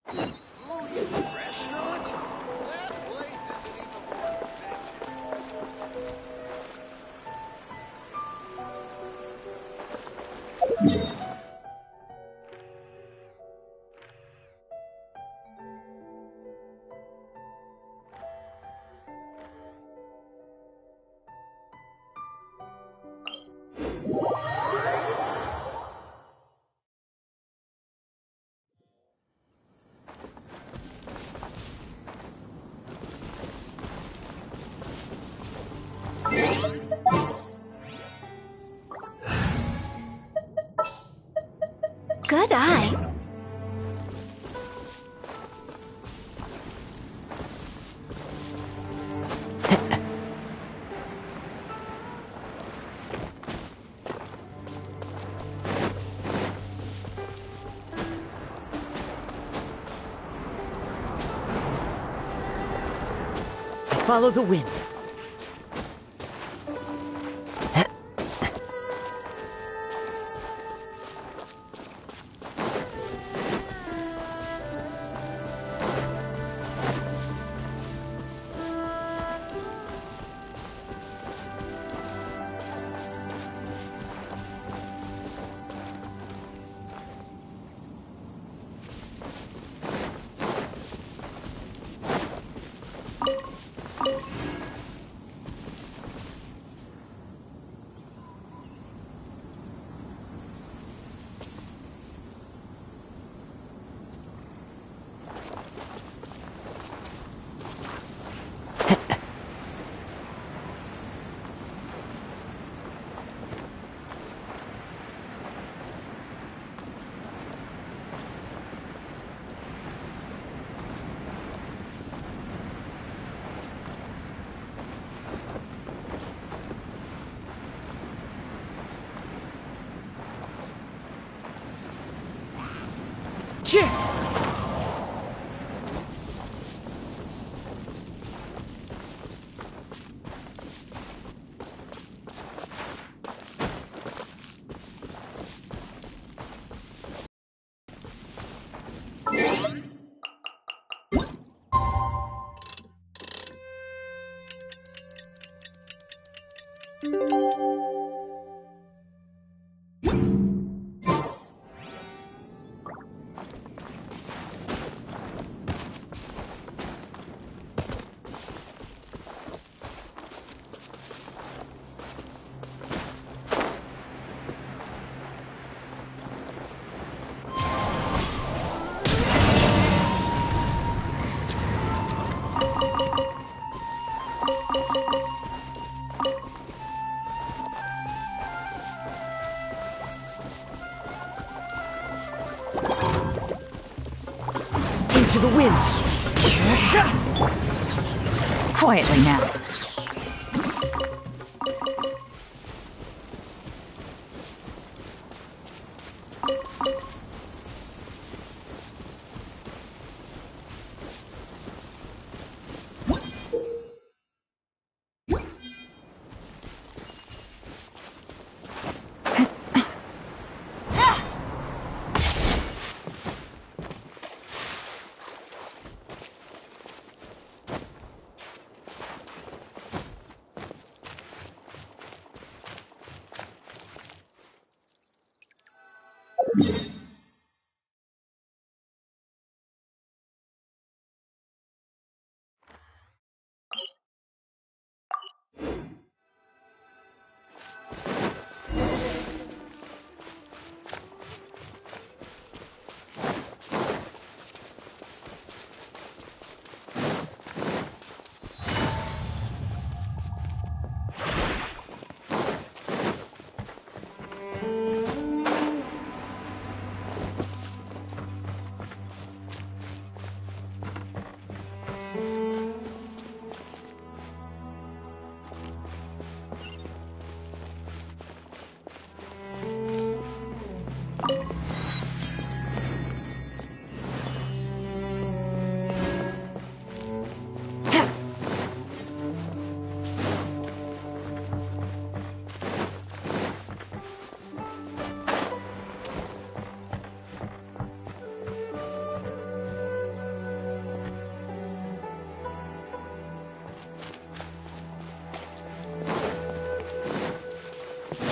Restaurant? That place isn't even worth mentioning. Good eye. Follow the wind. Into the wind. Quietly now.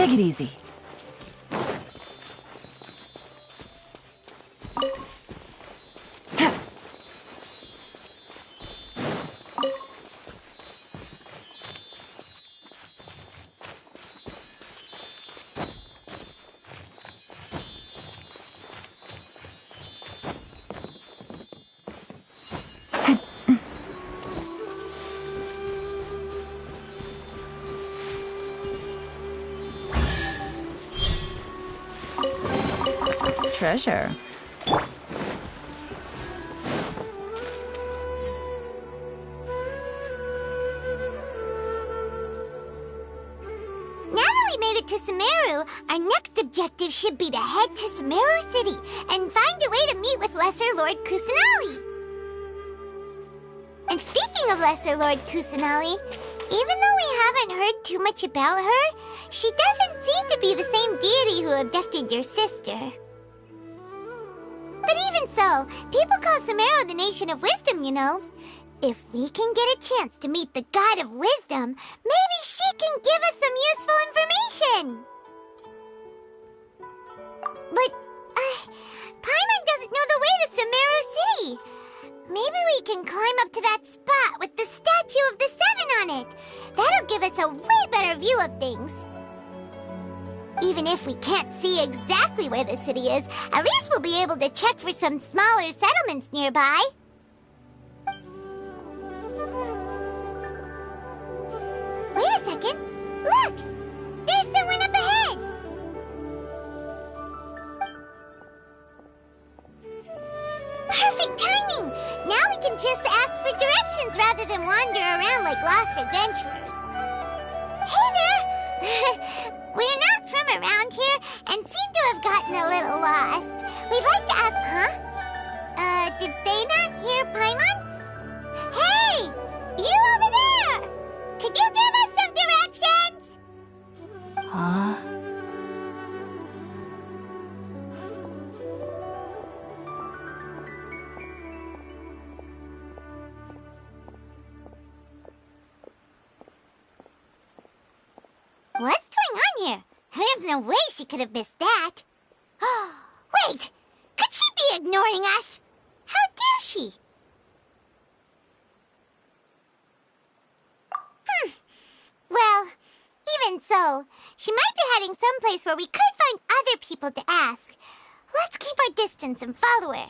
Take it easy. Treasure. Now that we made it to Sumeru, our next objective should be to head to Sumeru City and find a way to meet with Lesser Lord Kusanali. And speaking of Lesser Lord Kusanali, even though we haven't heard too much about her, she doesn't seem to be the same deity who abducted your sister. But even so, people call Sumeru the Nation of Wisdom, you know. If we can get a chance to meet the God of Wisdom, maybe she can give us some useful information. But, Paimon doesn't know the way to Sumeru City. Maybe we can climb up to that spot with the statue of the Seven on it. That'll give us a way better view of things. Even if we can't see exactly where the city is, at least we'll be able to check for some smaller settlements nearby. Wait a second. Look! There's someone up ahead! Perfect timing! Now we can just ask for directions rather than wander around like lost adventurers. Hey there! We're not from around here and seem to have gotten a little lost. We'd like to ask, did they not hear Paimon? Hey! You over there! Could you give us some directions? Huh? What's going on here? There's no way she could have missed that. Oh, wait! Could she be ignoring us? How dare she? Well, even so, she might be heading someplace where we could find other people to ask. Let's keep our distance and follow her.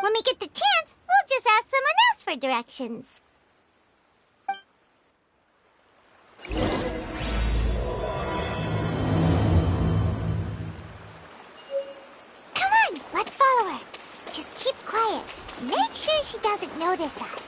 When we get the chance, we'll just ask someone else for directions. Come on, let's follow her. Just keep quiet. Make sure she doesn't notice us.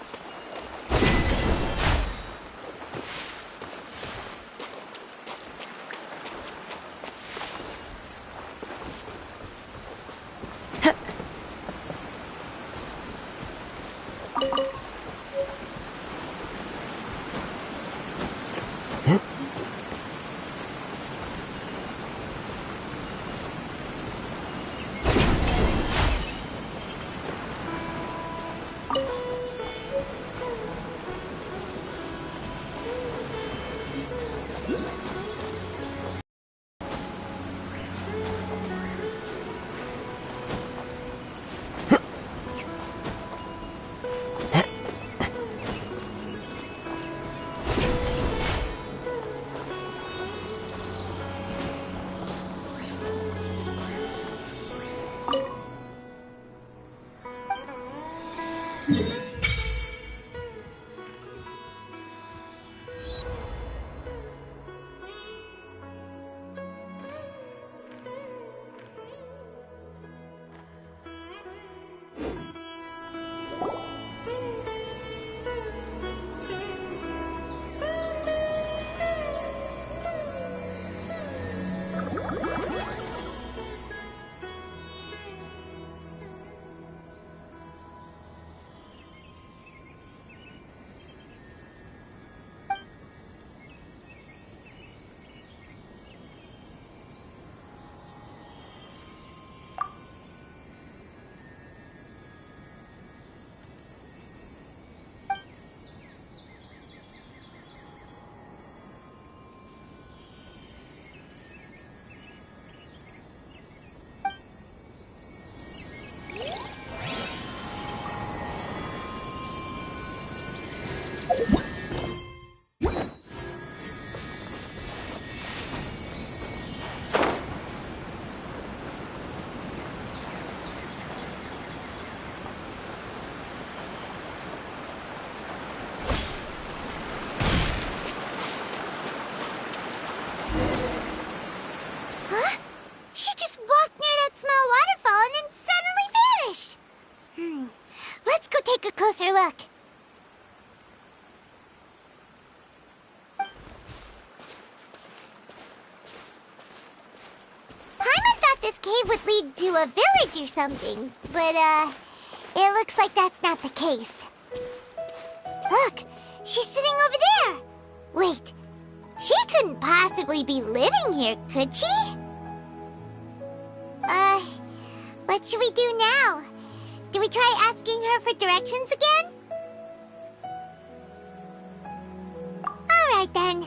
Let's go take a closer look. Paimon thought this cave would lead to a village or something, but, it looks like that's not the case. Look, she's sitting over there. Wait, she couldn't possibly be living here, could she? What should we do now? Do we try asking her for directions again? Alright then.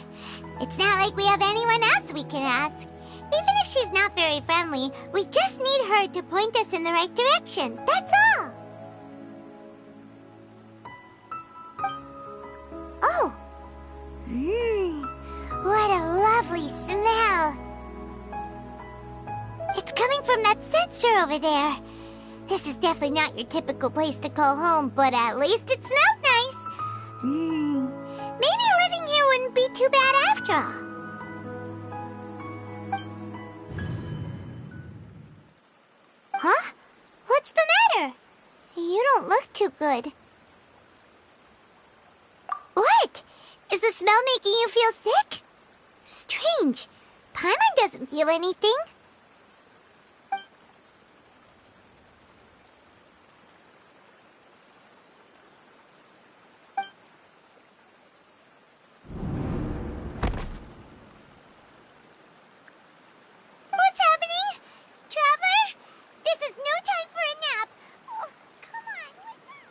It's not like we have anyone else we can ask. Even if she's not very friendly, we just need her to point us in the right direction. That's all. Oh. What a lovely smell. It's coming from that sensor over there. This is definitely not your typical place to call home, but at least it smells nice. Maybe living here wouldn't be too bad after all. Huh? What's the matter? You don't look too good. What? Is the smell making you feel sick? Strange. Paimon doesn't feel anything. What's happening? Traveler? This is no time for a nap. Oh, come on, wake up.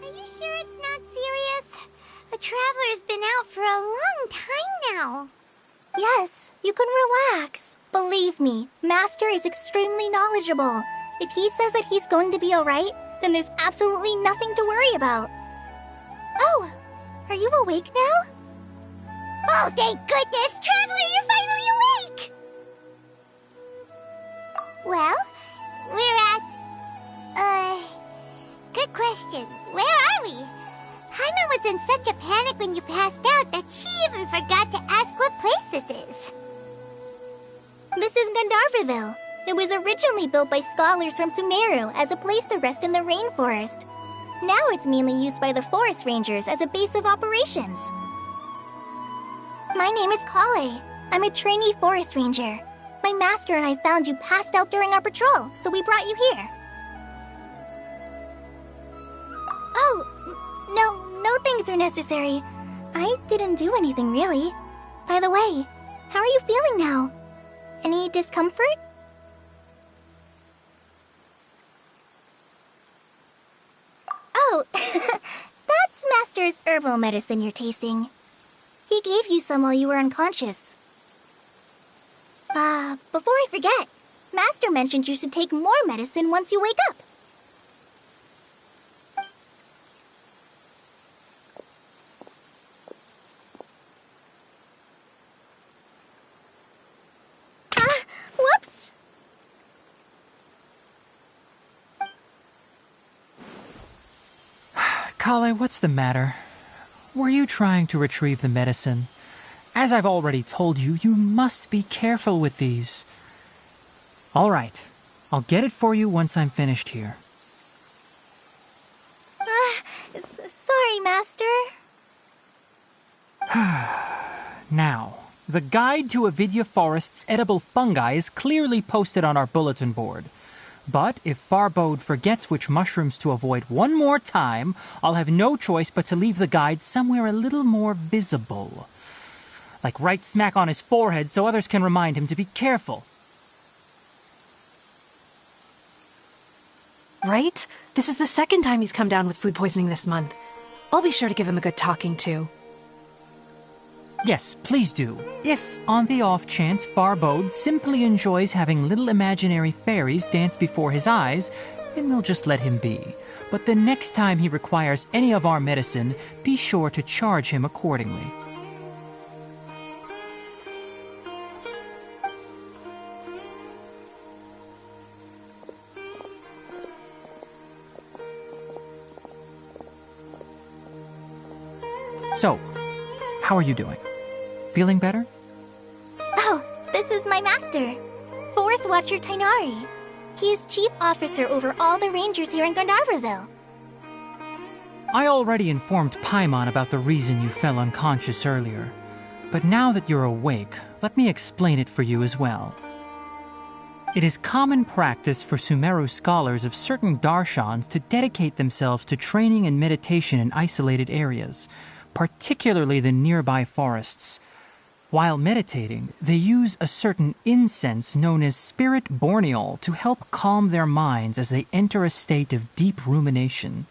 Are you sure it's not serious? The Traveler's been out for a long time now. Yes, you can relax. Believe me, Master is extremely knowledgeable. If he says that he's going to be alright, then there's absolutely nothing to worry about. Oh, are you awake now? Oh, thank goodness! Traveler, you're finally awake! Well, we're at... Good question. Where are we? Paimon was in such a panic when you passed out that she even forgot to ask what place this is. This is Gandharvaville. It was originally built by scholars from Sumeru as a place to rest in the rainforest. Now it's mainly used by the forest rangers as a base of operations. My name is Kale. I'm a trainee forest ranger. My master and I found you passed out during our patrol, so we brought you here. Oh, no things are necessary. I didn't do anything, really. By the way, how are you feeling now? Any discomfort? Oh, that's Master's herbal medicine you're tasting. He gave you some while you were unconscious. Before I forget, Master mentioned you should take more medicine once you wake up. Whoops! Kale, what's the matter? Were you trying to retrieve the medicine? As I've already told you, you must be careful with these. All right, I'll get it for you once I'm finished here. Sorry, Master. Now, the guide to Avidya Forest's edible fungi is clearly posted on our bulletin board. But if Farbode forgets which mushrooms to avoid one more time, I'll have no choice but to leave the guide somewhere a little more visible. Like right smack on his forehead so others can remind him to be careful. Right? This is the second time he's come down with food poisoning this month. I'll be sure to give him a good talking to. Yes, please do. If, on the off chance, Farbode simply enjoys having little imaginary fairies dance before his eyes, then we'll just let him be. But the next time he requires any of our medicine, be sure to charge him accordingly. So, how are you doing? Feeling better? Oh, this is my master, Forest Watcher Tainari. He is chief officer over all the rangers here in Gandharvaville. I already informed Paimon about the reason you fell unconscious earlier. But now that you're awake, let me explain it for you as well. It is common practice for Sumeru scholars of certain darshans to dedicate themselves to training and meditation in isolated areas, particularly the nearby forests. While meditating, they use a certain incense known as spirit borneol to help calm their minds as they enter a state of deep rumination.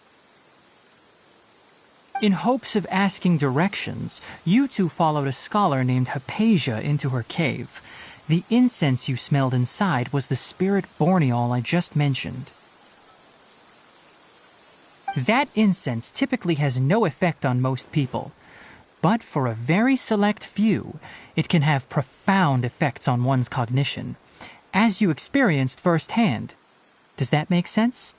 In hopes of asking directions, you two followed a scholar named Hypatia into her cave. The incense you smelled inside was the spirit borneol I just mentioned. That incense typically has no effect on most people, but for a very select few, it can have profound effects on one's cognition, as you experienced firsthand. Does that make sense?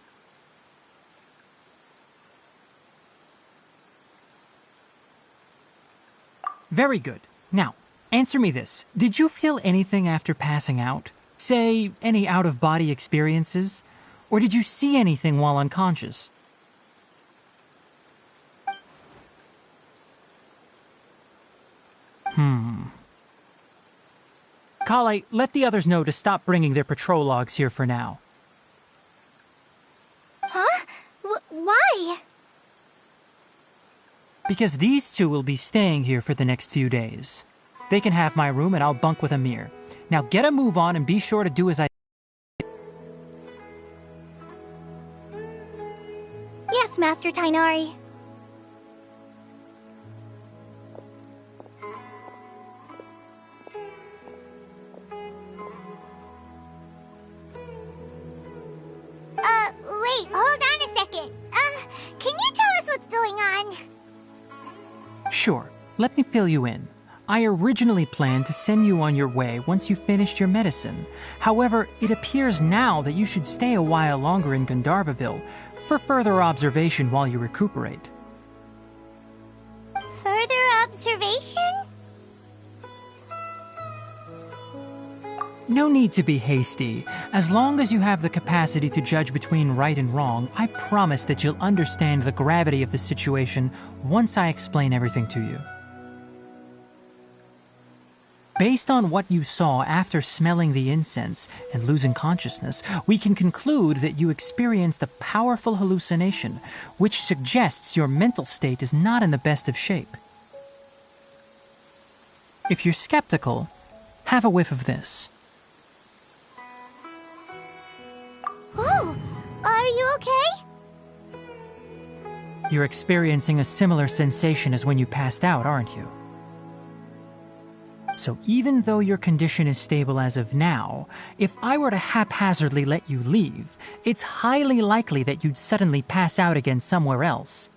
Very good. Now, answer me this. Did you feel anything after passing out? Say, any out-of-body experiences? Or did you see anything while unconscious? Kale, let the others know to stop bringing their patrol logs here for now. Huh? Why? Because these two will be staying here for the next few days. They can have my room and I'll bunk with Amir. Now get a move on and be sure to do as I... Yes, Master Tainari. Wait, hold on a second. Can you tell us what's going on? Sure, let me fill you in. I originally planned to send you on your way once you finished your medicine. However, it appears now that you should stay a while longer in Gandharvaville for further observation while you recuperate. Further observation? No need to be hasty. As long as you have the capacity to judge between right and wrong, I promise that you'll understand the gravity of the situation once I explain everything to you. Based on what you saw after smelling the incense and losing consciousness, we can conclude that you experienced a powerful hallucination, which suggests your mental state is not in the best of shape. If you're skeptical, have a whiff of this. Oh, are you okay? You're experiencing a similar sensation as when you passed out, aren't you? So even though your condition is stable as of now, if I were to haphazardly let you leave, it's highly likely that you'd suddenly pass out again somewhere else.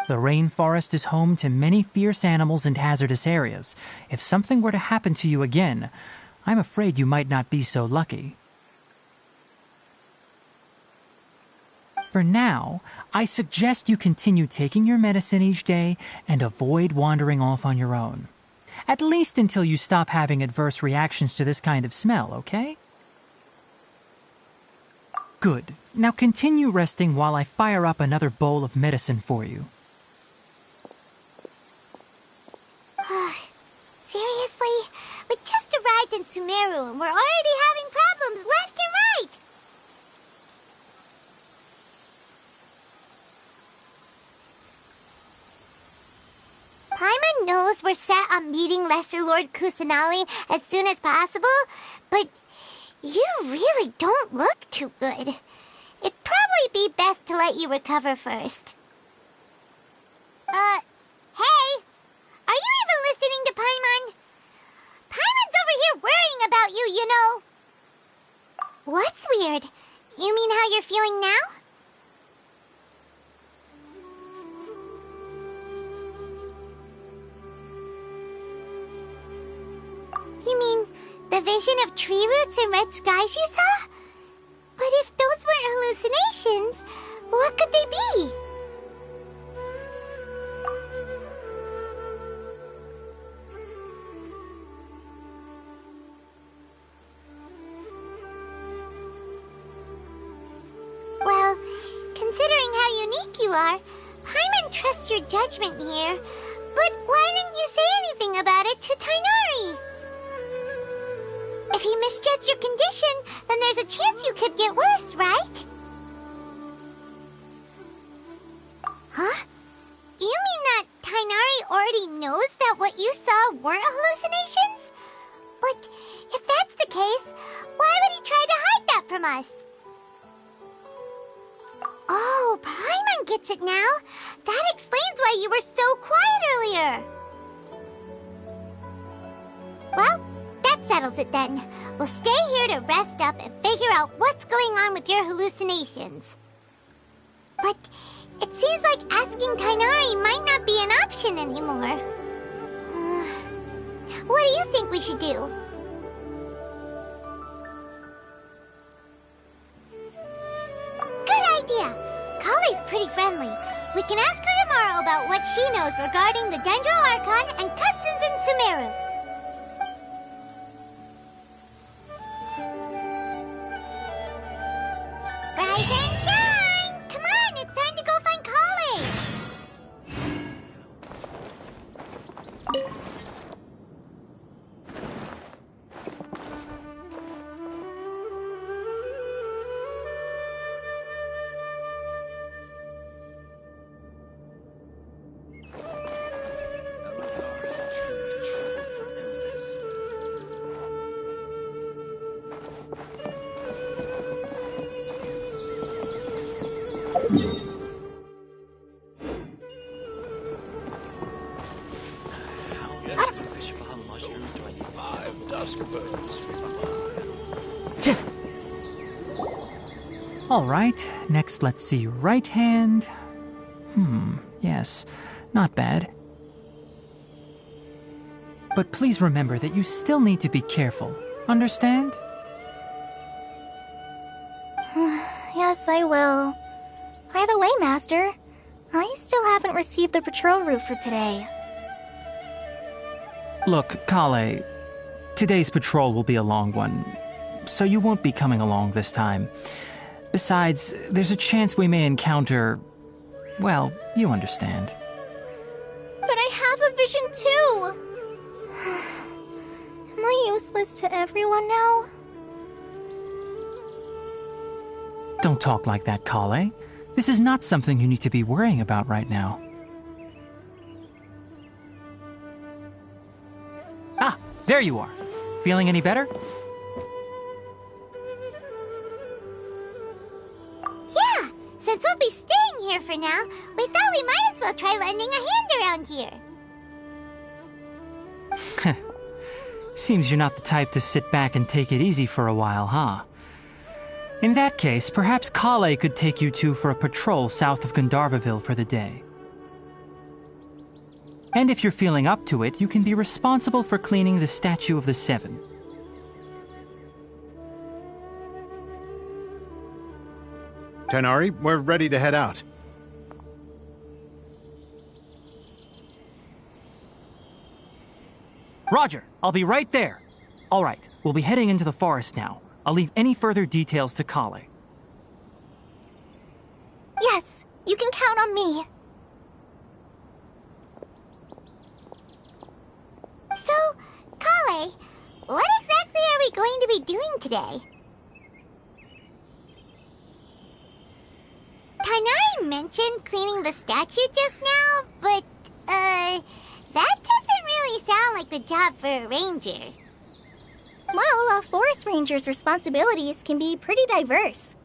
The rainforest is home to many fierce animals and hazardous areas. If something were to happen to you again, I'm afraid you might not be so lucky. For now, I suggest you continue taking your medicine each day and avoid wandering off on your own. At least until you stop having adverse reactions to this kind of smell, okay? Good. Now continue resting while I fire up another bowl of medicine for you. Seriously? We just arrived in Sumeru and we're already having problems left and right! Paimon knows we're set on meeting Lesser Lord Kusanali as soon as possible, but you really don't look too good. It'd probably be best to let you recover first. Hey! Are you even listening to Paimon? Paimon's over here worrying about you, you know. What's weird? You mean how you're feeling now? You mean the vision of tree roots and red skies you saw? But if those weren't hallucinations, what could they be? Well, considering how unique you are, Paimon trusts your judgment here. But why didn't you say anything about it to Tainari? If he misjudged your condition, then there's a chance you could get worse, right? Huh? You mean that Tainari already knows that what you saw weren't hallucinations? But if that's the case, why would he try to hide that from us? Oh, Paimon gets it now. That explains why you were so quiet earlier. Well, that settles it then. We'll stay here to rest up and figure out what's going on with your hallucinations. But it seems like asking Tainari might not be an option anymore. What do you think we should do? Good idea. Kale's pretty friendly. We can ask her tomorrow about what she knows regarding the Dendro Archon and customs in Sumeru. Rise and shine! Come on, it's time to go find Kale! All right, next let's see right hand. Yes, not bad. But please remember that you still need to be careful. Understand? Yes, I will. By the way, Master, I still haven't received the patrol route for today. Look, Kale, today's patrol will be a long one, so you won't be coming along this time. Besides, there's a chance we may encounter... well, you understand. But I have a vision too! Am I useless to everyone now? Don't talk like that, Kale. This is not something you need to be worrying about right now. Ah, there you are. Feeling any better? Yeah, since we'll be staying here for now, we thought we might as well try lending a hand around here. Seems you're not the type to sit back and take it easy for a while, huh? In that case, perhaps Kale could take you two for a patrol south of Gandharvaville for the day. And if you're feeling up to it, you can be responsible for cleaning the Statue of the Seven. Tighnari, we're ready to head out. Roger, I'll be right there. All right, we'll be heading into the forest now. I'll leave any further details to Kale. Yes, you can count on me. So, Kale, what exactly are we going to be doing today? Tighnari mentioned cleaning the statue just now, but, that doesn't really sound like the job for a ranger. Well, a forest ranger's responsibilities can be pretty diverse.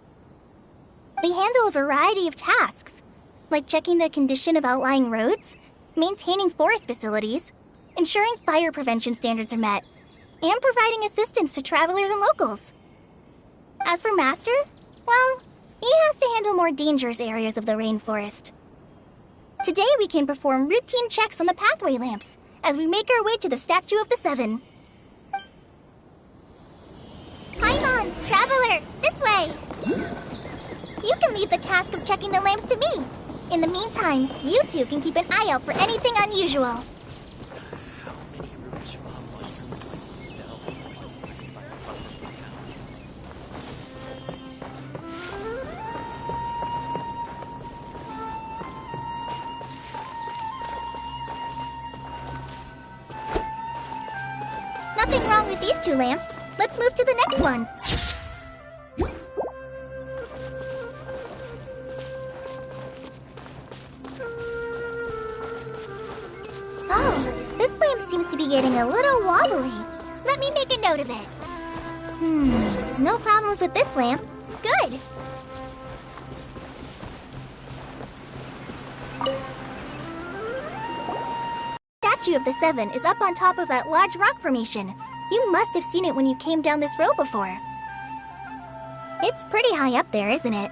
They handle a variety of tasks, like checking the condition of outlying roads, maintaining forest facilities, ensuring fire prevention standards are met, and providing assistance to travelers and locals. As for Master, well, he has to handle more dangerous areas of the rainforest. Today we can perform routine checks on the pathway lamps as we make our way to the Statue of the Seven. Paimon, traveler, this way! You can leave the task of checking the lamps to me. In the meantime, you two can keep an eye out for anything unusual. Nothing wrong with these two lamps. Let's move to the next ones. Oh, this lamp seems to be getting a little wobbly. Let me make a note of it. No problems with this lamp. Good. Statue of the Seven is up on top of that large rock formation. You must have seen it when you came down this road before. It's pretty high up there, isn't it?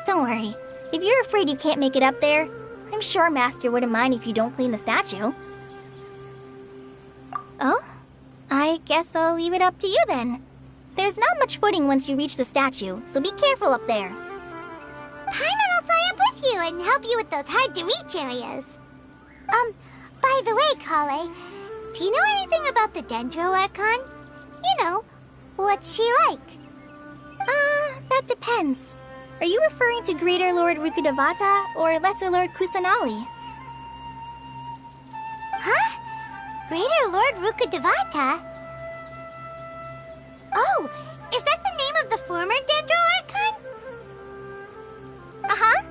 Don't worry. If you're afraid you can't make it up there, I'm sure Master wouldn't mind if you don't clean the statue. Oh? I guess I'll leave it up to you then. There's not much footing once you reach the statue, so be careful up there. Paimon will fly up with you and help you with those hard-to-reach areas. By the way, Kale, do you know anything about the Dendro Archon? You know, what's she like? That depends. Are you referring to Greater Lord Rukkhadevata or Lesser Lord Kusanali? Huh? Greater Lord Rukkhadevata? Oh, is that the name of the former Dendro Archon? Uh-huh.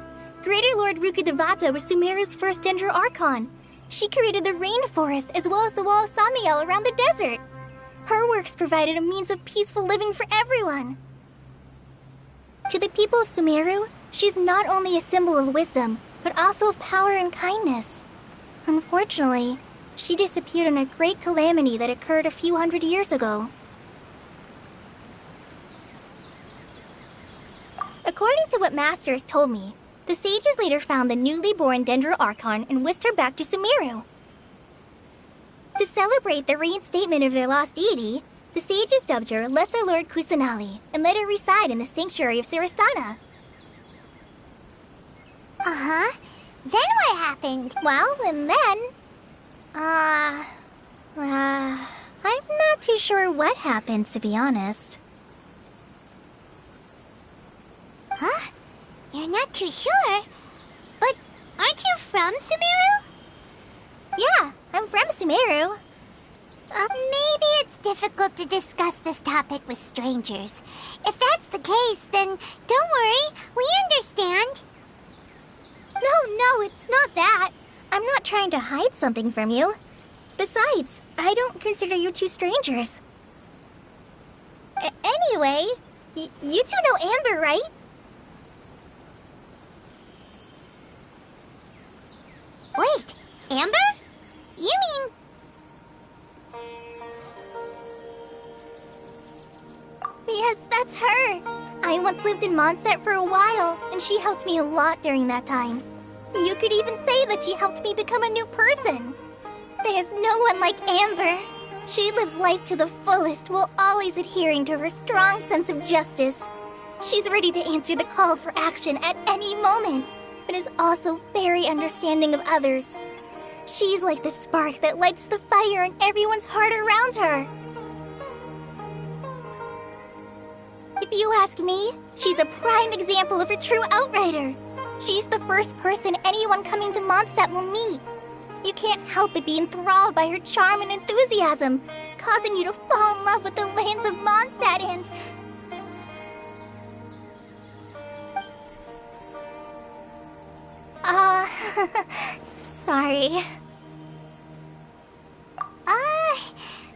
Greater Lord Rukkhadevata was Sumeru's first Dendro Archon. She created the rainforest as well as the wall of Samiel around the desert. Her works provided a means of peaceful living for everyone. To the people of Sumeru, she's not only a symbol of wisdom, but also of power and kindness. Unfortunately, she disappeared in a great calamity that occurred a few hundred years ago. According to what Master has told me, the sages later found the newly born Dendro Archon and whisked her back to Sumeru. To celebrate the reinstatement of their lost deity, the sages dubbed her Lesser Lord Kusanali and let her reside in the sanctuary of Sarastana. Uh-huh. Then what happened? Well, and then... I'm not too sure what happened, to be honest. Huh? You're not too sure? But aren't you from Sumeru? Yeah, I'm from Sumeru. Maybe it's difficult to discuss this topic with strangers. If that's the case, then don't worry, we understand. No, it's not that. I'm not trying to hide something from you. Besides, I don't consider you two strangers. Anyway, you two know Amber, right? Wait, Amber? You mean... Yes, that's her. I once lived in Mondstadt for a while, and she helped me a lot during that time. You could even say that she helped me become a new person. There's no one like Amber. She lives life to the fullest while always adhering to her strong sense of justice. She's ready to answer the call for action at any moment, but is also very understanding of others. She's like the spark that lights the fire in everyone's heart around her. If you ask me, she's a prime example of a true outrider. She's the first person anyone coming to Mondstadt will meet. You can't help but be enthralled by her charm and enthusiasm, causing you to fall in love with the lands of Mondstadt and... sorry.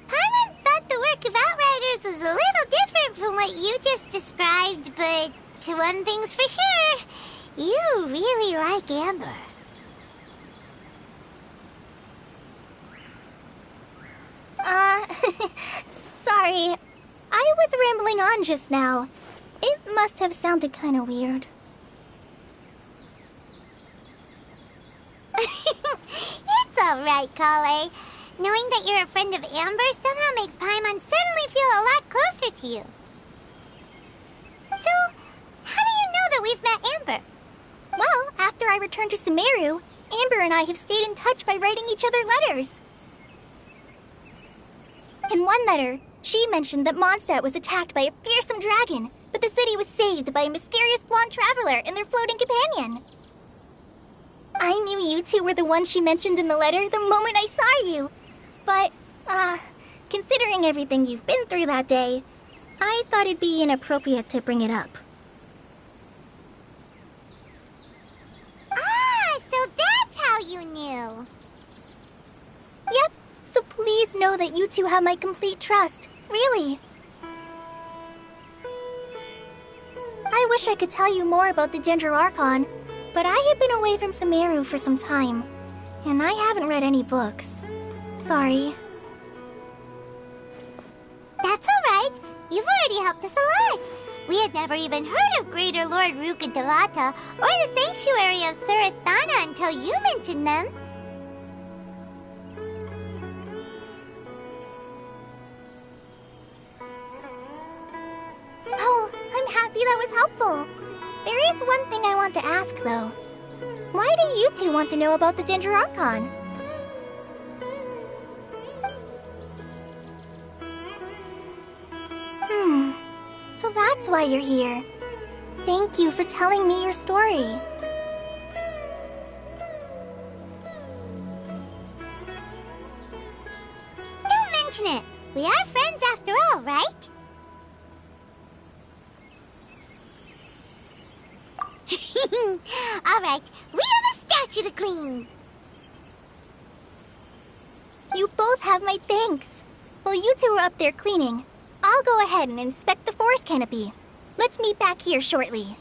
Paimon thought the work of Outriders was a little different from what you just described, but one thing's for sure, you really like Amber. Sorry. I was rambling on just now. It must have sounded kinda weird. It's alright, Kale. Knowing that you're a friend of Amber somehow makes Paimon suddenly feel a lot closer to you. So, how do you know that we've met Amber? Well, after I returned to Sumeru, Amber and I have stayed in touch by writing each other letters. In one letter, she mentioned that Mondstadt was attacked by a fearsome dragon, but the city was saved by a mysterious blonde traveler and their floating companion. I knew you two were the ones she mentioned in the letter the moment I saw you. But, considering everything you've been through that day, I thought it'd be inappropriate to bring it up. So that's how you knew. Yep, so please know that you two have my complete trust. Really. I wish I could tell you more about the Ginger Archon, but I have been away from Sumeru for some time, and I haven't read any books. Sorry. That's alright. You've already helped us a lot. We had never even heard of Greater Lord Rukkhadevata or the Sanctuary of Surasthana until you mentioned them. Oh, I'm happy that was helpful. There is one thing I want to ask, though. Why do you two want to know about the Ginger Archon? So that's why you're here. Thank you for telling me your story. Don't mention it. We are friends after all, right? Alright, we have a statue to clean. You both have my thanks. While you two are up there cleaning, I'll go ahead and inspect the forest canopy. Let's meet back here shortly.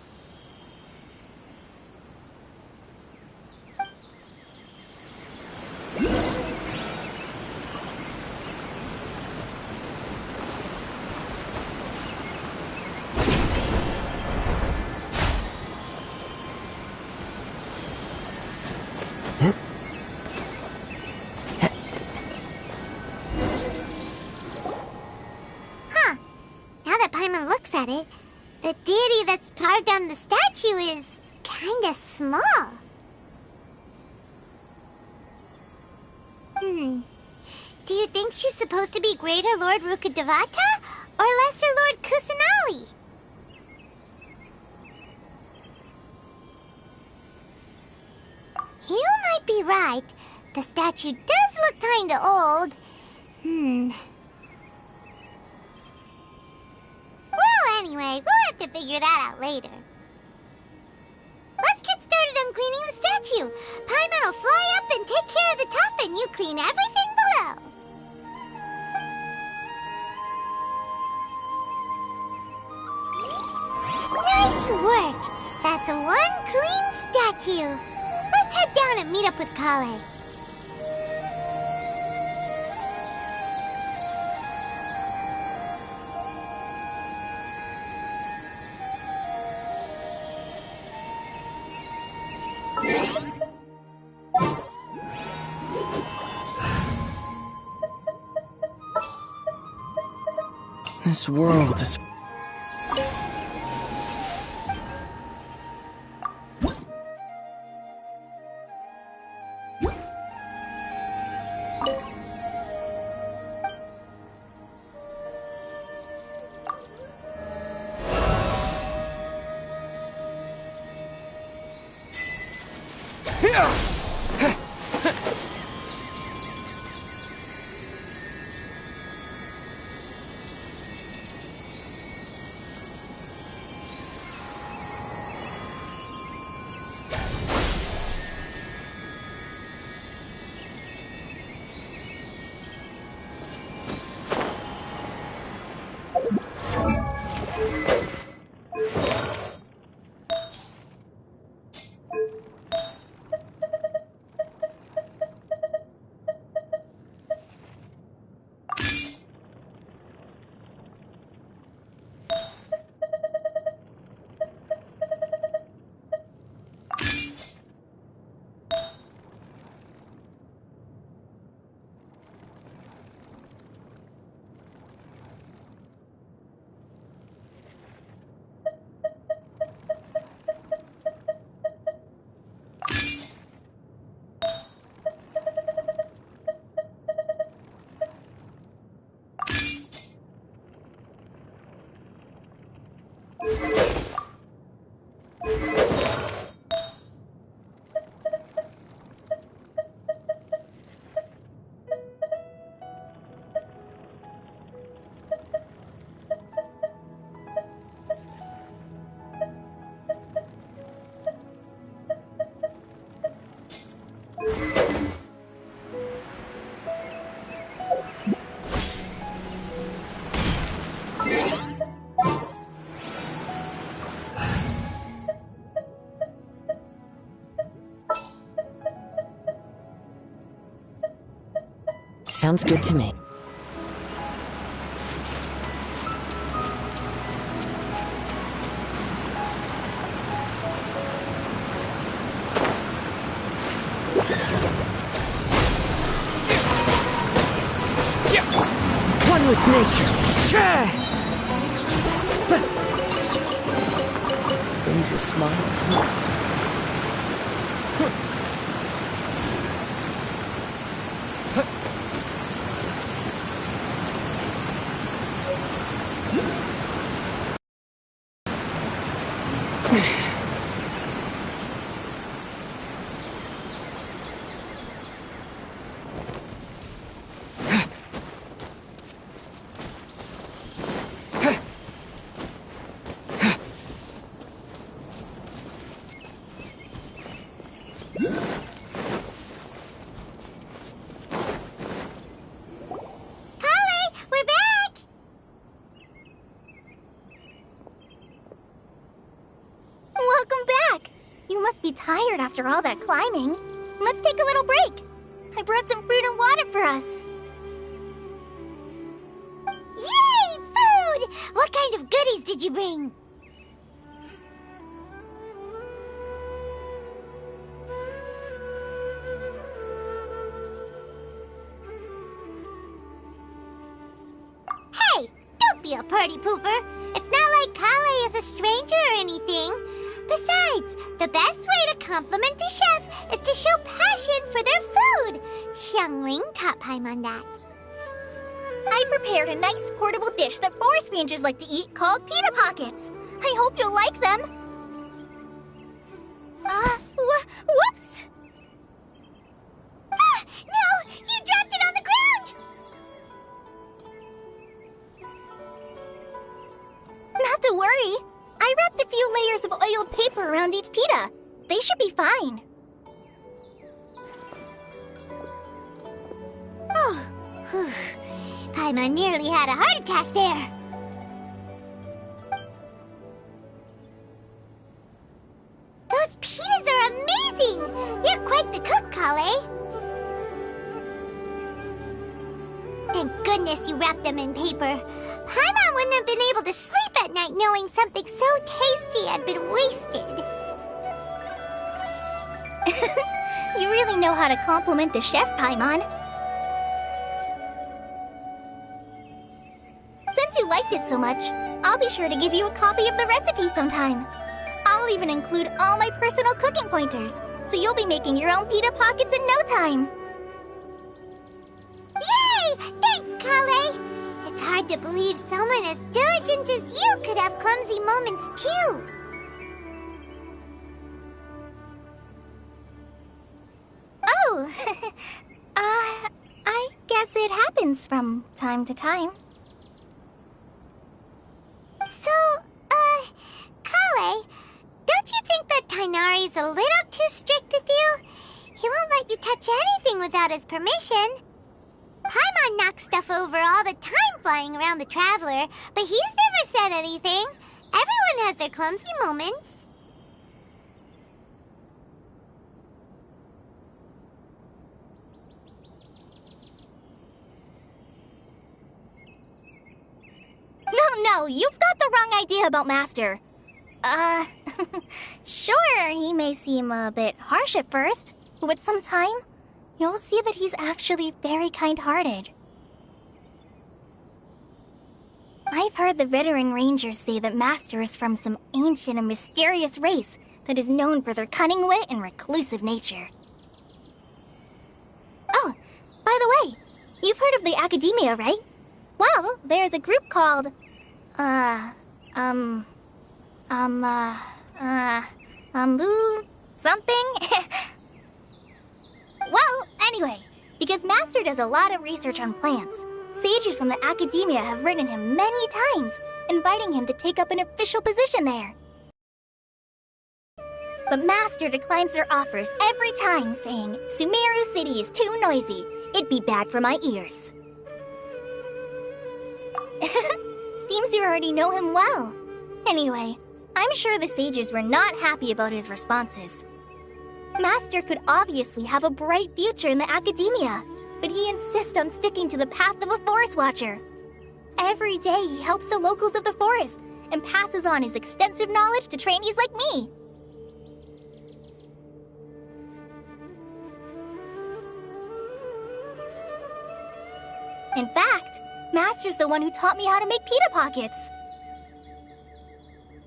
At it, the deity that's carved on the statue is kinda small. Do you think she's supposed to be Greater Lord Rukkhadevata or Lesser Lord Kusanali? You might be right. The statue does look kinda old. Well, anyway, we'll have to figure that out later. Let's get started on cleaning the statue. Paimon will fly up and take care of the top, and you clean everything below. Nice work! That's one clean statue. Let's head down and meet up with Kale. This world is... Sounds good to me. One with nature. Brings a smile to me. Be tired after all that climbing. Let's take a little break. I brought some fruit and water for us. Yay! Food! What kind of goodies did you bring? Hey! Don't be a party pooper. It's not like Kale is a stranger or anything. Besides, the best way to compliment a chef is to show passion for their food. Xiangling taught Paimon that. I prepared a nice portable dish that forest rangers like to eat called pita pockets. I hope you'll like them. Whoops! Ah, no! You dropped it on the ground! Not to worry. I wrapped a few layers of oiled paper around each pita. They should be fine. Oh, whew. Paimon nearly had a heart attack there. Those pitas are amazing! You're quite the cook, Kale. Thank goodness you wrapped them in paper. Paimon wouldn't have been able to sleep at night knowing something so tasty had been wasted. You really know how to compliment the chef, Paimon. Since you liked it so much, I'll be sure to give you a copy of the recipe sometime. I'll even include all my personal cooking pointers, so you'll be making your own pita pockets in no time. Yay! Thanks, Kale. It's hard to believe someone as diligent as you could have clumsy moments, too. Oh, I guess it happens from time to time. So, Kale, don't you think that Tainari's a little too strict with you? He won't let you touch anything without his permission. Paimon knocks stuff over all the time flying around the Traveler, but he's never said anything. Everyone has their clumsy moments. No, you've got the wrong idea about Master. Sure, he may seem a bit harsh at first, but with some time, you'll see that he's actually very kind-hearted. I've heard the veteran rangers say that Master is from some ancient and mysterious race that is known for their cunning wit and reclusive nature. Oh, by the way, you've heard of the Academia, right? Well, there's a group called, something? Well, anyway, because Master does a lot of research on plants, sages from the Academia have written him many times, inviting him to take up an official position there. But Master declines their offers every time, saying, Sumeru City is too noisy. It'd be bad for my ears. Seems you already know him well. Anyway, I'm sure the sages were not happy about his responses. Master could obviously have a bright future in the Academia, but he insists on sticking to the path of a forest watcher. Every day he helps the locals of the forest and passes on his extensive knowledge to trainees like me. In fact, Master's the one who taught me how to make pita pockets.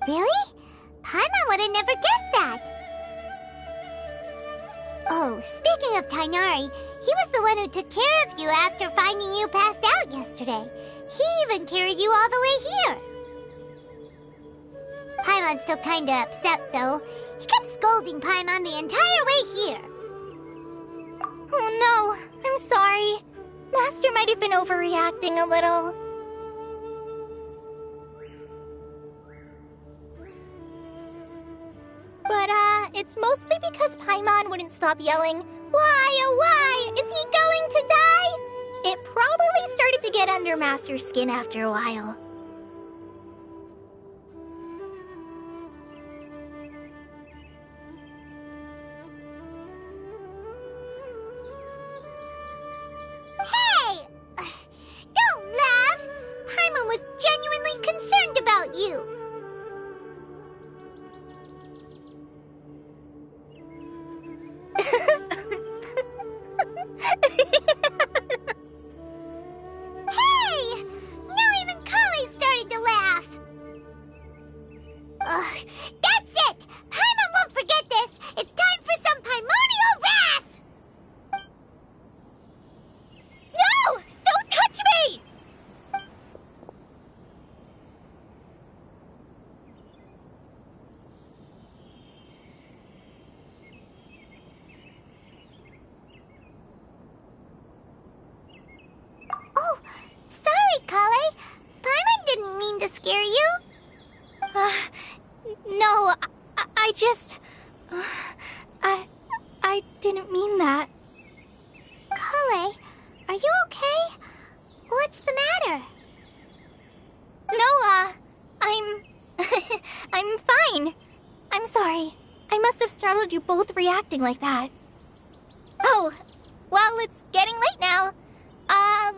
Really? Paimon would have never guessed that. Oh, speaking of Tainari, he was the one who took care of you after finding you passed out yesterday. He even carried you all the way here. Paimon's still kinda upset, though. He kept scolding Paimon the entire way here. Oh no, I'm sorry. Master might have been overreacting a little. But, it's mostly because Paimon wouldn't stop yelling, Why, oh why, is he going to die? It probably started to get under Master's skin after a while. Hey! Don't laugh! Paimon was genuinely concerned about you. Hey! Now even Kali started to laugh. Ugh, that's it! Paimon won't forget this! It's time for some Paimonial wrath! No! Don't touch me! Oh, sorry, Kale. Paimon didn't mean to scare you. No, I just... I didn't mean that. Kale, are you okay? What's the matter? No, I'm... I'm fine. I'm sorry. I must have startled you both reacting like that. Oh, well, it's getting late now.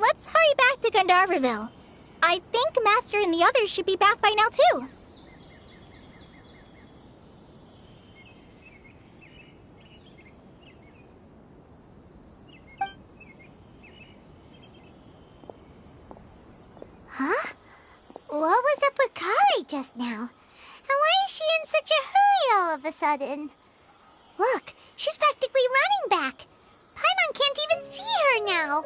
Let's hurry back to Gandharvaville. I think Master and the others should be back by now, too. Huh? What was up with Kali just now? And why is she in such a hurry all of a sudden? Look, she's practically running back. Paimon can't even see her now.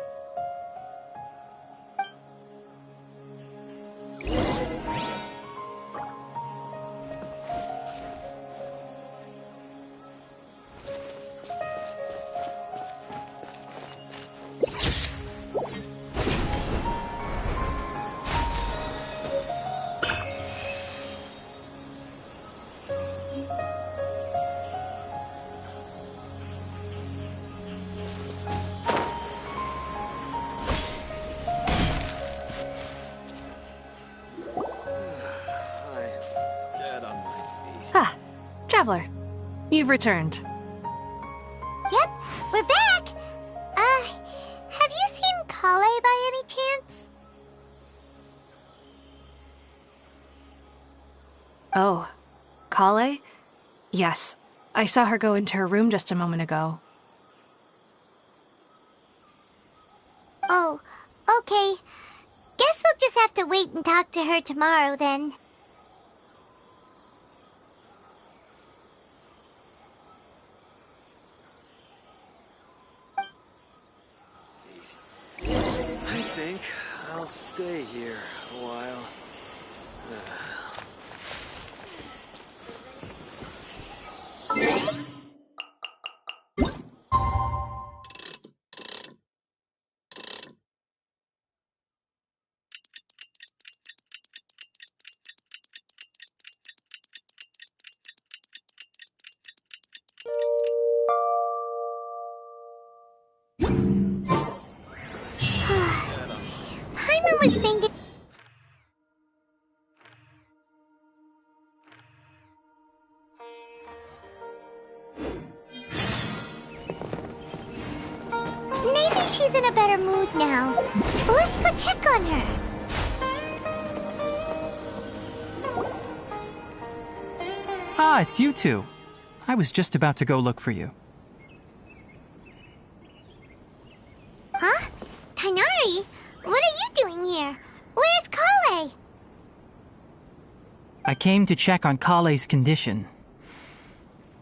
Ah, Traveler. You've returned. Yep, we're back. Have you seen Kale by any chance? Oh, Kale? Yes, I saw her go into her room just a moment ago. Oh, okay. Guess we'll just have to wait and talk to her tomorrow then. I think I'll stay here a while. Paimon was thinking... Maybe she's in a better mood now. Let's go check on her. Ah, it's you two. I was just about to go look for you. Huh? Tainari? What are you doing here? Where's Kale? I came to check on Kale's condition.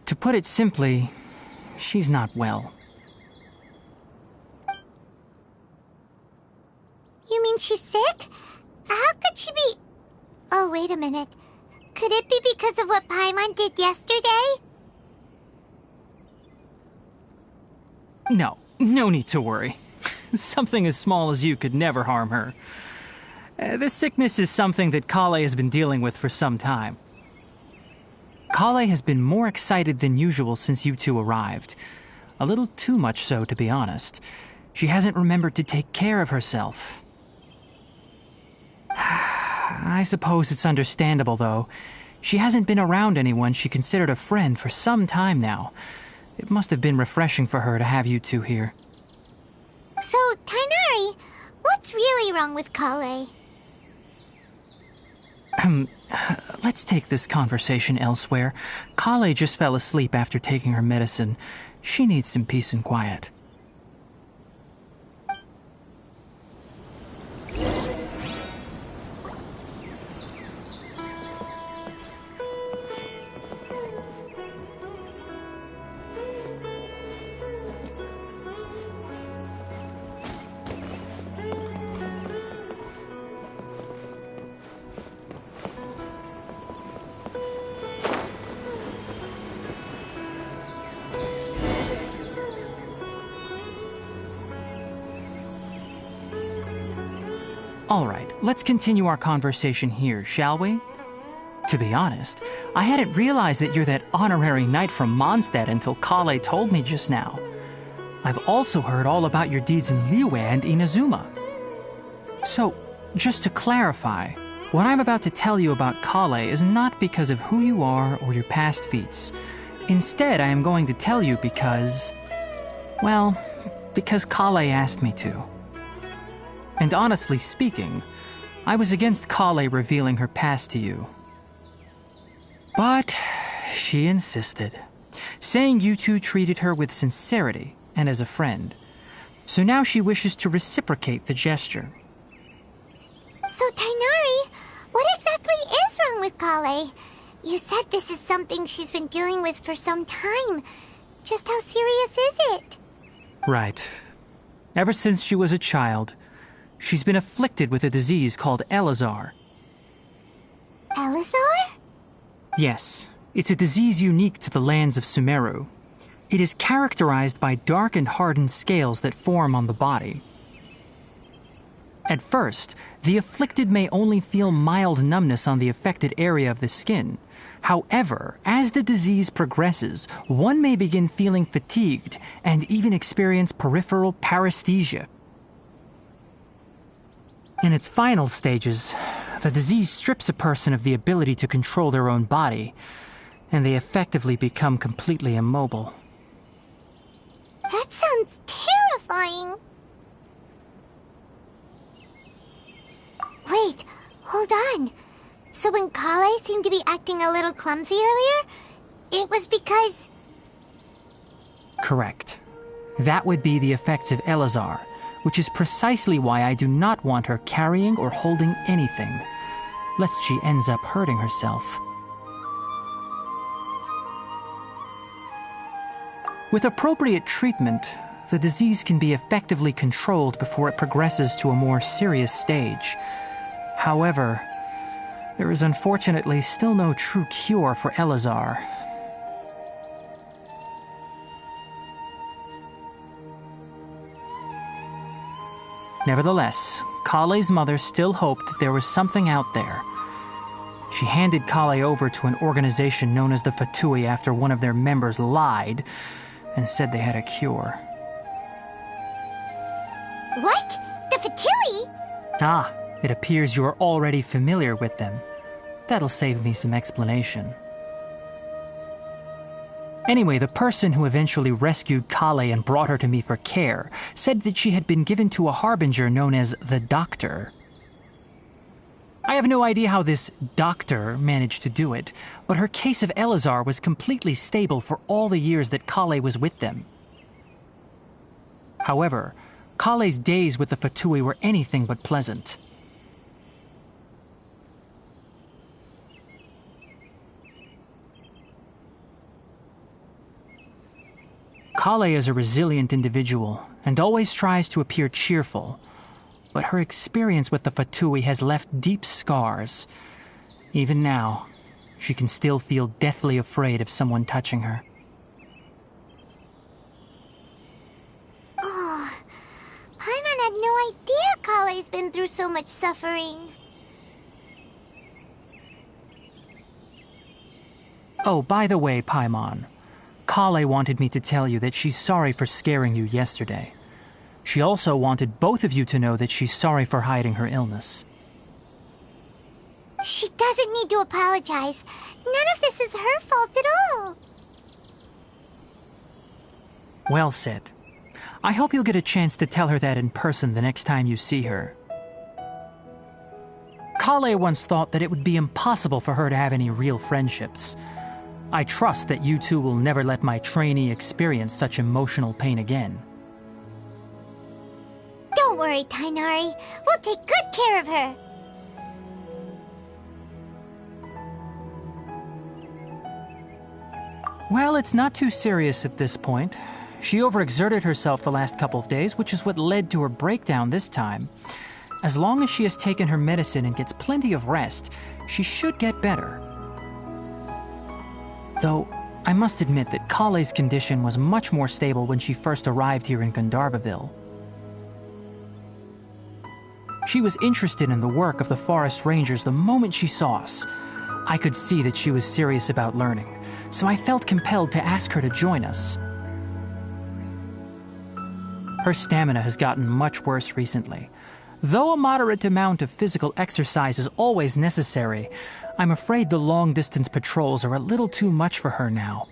To put it simply, she's not well. You mean she's sick? How could she be... Oh, wait a minute. Could it be because of what Paimon did yesterday? No need to worry. Something as small as you could never harm her. This sickness is something that Kale has been dealing with for some time. Kale has been more excited than usual since you two arrived. A little too much so, to be honest. She hasn't remembered to take care of herself. I suppose it's understandable, though. She hasn't been around anyone she considered a friend for some time now. It must have been refreshing for her to have you two here. So, Tainari, what's really wrong with Kale? Let's take this conversation elsewhere. Kale just fell asleep after taking her medicine. She needs some peace and quiet. All right, let's continue our conversation here, shall we? To be honest, I hadn't realized that you're that honorary knight from Mondstadt until Kale told me just now. I've also heard all about your deeds in Liyue and Inazuma. So, just to clarify, what I'm about to tell you about Kale is not because of who you are or your past feats. Instead, I am going to tell you because... well, because Kale asked me to. And honestly speaking, I was against Kale revealing her past to you. But she insisted, saying you two treated her with sincerity and as a friend. So now she wishes to reciprocate the gesture. So, Tainari, what exactly is wrong with Kale? You said this is something she's been dealing with for some time. Just how serious is it? Right. Ever since she was a child, she's been afflicted with a disease called Elazar. Elazar? Yes, it's a disease unique to the lands of Sumeru. It is characterized by dark and hardened scales that form on the body. At first, the afflicted may only feel mild numbness on the affected area of the skin. However, as the disease progresses, one may begin feeling fatigued and even experience peripheral paresthesia. In its final stages, the disease strips a person of the ability to control their own body, and they effectively become completely immobile. That sounds terrifying. Wait, hold on. So when Kale seemed to be acting a little clumsy earlier, it was because... Correct. That would be the effects of Elazar, which is precisely why I do not want her carrying or holding anything, lest she ends up hurting herself. With appropriate treatment, the disease can be effectively controlled before it progresses to a more serious stage. However, there is unfortunately still no true cure for Elazar. Nevertheless, Kale's mother still hoped that there was something out there. She handed Kale over to an organization known as the Fatui after one of their members lied and said they had a cure. What? The Fatui? Ah, it appears you are already familiar with them. That'll save me some explanation. Anyway, the person who eventually rescued Kale and brought her to me for care said that she had been given to a harbinger known as the Doctor. I have no idea how this doctor managed to do it, but her case of Elazar was completely stable for all the years that Kale was with them. However, Kale's days with the Fatui were anything but pleasant. Kale is a resilient individual and always tries to appear cheerful, but her experience with the Fatui has left deep scars. Even now, she can still feel deathly afraid of someone touching her. Oh, Paimon had no idea Kale's been through so much suffering. Oh, by the way, Paimon, Kale wanted me to tell you that she's sorry for scaring you yesterday. She also wanted both of you to know that she's sorry for hiding her illness. She doesn't need to apologize. None of this is her fault at all. Well said. I hope you'll get a chance to tell her that in person the next time you see her. Kale once thought that it would be impossible for her to have any real friendships. I trust that you two will never let my trainee experience such emotional pain again. Don't worry, Tainari. We'll take good care of her. Well, it's not too serious at this point. She overexerted herself the last couple of days, which is what led to her breakdown this time. As long as she has taken her medicine and gets plenty of rest, she should get better. Though, I must admit that Kale's condition was much more stable when she first arrived here in Gandharvaville. She was interested in the work of the forest rangers the moment she saw us. I could see that she was serious about learning, so I felt compelled to ask her to join us. Her stamina has gotten much worse recently. Though a moderate amount of physical exercise is always necessary, I'm afraid the long-distance patrols are a little too much for her now.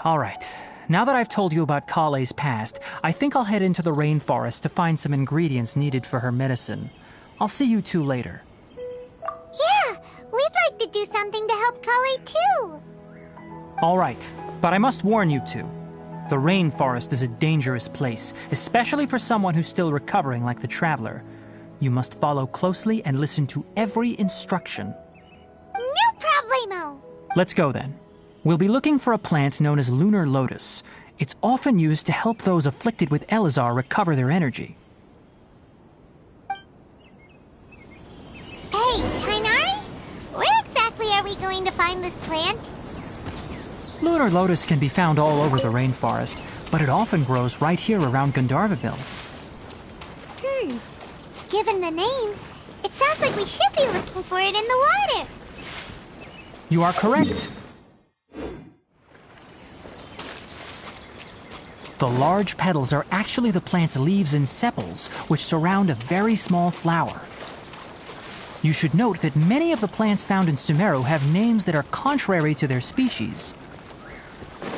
All right, now that I've told you about Kale's past, I think I'll head into the rainforest to find some ingredients needed for her medicine. I'll see you two later. Yeah, we'd like to do something to help Kale too. All right, but I must warn you two. The rainforest is a dangerous place, especially for someone who's still recovering like the Traveler. You must follow closely and listen to every instruction. No problemo. Let's go then. We'll be looking for a plant known as lunar lotus. It's often used to help those afflicted with Elazar recover their energy. Hey, Tainari? Where exactly are we going to find this plant? Lunar lotus can be found all over the rainforest, but it often grows right here around Gandharvaville. Given the name, it sounds like we should be looking for it in the water. You are correct. The large petals are actually the plant's leaves and sepals, which surround a very small flower. You should note that many of the plants found in Sumeru have names that are contrary to their species.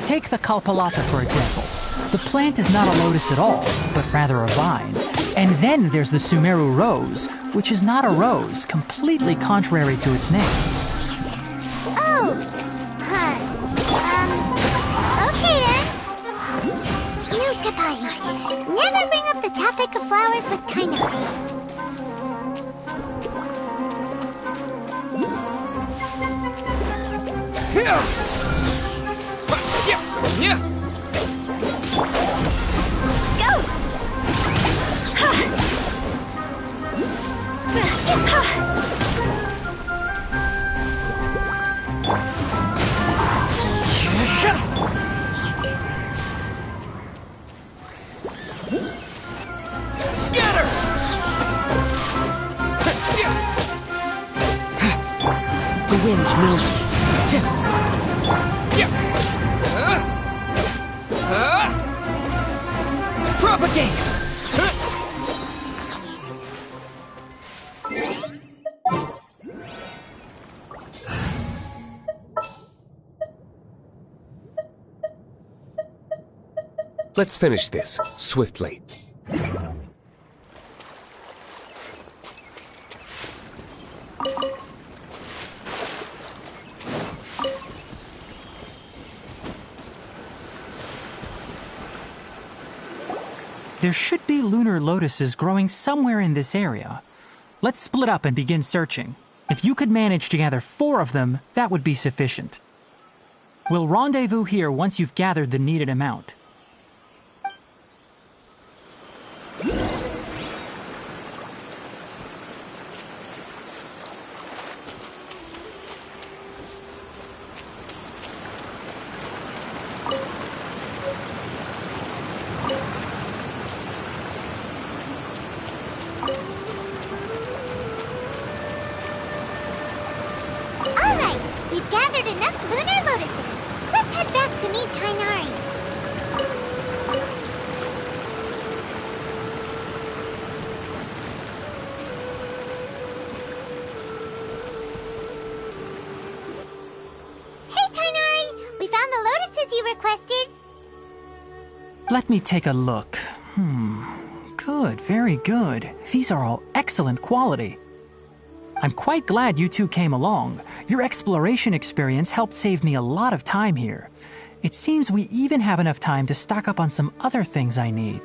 Take the Kalpalata, for example. The plant is not a lotus at all, but rather a vine. And then there's the Sumeru rose, which is not a rose, completely contrary to its name. Oh, okay then. Note to Paimon. Never bring up the topic of flowers with Kainari. Scatter! The wind knows me. Propagate! Let's finish this, swiftly. There should be lunar lotuses growing somewhere in this area. Let's split up and begin searching. If you could manage to gather 4 of them, that would be sufficient. We'll rendezvous here once you've gathered the needed amount. Alright, we've gathered enough lunar lotuses. Let's head back to meet Kainari. Hey, Kainari! We found the lotuses you requested. Let me take a look. Good, very good. These are all excellent quality. I'm quite glad you two came along. Your exploration experience helped save me a lot of time here. It seems we even have enough time to stock up on some other things I need.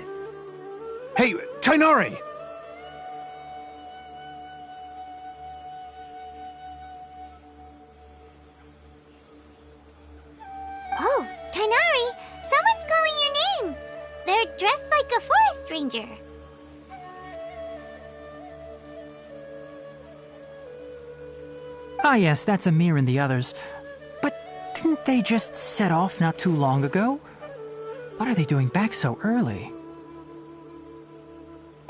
Hey, Tainari! Oh, Tainari! Someone's calling your name! They're dressed like a forest ranger. Ah yes, that's Amir and the others. But didn't they just set off not too long ago? What are they doing back so early?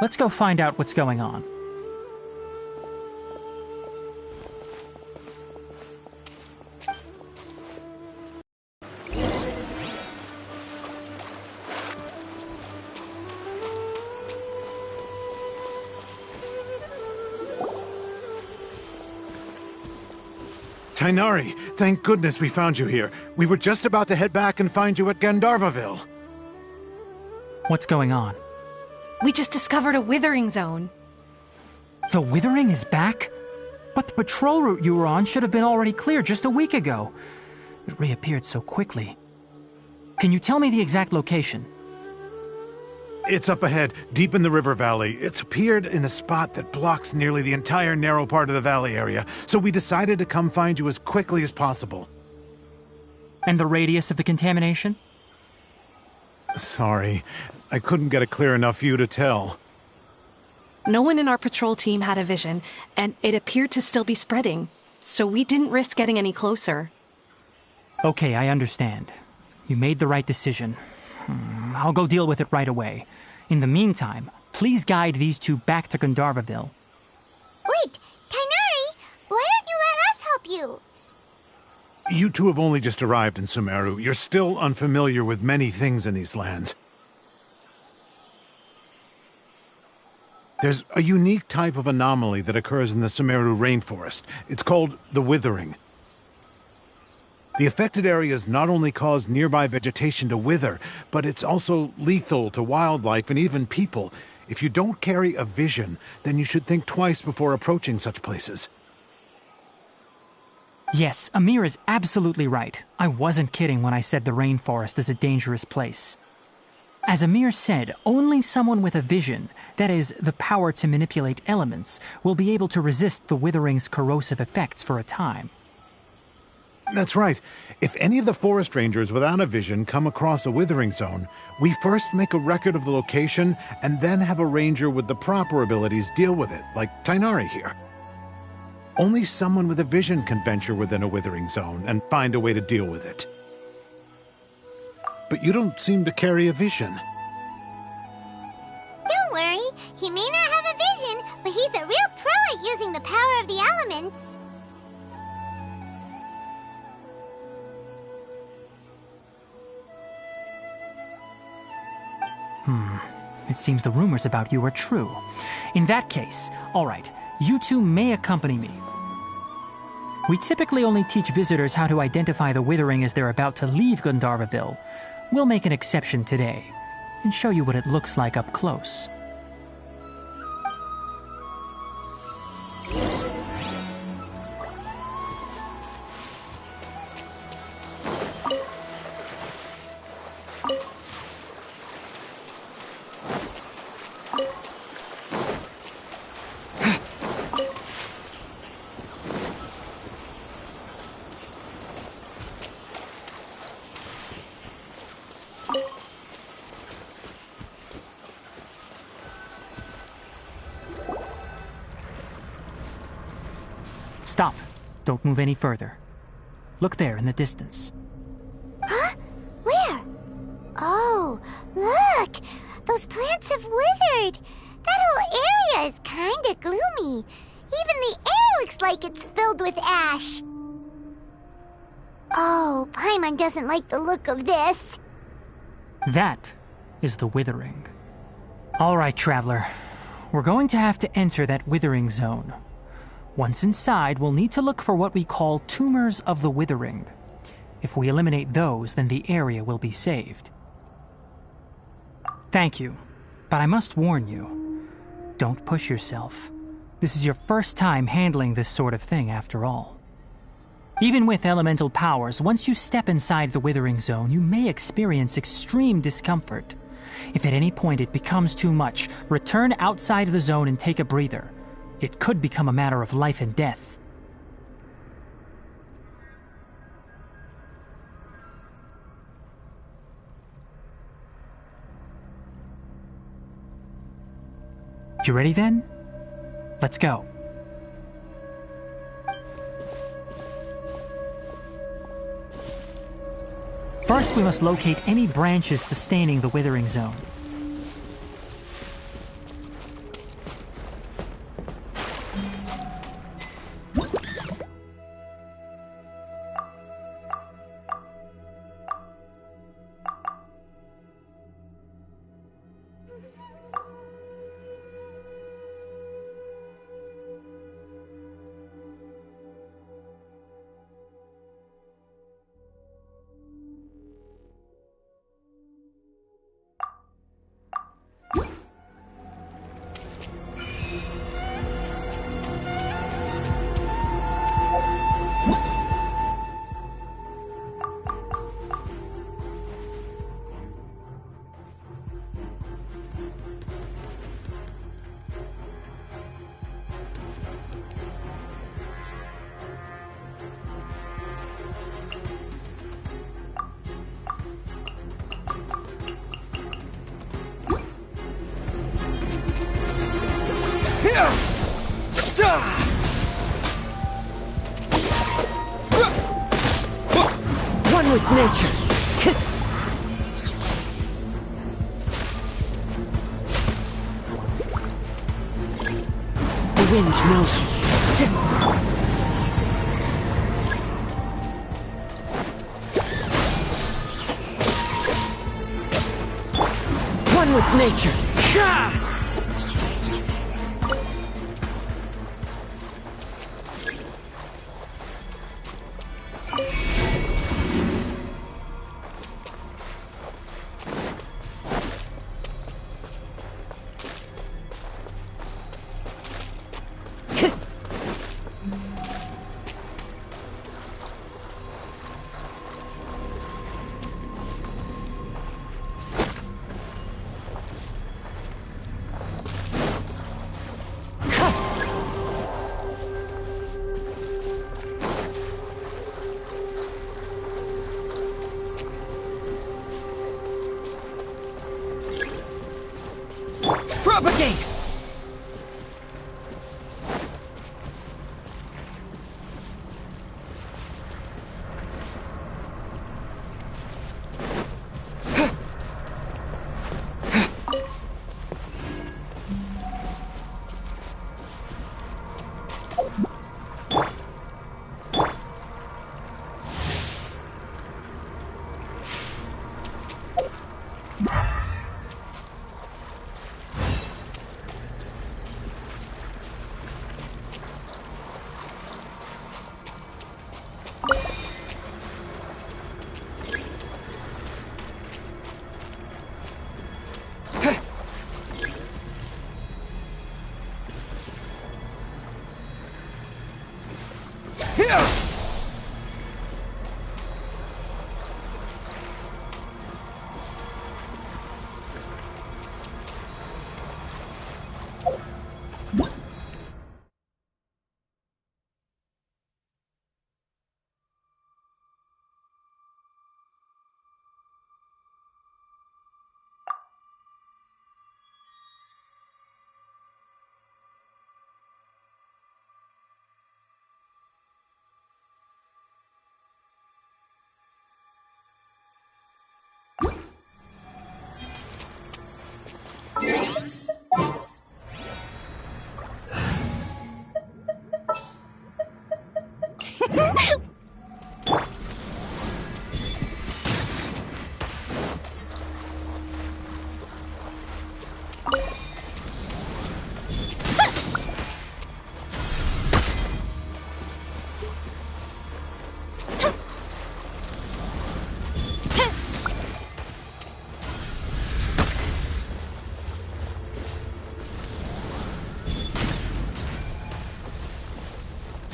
Let's go find out what's going on. Tainari, thank goodness we found you here. We were just about to head back and find you at Gandharvaville. What's going on? We just discovered a withering zone. The Withering is back? But the patrol route you were on should have been already clear just a week ago. It reappeared so quickly. Can you tell me the exact location? It's up ahead, deep in the river valley. It's appeared in a spot that blocks nearly the entire narrow part of the valley area, so we decided to come find you as quickly as possible. And the radius of the contamination? Sorry, I couldn't get a clear enough view to tell. No one in our patrol team had a vision, and it appeared to still be spreading, so we didn't risk getting any closer. Okay, I understand. You made the right decision. I'll go deal with it right away. In the meantime, please guide these two back to Gandharvaville. Wait, Tainari! Why don't you let us help you? You two have only just arrived in Sumeru. You're still unfamiliar with many things in these lands. There's a unique type of anomaly that occurs in the Sumeru rainforest. It's called the withering. The affected areas not only cause nearby vegetation to wither, but it's also lethal to wildlife and even people. If you don't carry a vision, then you should think twice before approaching such places. Yes, Amir is absolutely right. I wasn't kidding when I said the rainforest is a dangerous place. As Amir said, only someone with a vision, that is, the power to manipulate elements, will be able to resist the withering's corrosive effects for a time. That's right. If any of the forest rangers without a vision come across a withering zone, we first make a record of the location and then have a ranger with the proper abilities deal with it, like Tainari here. Only someone with a vision can venture within a withering zone and find a way to deal with it. But you don't seem to carry a vision. Don't worry, he may not have a vision, but he's a real pro at using the power of the elements. It seems the rumors about you are true. In that case, all right, you two may accompany me. We typically only teach visitors how to identify the withering as they're about to leave Gandharvaville. We'll make an exception today and show you what it looks like up close. Stop. Don't move any further. Look there in the distance. Huh? Where? Oh, look! Those plants have withered! That whole area is kinda gloomy. Even the air looks like it's filled with ash. Oh, Paimon doesn't like the look of this. That is the withering. All right, traveler. We're going to have to enter that withering zone. Once inside, we'll need to look for what we call tumors of the withering. If we eliminate those, then the area will be saved. Thank you, but I must warn you, don't push yourself. This is your first time handling this sort of thing, after all. Even with elemental powers, once you step inside the withering zone, you may experience extreme discomfort. If at any point it becomes too much, return outside the zone and take a breather. It could become a matter of life and death. You ready then? Let's go. First, we must locate any branches sustaining the withering zone. One with nature. The wind knows me. One with nature. Propagate!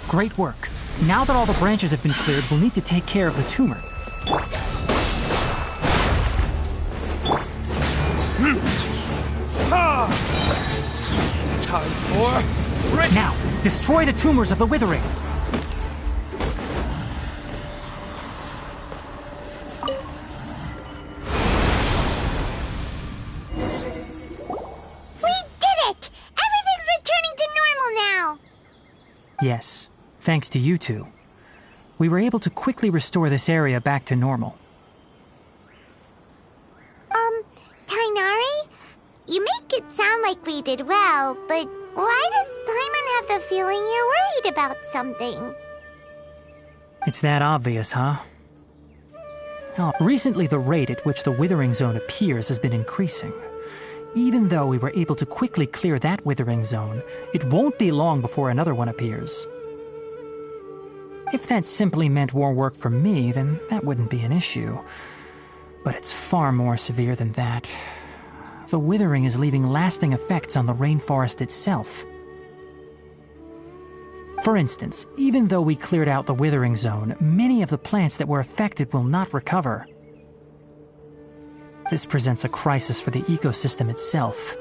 Great work. Now that all the branches have been cleared, we'll need to take care of the tumor. Time for... Now, destroy the tumors of the withering. We did it! Everything's returning to normal now! Yes, thanks to you two. We were able to quickly restore this area back to normal. Tainari? You make it sound like we did well, but why does Paimon have the feeling you're worried about something? It's that obvious, huh? Oh, recently the rate at which the withering zone appears has been increasing. Even though we were able to quickly clear that withering zone, it won't be long before another one appears. If that simply meant more work for me, then that wouldn't be an issue. But it's far more severe than that. The withering is leaving lasting effects on the rainforest itself. For instance, even though we cleared out the withering zone, many of the plants that were affected will not recover. This presents a crisis for the ecosystem itself.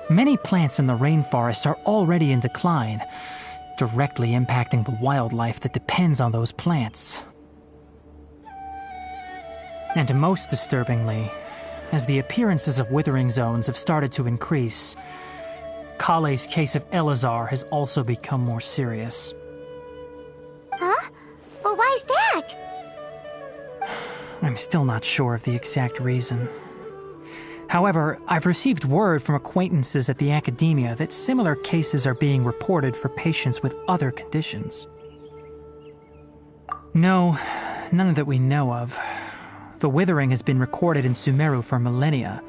Many plants in the rainforest are already in decline, directly impacting the wildlife that depends on those plants. And most disturbingly, as the appearances of withering zones have started to increase, Kale's case of Elazar has also become more serious. Huh? Well, why's that? I'm still not sure of the exact reason. However, I've received word from acquaintances at the academia that similar cases are being reported for patients with other conditions. No, none that we know of. The withering has been recorded in Sumeru for millennia.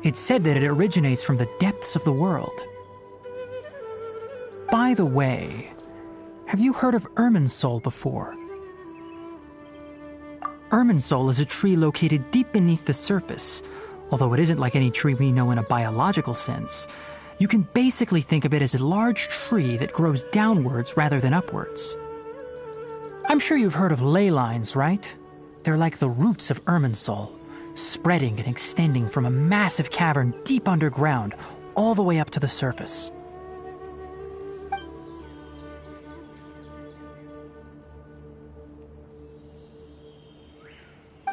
It's said that it originates from the depths of the world. By the way, have you heard of Irminsul before? Irminsul is a tree located deep beneath the surface. Although it isn't like any tree we know in a biological sense, you can basically think of it as a large tree that grows downwards rather than upwards. I'm sure you've heard of ley lines, right? They're like the roots of Irminsul, spreading and extending from a massive cavern deep underground all the way up to the surface.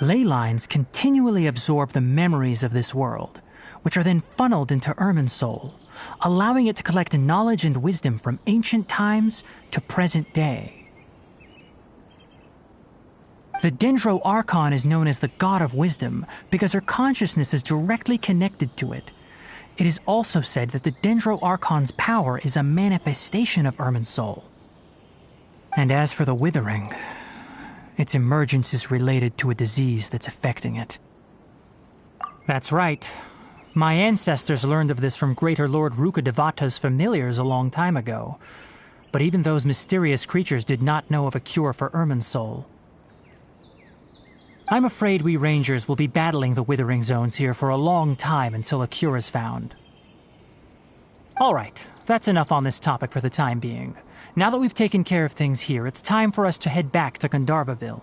Ley lines continually absorb the memories of this world, which are then funneled into Irminsul, allowing it to collect knowledge and wisdom from ancient times to present day. The Dendro Archon is known as the God of Wisdom because her consciousness is directly connected to it. It is also said that the Dendro Archon's power is a manifestation of Irminsul. And as for the Withering, its emergence is related to a disease that's affecting it. That's right. My ancestors learned of this from Greater Lord Rukkhadevata's familiars a long time ago. But even those mysterious creatures did not know of a cure for Irminsul. I'm afraid we Rangers will be battling the Withering Zones here for a long time until a cure is found. Alright, that's enough on this topic for the time being. Now that we've taken care of things here, it's time for us to head back to Gandharvaville.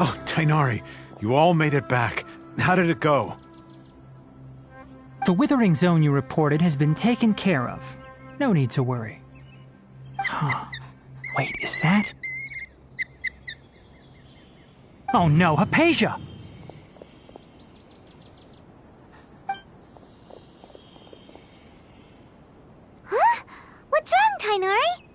Oh, Tainari, you all made it back. How did it go? The Withering Zone you reported has been taken care of. No need to worry. Huh. Wait, is that? Oh no, Hypatia! Huh? What's wrong, Tainari?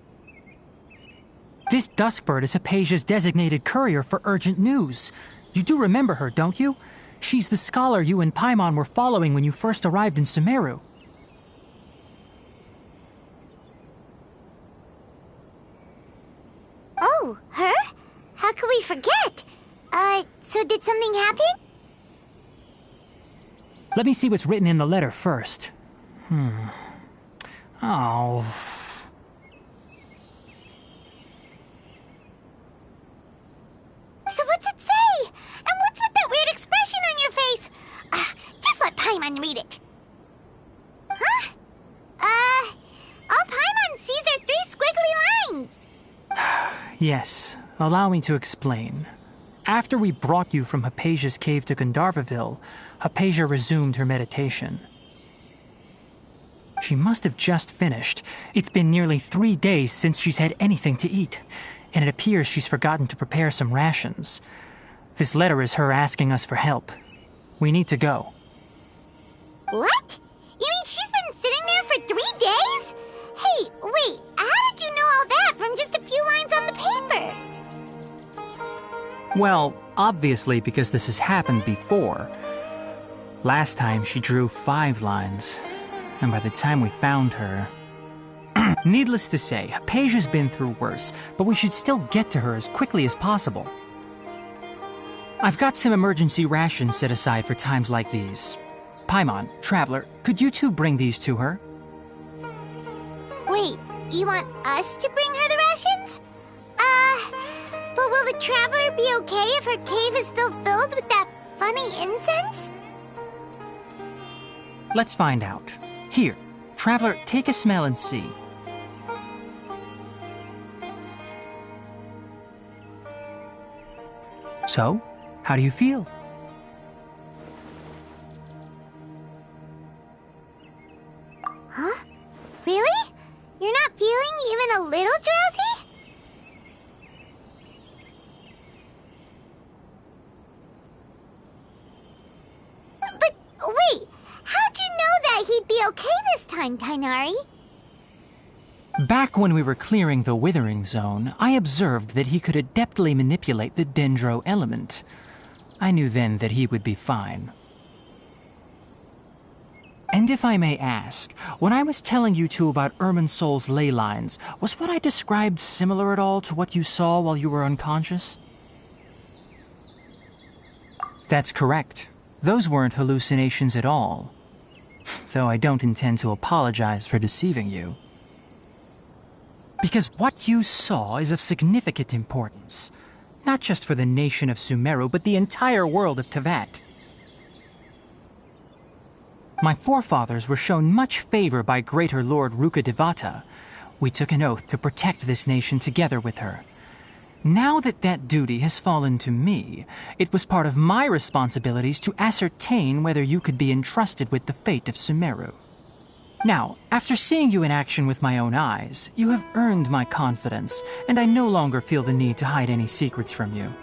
This Duskbird is Hypatia's designated courier for urgent news. You do remember her, don't you? She's the scholar you and Paimon were following when you first arrived in Sumeru. Oh, her? How could we forget? So did something happen? Let me see what's written in the letter first. Oh... So what's it say? And what's with that weird expression on your face? Just let Paimon read it. Huh? All Paimon sees are 3 squiggly lines. Yes, allow me to explain. After we brought you from Hypatia's cave to Gandharvaville, Hypatia resumed her meditation. She must have just finished. It's been nearly 3 days since she's had anything to eat, and it appears she's forgotten to prepare some rations. This letter is her asking us for help. We need to go. What? You mean she's been sitting there for 3 days? Hey, wait, how did you know all that from just a few lines on the paper? Well, obviously because this has happened before. Last time she drew 5 lines, and by the time we found her... Needless to say, Hypatia's been through worse, but we should still get to her as quickly as possible. I've got some emergency rations set aside for times like these. Paimon, Traveler, could you two bring these to her? Wait, you want us to bring her the rations? But will the traveler be okay if her cave is still filled with that funny incense? Let's find out. Here, traveler, take a smell and see. So, how do you feel? Huh? Really? You're not feeling even a little drowsy? But wait, how'd you know that he'd be okay this time, Tainari? Back when we were clearing the Withering Zone, I observed that he could adeptly manipulate the Dendro element. I knew then that he would be fine. And if I may ask, when I was telling you two about Irminsul's ley lines, was what I described similar at all to what you saw while you were unconscious? That's correct. Those weren't hallucinations at all. Though I don't intend to apologize for deceiving you. Because what you saw is of significant importance. Not just for the nation of Sumeru, but the entire world of Teyvat. My forefathers were shown much favor by Greater Lord Rukkhadevata. We took an oath to protect this nation together with her. Now that that duty has fallen to me, it was part of my responsibilities to ascertain whether you could be entrusted with the fate of Sumeru. Now, after seeing you in action with my own eyes, you have earned my confidence, and I no longer feel the need to hide any secrets from you.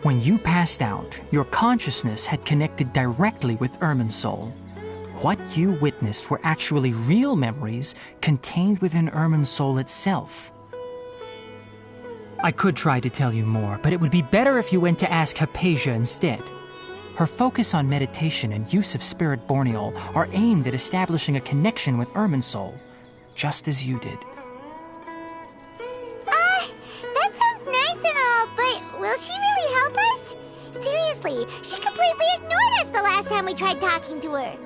When you passed out, your consciousness had connected directly with Irminsul. What you witnessed were actually real memories contained within Irminsul itself. I could try to tell you more, but it would be better if you went to ask Hypatia instead. Her focus on meditation and use of Spirit Borneol are aimed at establishing a connection with Irminsul, just as you did. That sounds nice and all, but will she really help us? Seriously, she completely ignored us the last time we tried talking to her.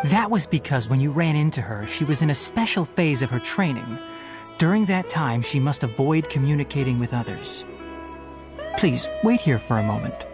That was because when you ran into her, she was in a special phase of her training. During that time, she must avoid communicating with others. Please, wait here for a moment.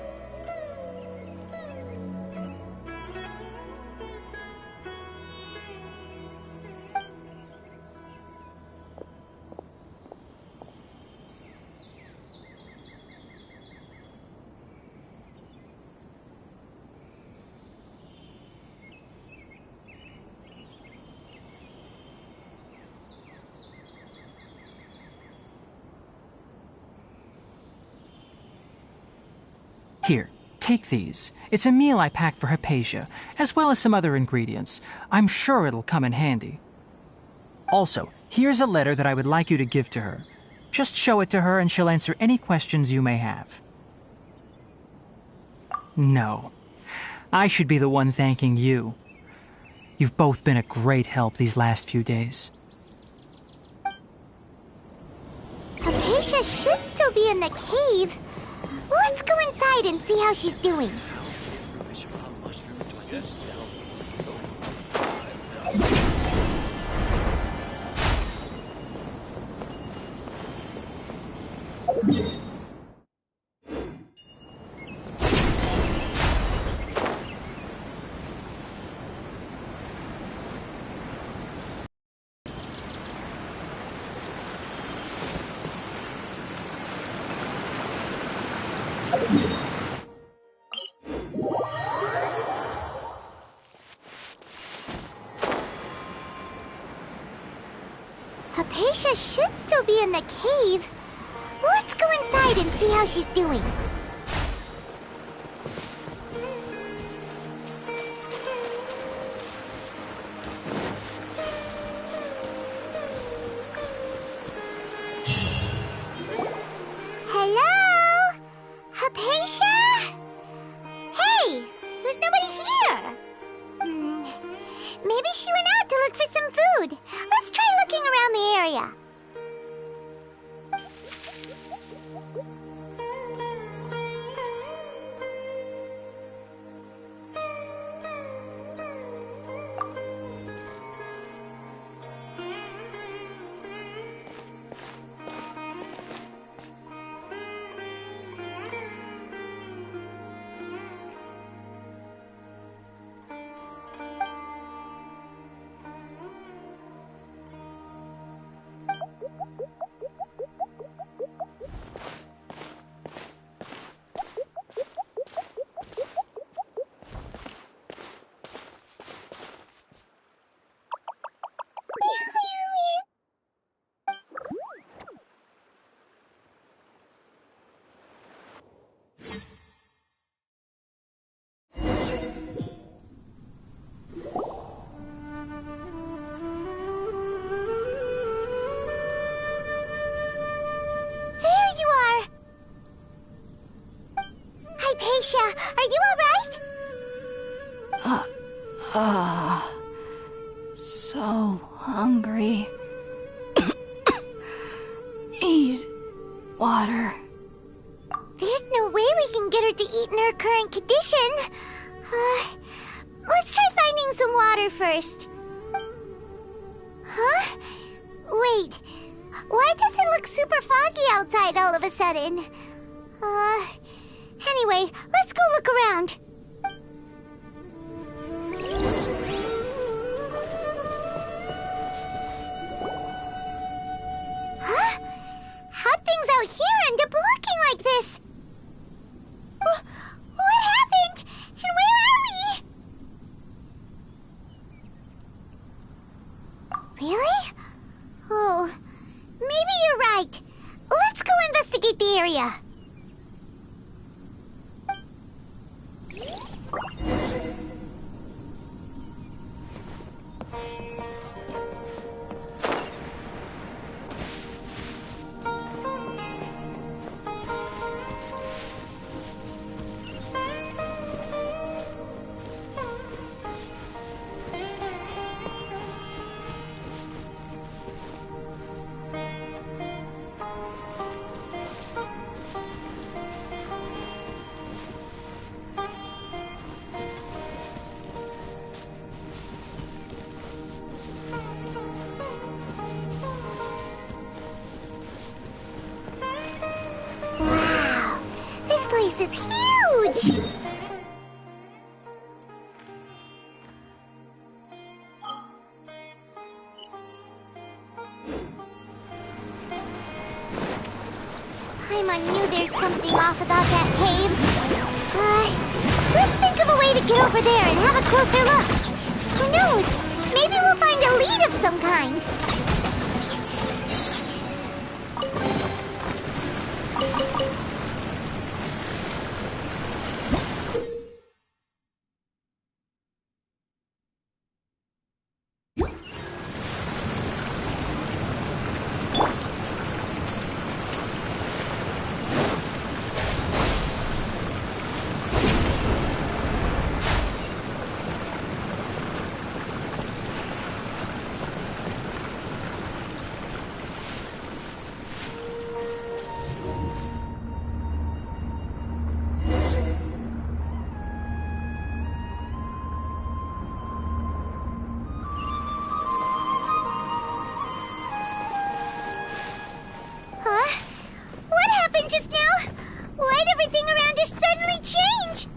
Here, take these. It's a meal I packed for Hypatia, as well as some other ingredients. I'm sure it'll come in handy. Also, here's a letter that I would like you to give to her. Just show it to her and she'll answer any questions you may have. No. I should be the one thanking you. You've both been a great help these last few days. Hypatia should still be in the cave. Let's go inside and see how she's doing. Mushrooms do I gotta sell? Hypatia should still be in the cave. Let's go inside and see how she's doing. Hello? Hypatia? Hey, there's nobody here. Maybe she went out to look for some food. Let's try looking around the area. So hungry. Need water. There's no way we can get her to eat in her current condition. Let's try finding some water first. Huh? Wait. Why does it look super foggy outside all of a sudden? Anyway, let's go look around. Huh? How'd things out here end up looking like this? What happened? And where are we? Really? Oh, maybe you're right. Let's go investigate the area. Wow, this place is huge! Paimon knew there's something off about that cave. Let's think of a way to get over there and have a closer look. Who knows? Maybe we'll find a lead of some kind. Huh? What happened just now? Why'd everything around us suddenly change?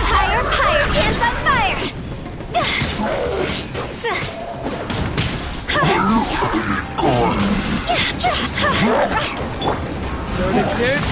Higher, higher, hands on fire! Noted, dudes.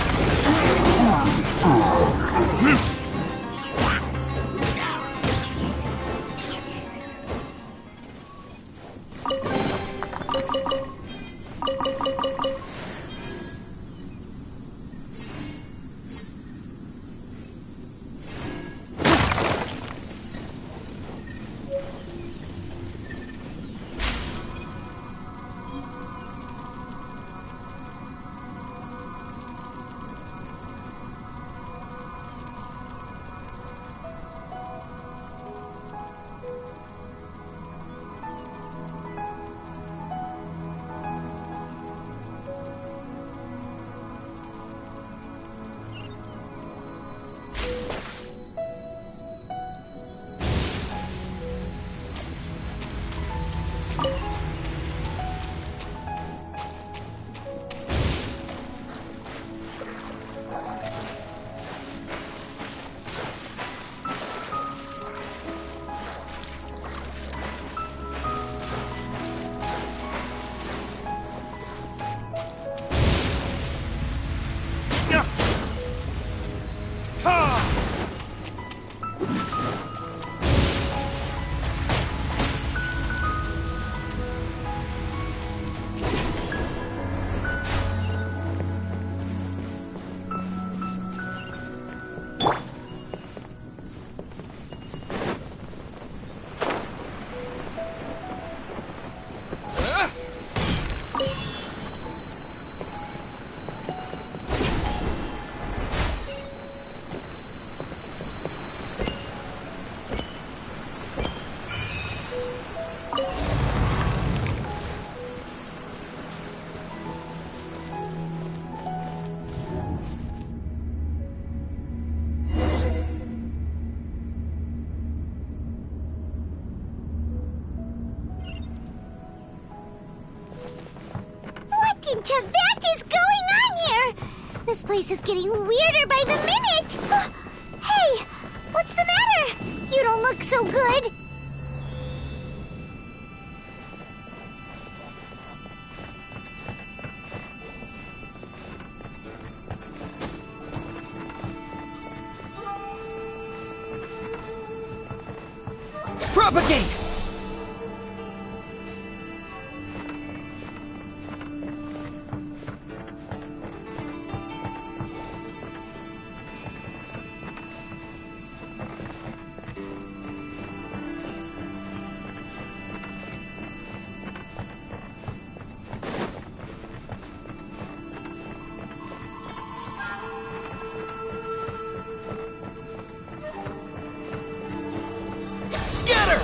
in Tibet is going on here? This place is getting weirder by the minute. Hey, what's the matter? You don't look so good. Propagate! Scatter!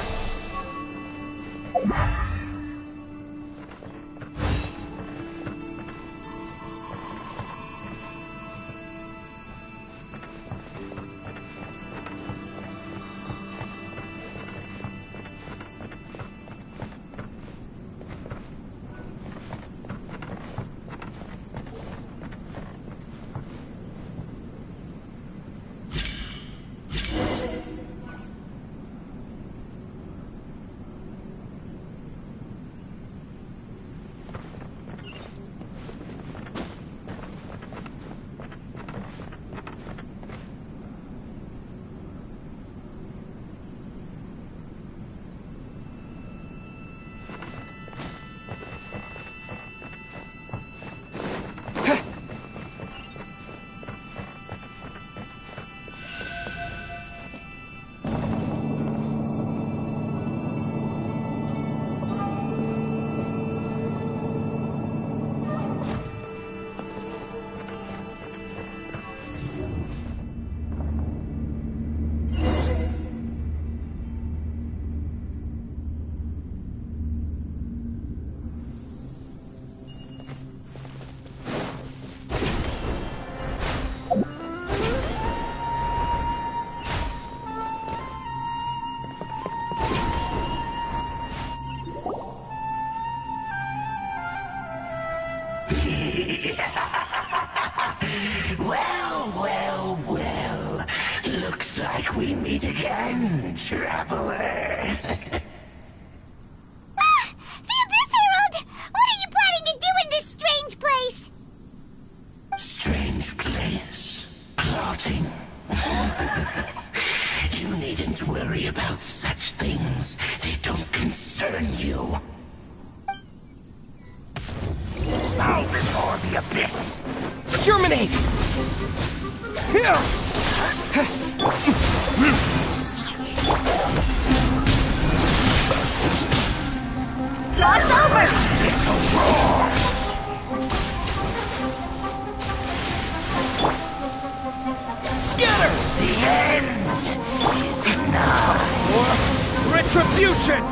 Well. Looks like we meet again, traveler. The Abyss Herald! What are you planning to do in this strange place? Strange place. Plotting. You needn't worry about such things. They don't concern you. Bow before the Abyss! Germinate! Cross over! This'll roar! Scatter! The end is nigh! Retribution!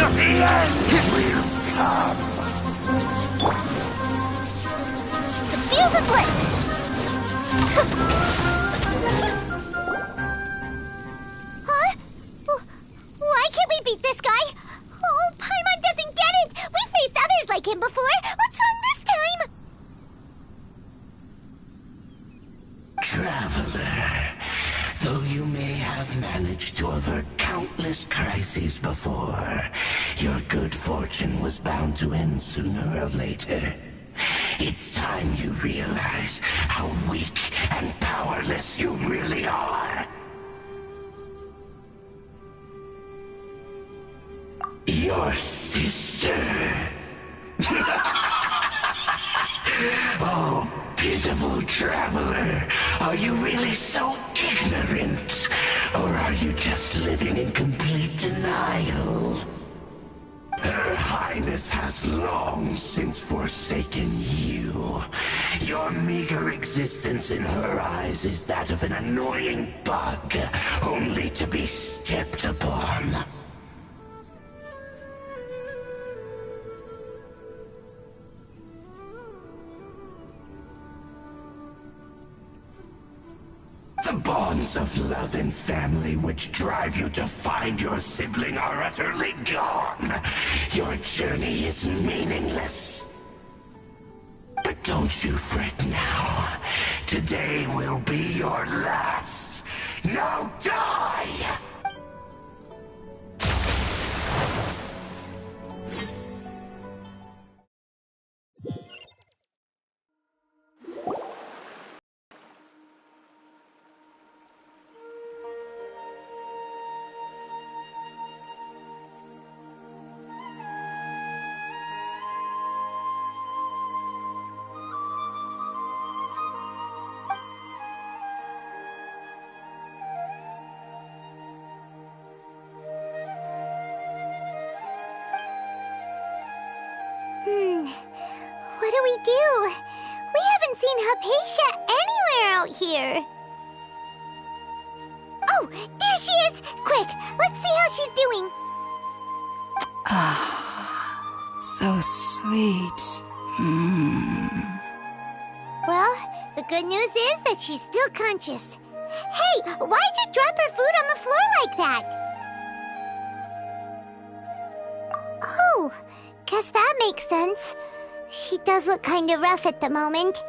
The end will come! The fuse is lit! Huh? Why can't we beat this guy? Oh, Paimon doesn't get it! We faced others like him before! What's wrong this time? Traveler, though you may have managed to avert countless crises before, your good fortune was bound to end sooner or later. It's time you realize how weak and powerless you really are. Your sister. Oh, pitiful traveler. Are you really so ignorant? Or are you just living in complete denial? Her Highness has long since forsaken you. Your meager existence in her eyes is that of an annoying bug, only to be stepped upon. The bonds bonds of love and family which drive you to find your sibling are utterly gone. Your journey is meaningless. But don't you fret now. Today will be your last. Now die! What do we do? We haven't seen Hypatia anywhere out here. Oh, there she is! Quick, let's see how she's doing. So sweet. Well, the good news is that she's still conscious. Hey, why'd you drop her food on the floor like that? Oh, guess that makes sense. She does look kind of rough at the moment.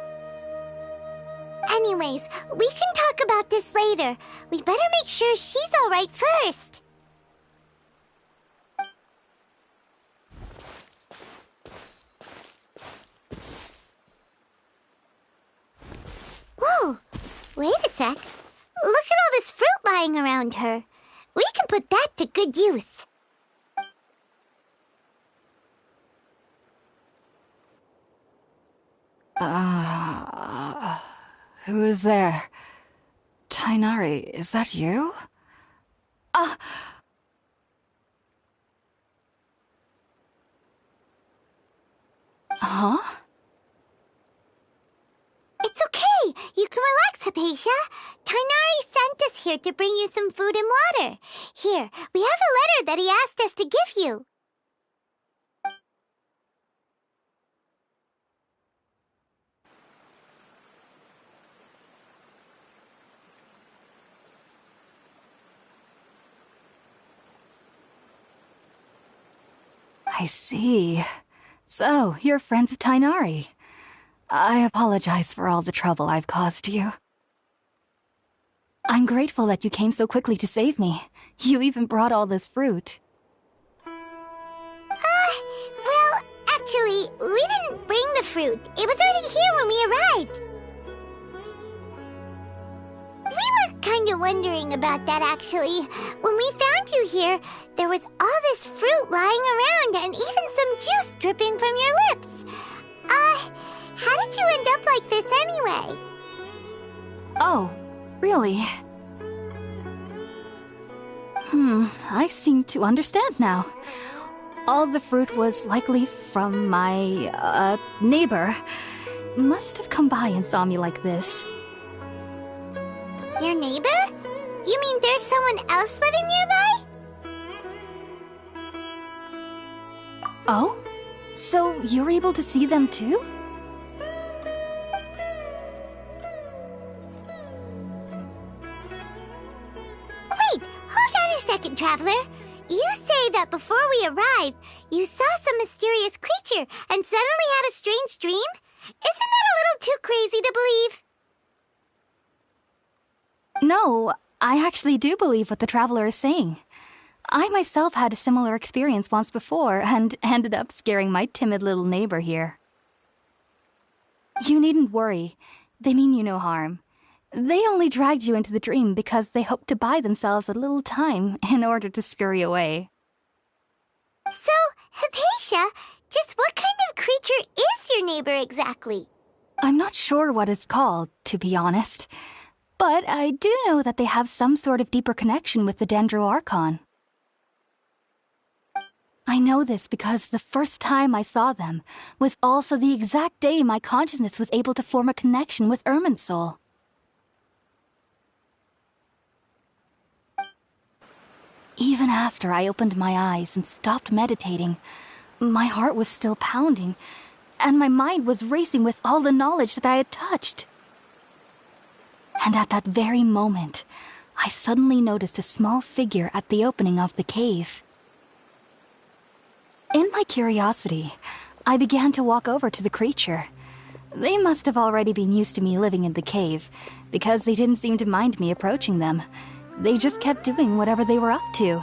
Anyways, we can talk about this later. We better make sure she's alright first. Whoa, wait a sec. Look at all this fruit lying around her. We can put that to good use. Who is there? Tainari, is that you? Huh? It's okay. You can relax, Hypatia. Tainari sent us here to bring you some food and water. Here, we have a letter that he asked us to give you. I see. So, you're friends of Tainari. I apologize for all the trouble I've caused you. I'm grateful that you came so quickly to save me. You even brought all this fruit. Well, actually, we didn't bring the fruit. It was already here when we arrived. We were kind of wondering about that, actually. When we found you here, there was all this fruit lying around and even some juice dripping from your lips. How did you end up like this anyway? Oh, really? I seem to understand now. All the fruit was likely from my, neighbor. Must have come by and saw me like this. Your neighbor? You mean there's someone else living nearby? Oh? So you're able to see them too? Wait, hold on a second, Traveler. You say that before we arrived, you saw some mysterious creature and suddenly had a strange dream? Isn't that a little too crazy to believe? No, I actually do believe what the Traveler is saying. I myself had a similar experience once before and ended up scaring my timid little neighbor here. You needn't worry. They mean you no harm. They only dragged you into the dream because they hoped to buy themselves a little time in order to scurry away. So, Hypatia, just what kind of creature is your neighbor exactly? I'm not sure what it's called, to be honest. But I do know that they have some sort of deeper connection with the Dendro Archon. I know this because the first time I saw them was also the exact day my consciousness was able to form a connection with Irminsul. Even after I opened my eyes and stopped meditating, my heart was still pounding, and my mind was racing with all the knowledge that I had touched. And at that very moment, I suddenly noticed a small figure at the opening of the cave. In my curiosity, I began to walk over to the creature. They must have already been used to me living in the cave, because they didn't seem to mind me approaching them. They just kept doing whatever they were up to.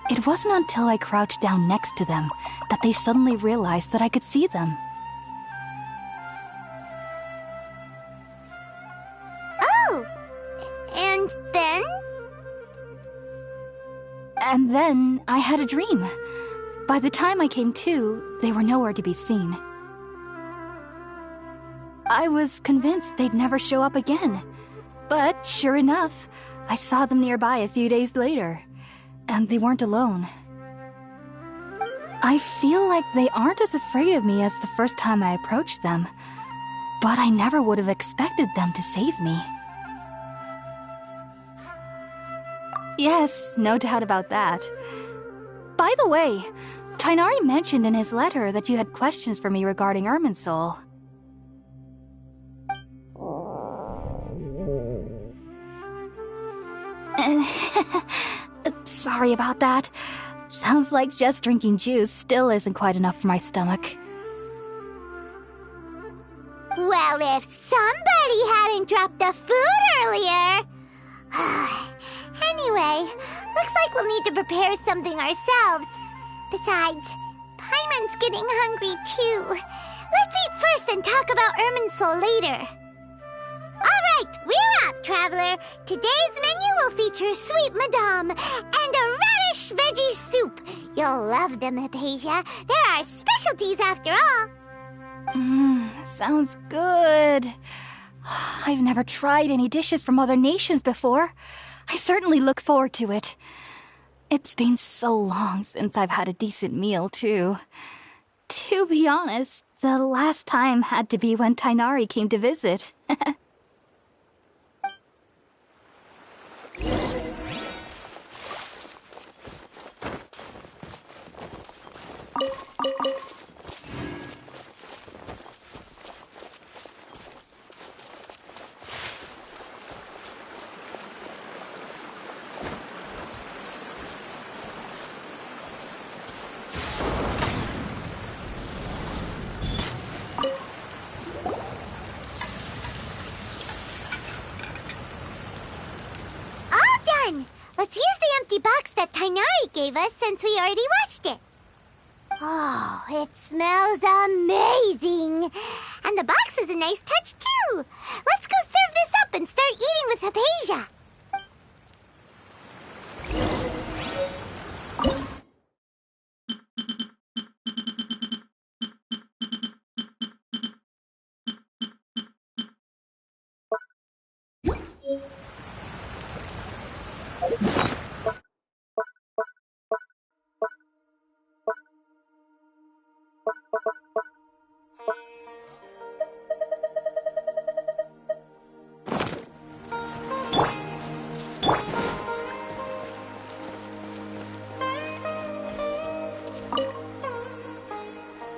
It wasn't until I crouched down next to them that they suddenly realized that I could see them. Oh! And then? And then I had a dream. By the time I came to, they were nowhere to be seen. I was convinced they'd never show up again. But sure enough, I saw them nearby a few days later. And they weren't alone. I feel like they aren't as afraid of me as the first time I approached them. But I never would have expected them to save me. Yes, no doubt about that. By the way, Tighnari mentioned in his letter that you had questions for me regarding Irminsul. Sorry about that. Sounds like just drinking juice still isn't quite enough for my stomach. Well, if somebody hadn't dropped the food earlier... Anyway, looks like we'll need to prepare something ourselves. Besides, Paimon's getting hungry too. Let's eat first and talk about Irminsul later. Alright, we're up, Traveler. Today's menu will feature sweet madame and a radish veggie soup. You'll love them, Hypatia. They're our specialties after all. Sounds good. I've never tried any dishes from other nations before. I certainly look forward to it. It's been so long since I've had a decent meal, too. To be honest, the last time had to be when Tighnari came to visit. Let's use the empty box that Tighnari gave us since we already washed it. Oh, it smells amazing. And the box is a nice touch, too. Let's go serve this up and start eating with Hypatia.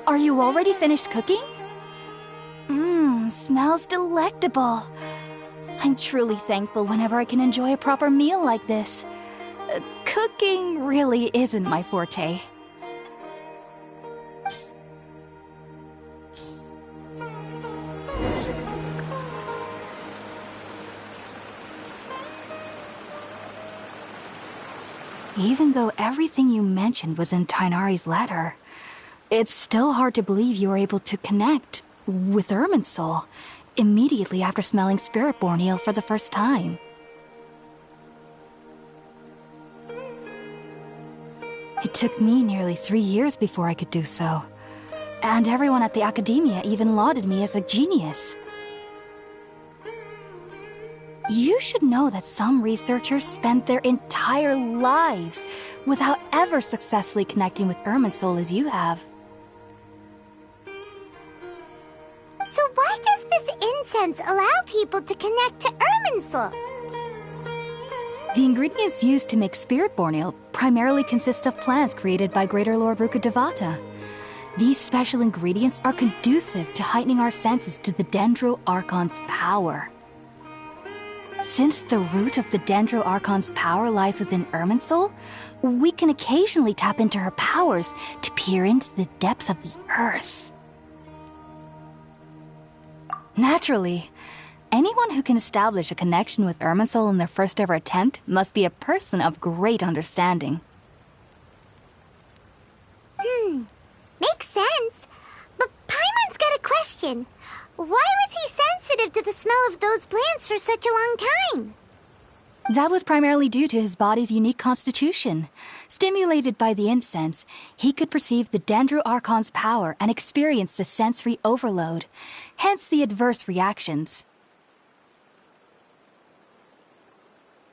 Are you already finished cooking? Smells delectable. I'm truly thankful whenever I can enjoy a proper meal like this. Cooking really isn't my forte. Even though everything you mentioned was in Tighnari's letter, it's still hard to believe you were able to connect with Irminsul immediately after smelling Spiritborn Ale for the first time. It took me nearly 3 years before I could do so, and everyone at the Academia even lauded me as a genius. You should know that some researchers spent their entire lives without ever successfully connecting with Irminsul as you have. So why does this incense allow people to connect to Irminsul? The ingredients used to make Spiritborn Ale primarily consist of plants created by Greater Lord Rukkhadevata. These special ingredients are conducive to heightening our senses to the Dendro Archon's power. Since the root of the Dendro Archon's power lies within Irminsul, we can occasionally tap into her powers to peer into the depths of the earth. Naturally, anyone who can establish a connection with Irminsul in their first ever attempt must be a person of great understanding. Makes sense. But Paimon's got a question. Why was he sensitive to the smell of those plants for such a long time? That was primarily due to his body's unique constitution. Stimulated by the incense, he could perceive the Dendro Archon's power and experienced a sensory overload, hence the adverse reactions.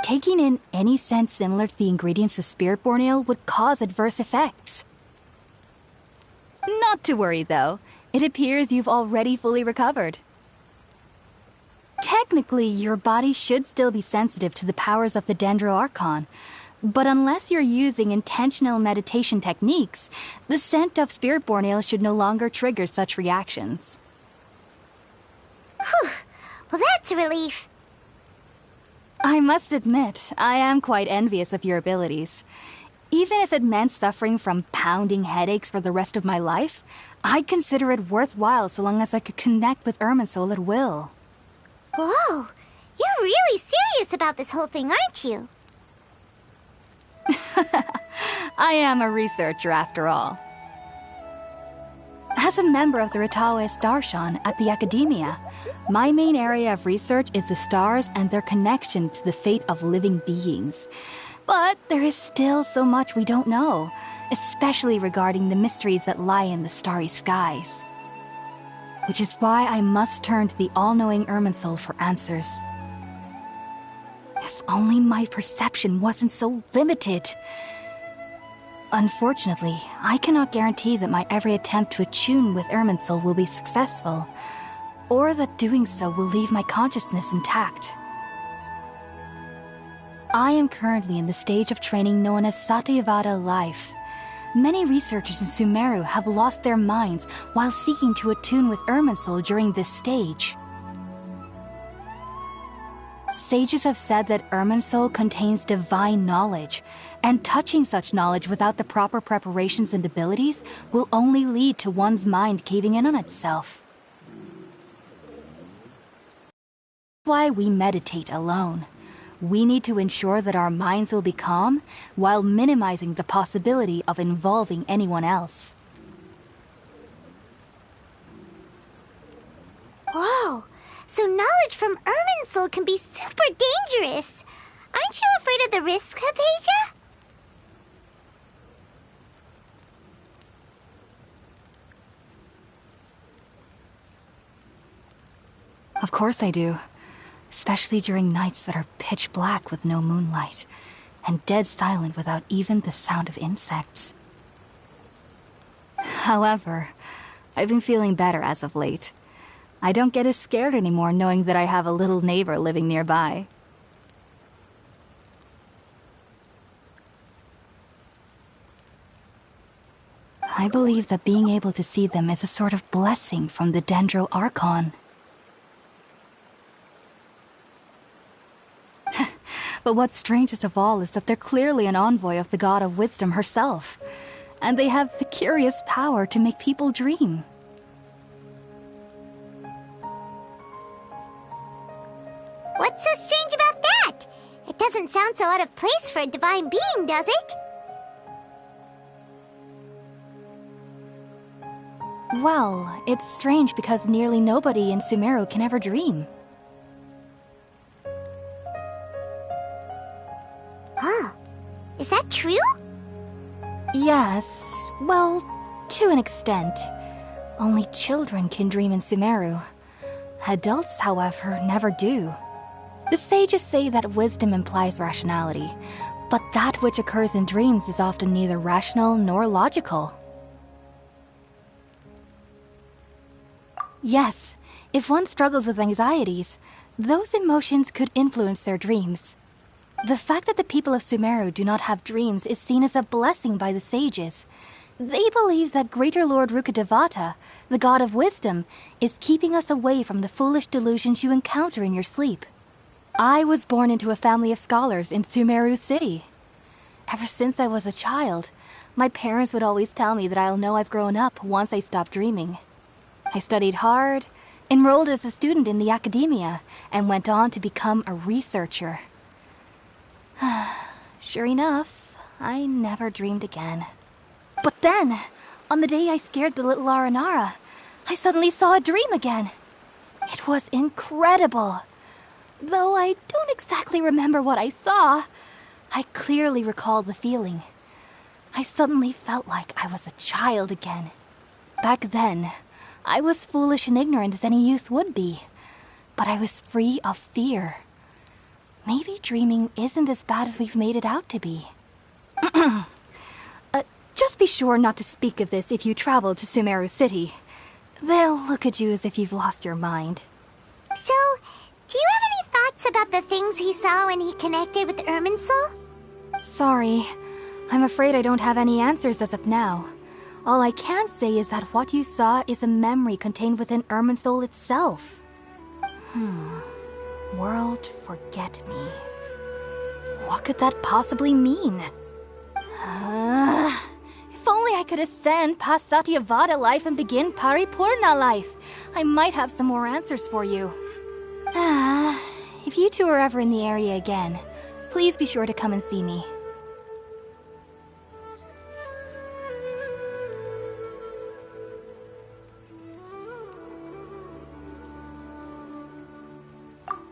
Taking in any scent similar to the ingredients of Spiritborn Ale would cause adverse effects. Not to worry, though. It appears you've already fully recovered. Technically, your body should still be sensitive to the powers of the Dendro Archon, but unless you're using intentional meditation techniques, the scent of Spiritborn Ale should no longer trigger such reactions. Whew. Well, that's a relief. I must admit, I am quite envious of your abilities. Even if it meant suffering from pounding headaches for the rest of my life, I'd consider it worthwhile so long as I could connect with Irminsul at will. Whoa, you're really serious about this whole thing, aren't you? I am a researcher after all. As a member of the Ritaoist Darshan at the Academia, my main area of research is the stars and their connection to the fate of living beings. But there is still so much we don't know, especially regarding the mysteries that lie in the starry skies. Which is why I must turn to the all-knowing Irminsul for answers. If only my perception wasn't so limited. Unfortunately, I cannot guarantee that my every attempt to attune with Irminsul will be successful, or that doing so will leave my consciousness intact. I am currently in the stage of training known as Satyavada life. Many researchers in Sumeru have lost their minds while seeking to attune with Irminsul during this stage. Sages have said that Irminsul contains divine knowledge, and touching such knowledge without the proper preparations and abilities will only lead to one's mind caving in on itself. Why we meditate alone. We need to ensure that our minds will be calm while minimizing the possibility of involving anyone else. Whoa, so knowledge from Irminsul can be super dangerous. Aren't you afraid of the risks, Hypatia? Of course I do. Especially during nights that are pitch black with no moonlight, and dead silent without even the sound of insects. However, I've been feeling better as of late. I don't get as scared anymore knowing that I have a little neighbor living nearby. I believe that being able to see them is a sort of blessing from the Dendro Archon. But what's strangest of all is that they're clearly an envoy of the God of Wisdom herself, and they have the curious power to make people dream. What's so strange about that? It doesn't sound so out of place for a divine being, does it? Well, it's strange because nearly nobody in Sumeru can ever dream. Huh. Is that true? Yes, well, to an extent. Only children can dream in Sumeru. Adults, however, never do. The sages say that wisdom implies rationality, but that which occurs in dreams is often neither rational nor logical. Yes, if one struggles with anxieties, those emotions could influence their dreams. The fact that the people of Sumeru do not have dreams is seen as a blessing by the sages. They believe that Greater Lord Rukkhadevata, the god of wisdom, is keeping us away from the foolish delusions you encounter in your sleep. I was born into a family of scholars in Sumeru City. Ever since I was a child, my parents would always tell me that I'll know I've grown up once I stop dreaming. I studied hard, enrolled as a student in the academia, and went on to become a researcher. Sure enough, I never dreamed again. But then, on the day I scared the little Aranara, I suddenly saw a dream again. It was incredible. Though I don't exactly remember what I saw, I clearly recall the feeling. I suddenly felt like I was a child again. Back then, I was foolish and ignorant as any youth would be, but I was free of fear. Maybe dreaming isn't as bad as we've made it out to be. Just be sure not to speak of this if you travel to Sumeru City. They'll look at you as if you've lost your mind. So, do you have any thoughts about the things he saw when he connected with Irminsul? Sorry. I'm afraid I don't have any answers as of now. All I can say is that what you saw is a memory contained within Irminsul itself. World Forget Me. What could that possibly mean? If only I could ascend past Satyavada life and begin Paripurna life. I might have some more answers for you. If you two are ever in the area again, please be sure to come and see me.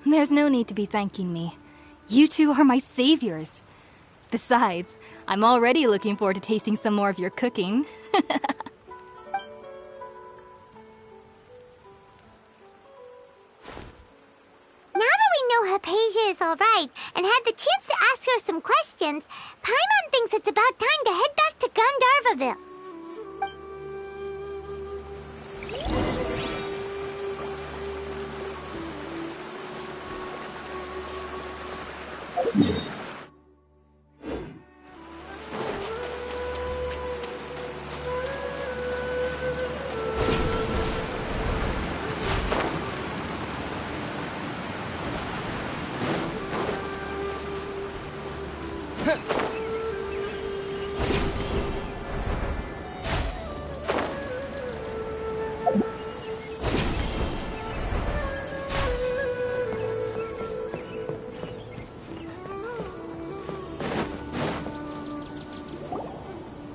There's no need to be thanking me. You two are my saviors. Besides, I'm already looking forward to tasting some more of your cooking. Now that we know Hypatia is alright and had the chance to ask her some questions, Paimon thinks it's about time to head back to Gandharvaville.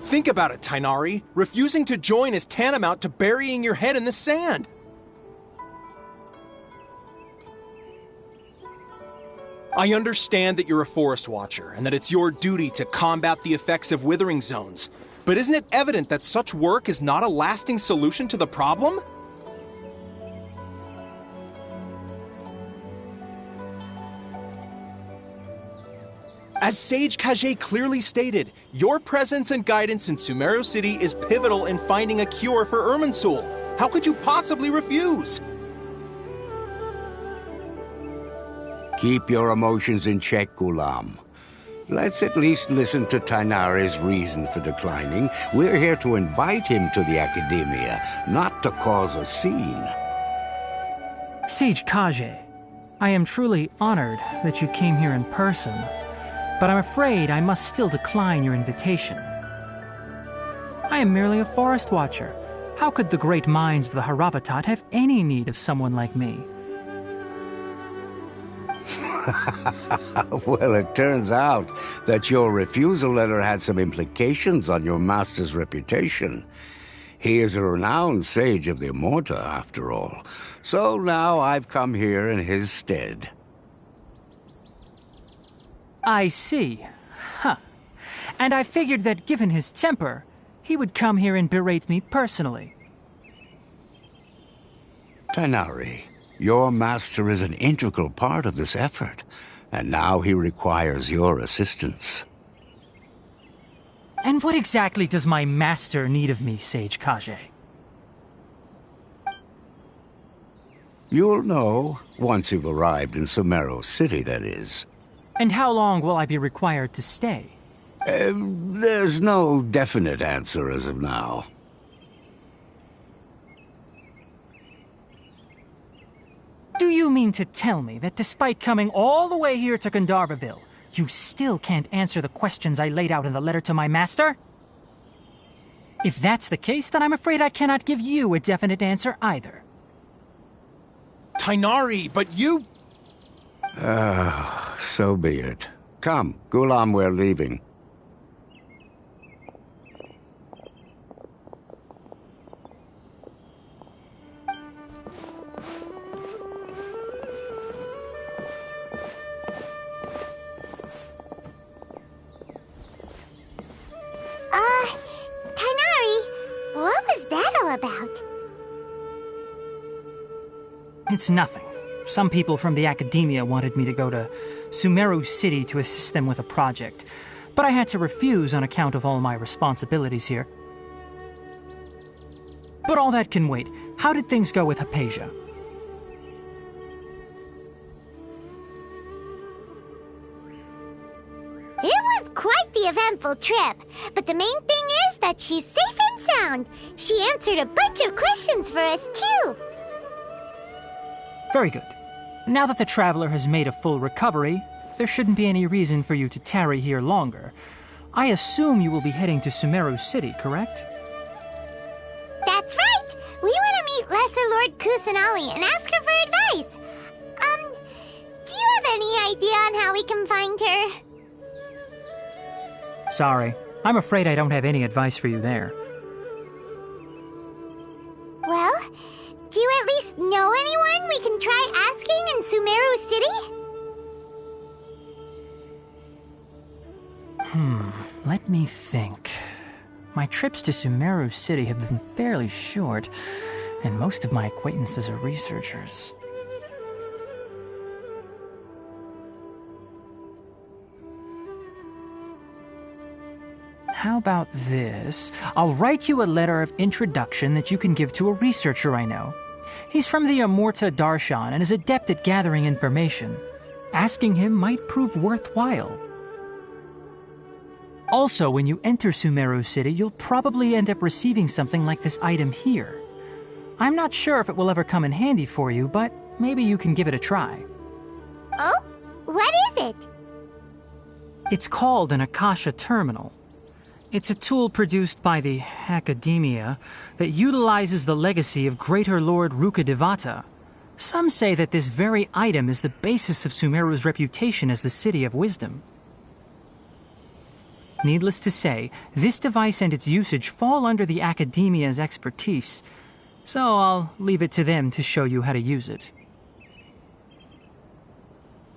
Think about it, Tainari. Refusing to join is tantamount to burying your head in the sand. I understand that you're a forest watcher and that it's your duty to combat the effects of withering zones. But isn't it evident that such work is not a lasting solution to the problem? As Sage Kage clearly stated, your presence and guidance in Sumeru City is pivotal in finding a cure for Irminsul. How could you possibly refuse? Keep your emotions in check, Ghulam. Let's at least listen to Tainari's reason for declining. We're here to invite him to the Academia, not to cause a scene. Sage Kage, I am truly honored that you came here in person, but I'm afraid I must still decline your invitation. I am merely a forest watcher. How could the great minds of the Haravatat have any need of someone like me? Well, it turns out that your refusal letter had some implications on your master's reputation. He is a renowned sage of the Immorta, after all. So now I've come here in his stead. I see. Huh. And I figured that given his temper, he would come here and berate me personally. Tainari, your master is an integral part of this effort, and now he requires your assistance. And what exactly does my master need of me, Sage Kage? You'll know, once you've arrived in Sumeru City, that is. And how long will I be required to stay? There's no definite answer as of now. Do you you mean to tell me that despite coming all the way here to Gandharvaville, you still can't answer the questions I laid out in the letter to my master? If that's the case, then I'm afraid I cannot give you a definite answer either. Tainari, but you... So be it. Come, Gulam, we're leaving. Tainari, what was that all about? It's nothing. Some people from the academia wanted me to go to Sumeru City to assist them with a project, but I had to refuse on account of all my responsibilities here. But all that can wait. How did things go with Hypatia? It was quite the eventful trip, but the main thing is that she's safe and sound. She answered a bunch of questions for us, too. Very good. Now that the traveler has made a full recovery, there shouldn't be any reason for you to tarry here longer. I assume you will be heading to Sumeru City, correct? That's right! We want to meet Lesser Lord Kusanali and ask her for advice. Do you have any idea on how we can find her? Sorry. I'm afraid I don't have any advice for you there. Well, do you at least know anyone we can try asking in Sumeru City? Let me think. My trips to Sumeru City have been fairly short, and most of my acquaintances are researchers. How about this? I'll write you a letter of introduction that you can give to a researcher I know. He's from the Amurta Darshan and is adept at gathering information. Asking him might prove worthwhile. Also, when you enter Sumeru City, you'll probably end up receiving something like this item here. I'm not sure if it will ever come in handy for you, but maybe you can give it a try. Oh? What is it? It's called an Akasha Terminal. It's a tool produced by the Academia that utilizes the legacy of Greater Lord Rukadevata. Some say that this very item is the basis of Sumeru's reputation as the City of Wisdom. Needless to say, this device and its usage fall under the Academia's expertise, so I'll leave it to them to show you how to use it.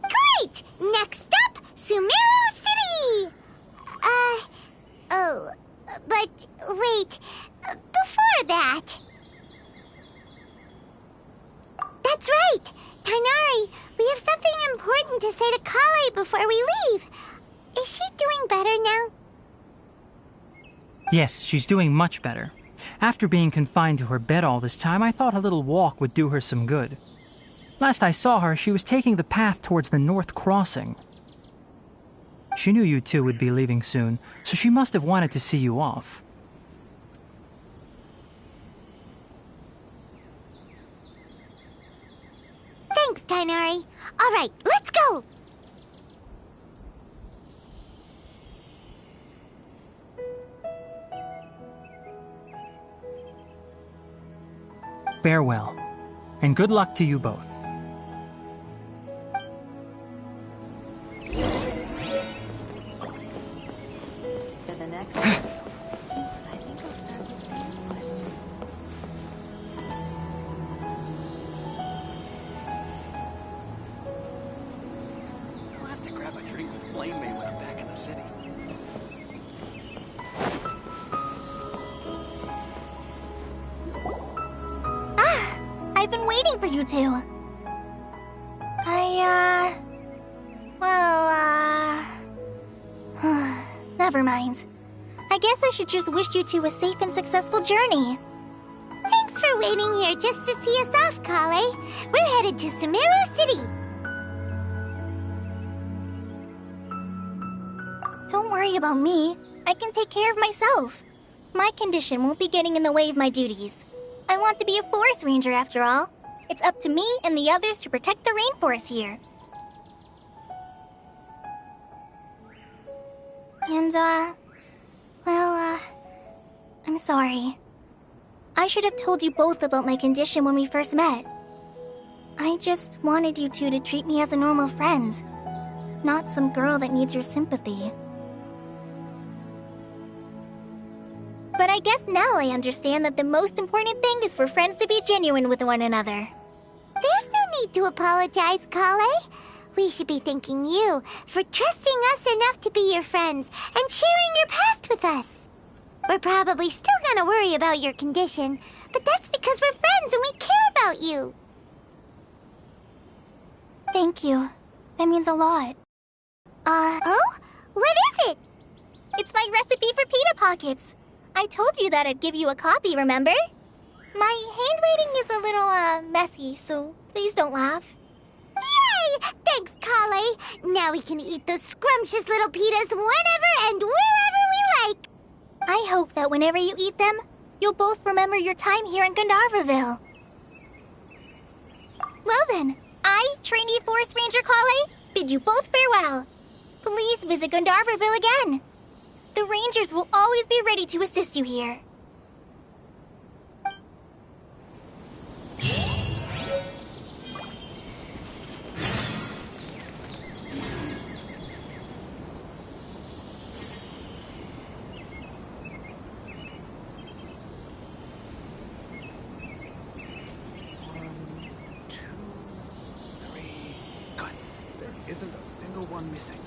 Great! Next up, Sumeru City! But wait, before that... That's right! Tainari, we have something important to say to Kale before we leave. Is she doing better now? Yes, she's doing much better. After being confined to her bed all this time, I thought a little walk would do her some good. Last I saw her, she was taking the path towards the North Crossing. She knew you two would be leaving soon, so she must have wanted to see you off. Thanks, Tainari. All right, let's go! Farewell, and good luck to you both. For the next video, I think I'll start with these questions. I'll have to grab a drink with Flame May when I'm back in the city. I've been waiting for you two. Never mind. I guess I should just wish you two a safe and successful journey. Thanks for waiting here just to see us off, Kale. We're headed to Sumeru City. Don't worry about me. I can take care of myself. My condition won't be getting in the way of my duties. I want to be a forest ranger after all. It's up to me and the others to protect the rainforest here. And, I'm sorry. I should have told you both about my condition when we first met. I just wanted you two to treat me as a normal friend, not some girl that needs your sympathy. But I guess now I understand that the most important thing is for friends to be genuine with one another. There's no need to apologize, Kale. We should be thanking you for trusting us enough to be your friends and sharing your past with us. We're probably still gonna worry about your condition, but that's because we're friends and we care about you. Thank you. That means a lot. Oh? What is it? It's my recipe for pita pockets. I told you that I'd give you a copy, remember? My handwriting is a little, messy, so please don't laugh. Yay! Thanks, Kale. Now we can eat those scrumptious little pitas whenever and wherever we like. I hope that whenever you eat them, you'll both remember your time here in Gandharvaville. Well then, I, trainee Forest Ranger Kale, bid you both farewell. Please visit Gandharvaville again. The Rangers will always be ready to assist you here. Isn't a single one missing.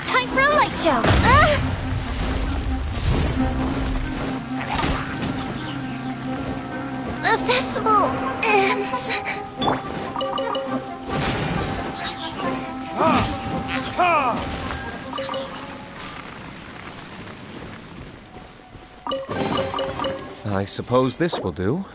Time for a light show! The festival ends. I suppose this will do.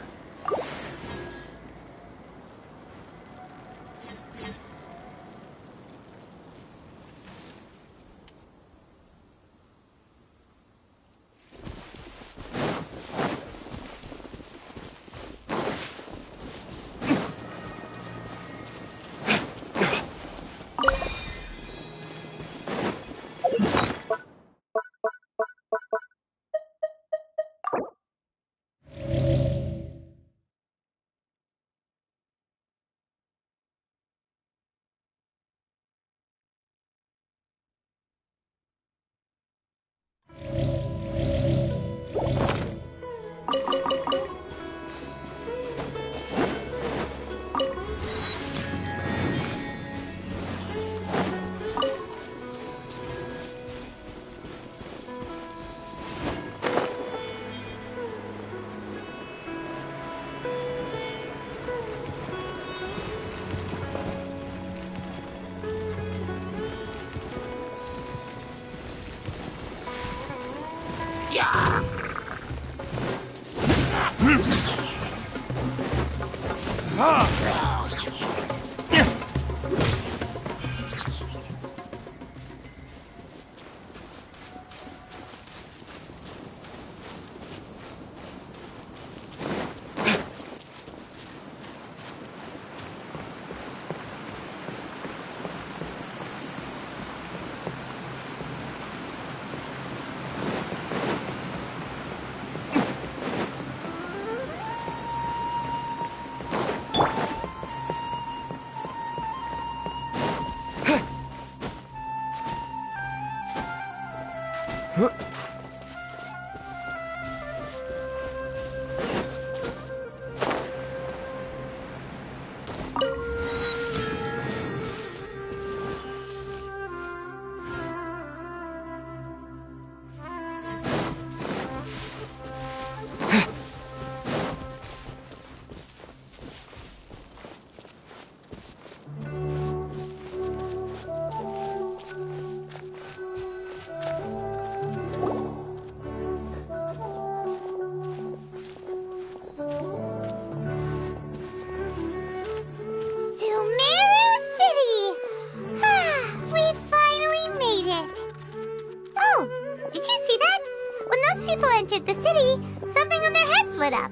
entered the city, something on their heads lit up.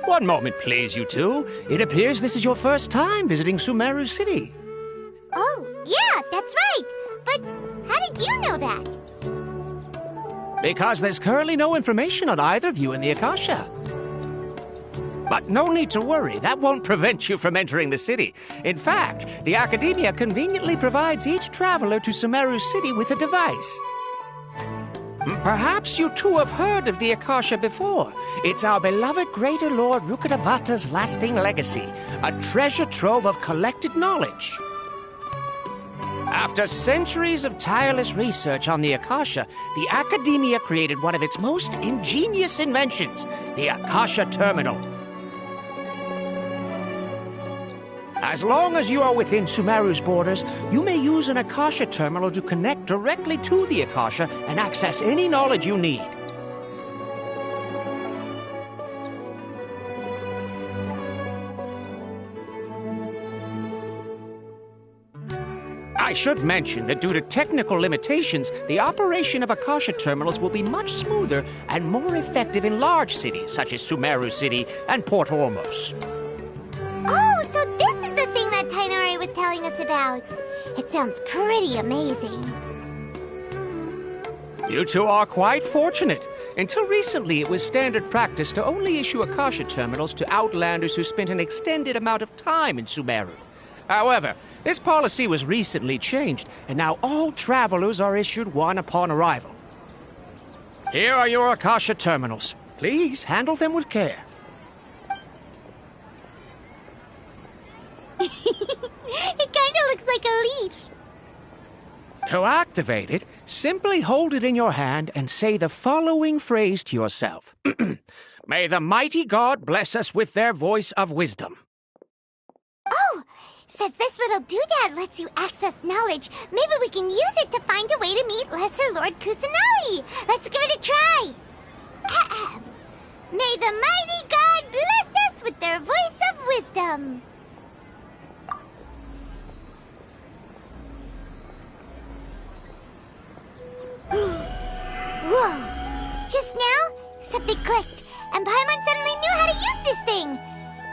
One moment, please, you two. It appears this is your first time visiting Sumeru City. Oh, yeah, that's right. But how did you know that? Because there's currently no information on either of you in the Akasha. But no need to worry, that won't prevent you from entering the city. In fact, the Academia conveniently provides each traveler to Sumeru City with a device. Perhaps you two have heard of the Akasha before. It's our beloved Greater Lord Rukkhadevata's lasting legacy, a treasure trove of collected knowledge. After centuries of tireless research on the Akasha, the Academia created one of its most ingenious inventions, the Akasha Terminal. As long as you are within Sumeru's borders, you may use an Akasha terminal to connect directly to the Akasha and access any knowledge you need. I should mention that due to technical limitations, the operation of Akasha terminals will be much smoother and more effective in large cities such as Sumeru City and Port Ormos. Oh, so this is the thing that Tainari was telling us about. It sounds pretty amazing. You two are quite fortunate. Until recently, it was standard practice to only issue Akasha terminals to outlanders who spent an extended amount of time in Sumeru. However, this policy was recently changed, and now all travelers are issued one upon arrival. Here are your Akasha terminals. Please handle them with care. It kinda looks like a leash. To activate it, simply hold it in your hand and say the following phrase to yourself. May the mighty God bless us with their voice of wisdom. Oh, since this little doodad lets you access knowledge, maybe we can use it to find a way to meet Lesser Lord Kusanali. Let's give it a try. May the mighty God bless us with their voice of wisdom. Whoa! Just now, something clicked, and Paimon suddenly knew how to use this thing.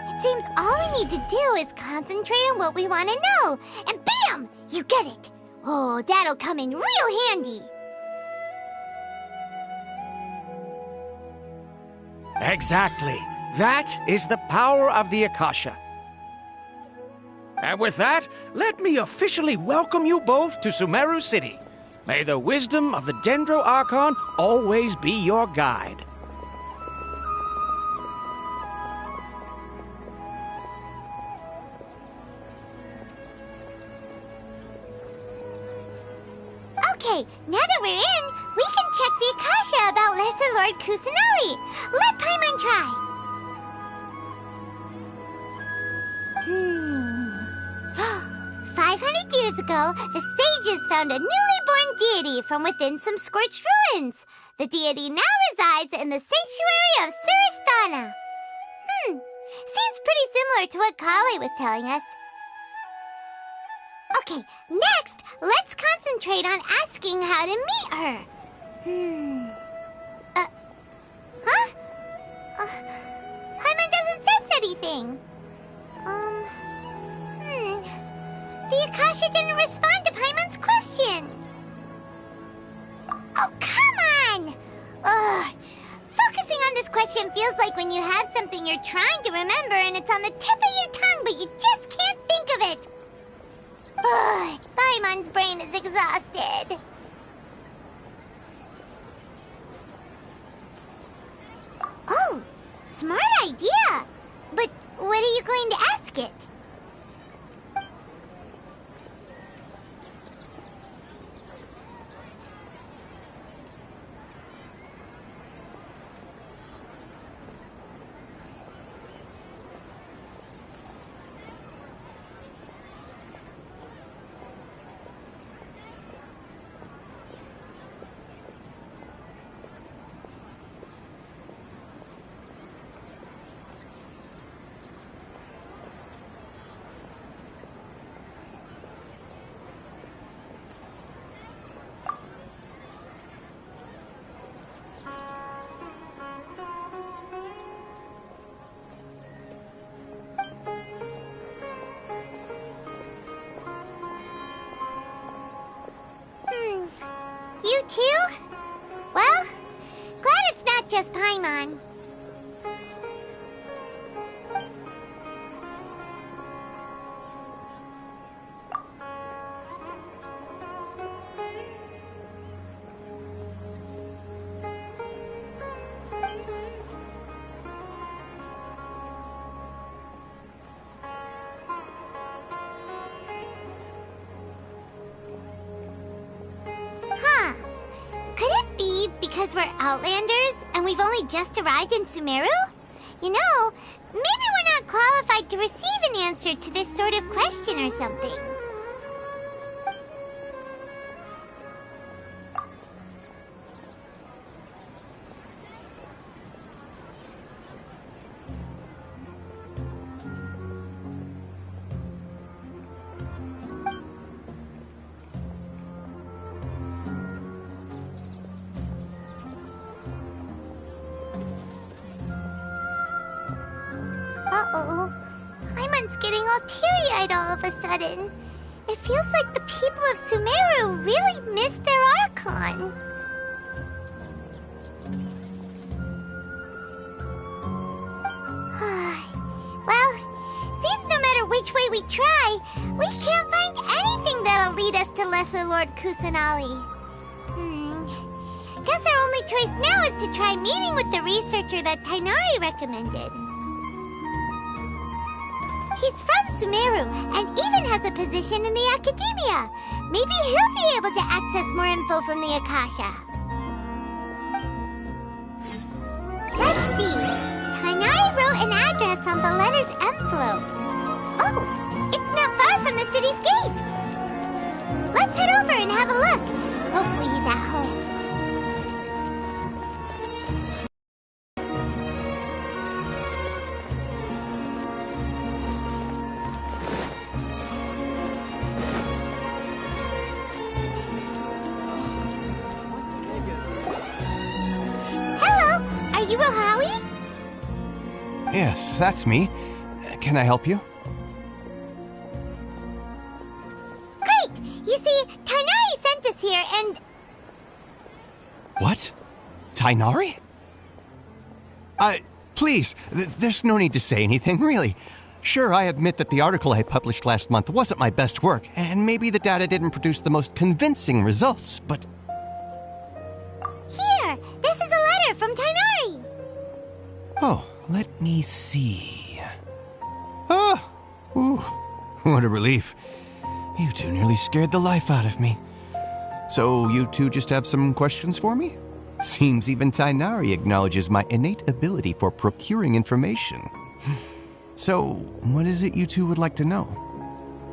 It seems all we need to do is concentrate on what we want to know, and bam! You get it. Oh, that'll come in real handy. Exactly. That is the power of the Akasha. And with that, let me officially welcome you both to Sumeru City. May the wisdom of the Dendro Archon always be your guide. Okay, now that we're in, we can check the Akasha about Lesser Lord Kusanali. Let Paimon try. 500 years ago, the sages found a newly born deity from within some scorched ruins. The deity now resides in the sanctuary of Suristana. Seems pretty similar to what Kali was telling us. Okay, next, let's concentrate on asking how to meet her. Paimon doesn't sense anything. The Akasha didn't respond to Paimon's question. Oh, come on! Ugh. Focusing on this question feels like when you have something you're trying to remember and it's on the tip of your tongue, but you just can't think of it. Ugh, Paimon's brain is exhausted. Oh, smart idea. But what are you going to ask it? You too? Well, glad it's not just Paimon. Because we're Outlanders and we've only just arrived in Sumeru? You know, maybe we're not qualified to receive an answer to this sort of question or something. Uh-oh. Paimon's getting all teary-eyed all of a sudden. It feels like the people of Sumeru really missed their Archon. Well, seems no matter which way we try, we can't find anything that'll lead us to Lesser Lord Kusanali. Guess our only choice now is to try meeting with the researcher that Tighnari recommended. He's from Sumeru and even has a position in the academia. Maybe he'll be able to access more info from the Akasha. Let's see. Tighnari wrote an address on the letter's envelope. Oh, it's not far from the city's gate. Let's head over and have a look. Hopefully he's at home. Are you Rohawi? Yes, that's me. Can I help you? Great! You see, Tighnari sent us here and... What? Tighnari? Please, there's no need to say anything, really. Sure, I admit that the article I published last month wasn't my best work, and maybe the data didn't produce the most convincing results, but... Here! This is a letter from Tighnari! Oh, let me see... Oh! Ooh, what a relief. You two nearly scared the life out of me. So, you two just have some questions for me? Seems even Tighnari acknowledges my innate ability for procuring information. So, what is it you two would like to know?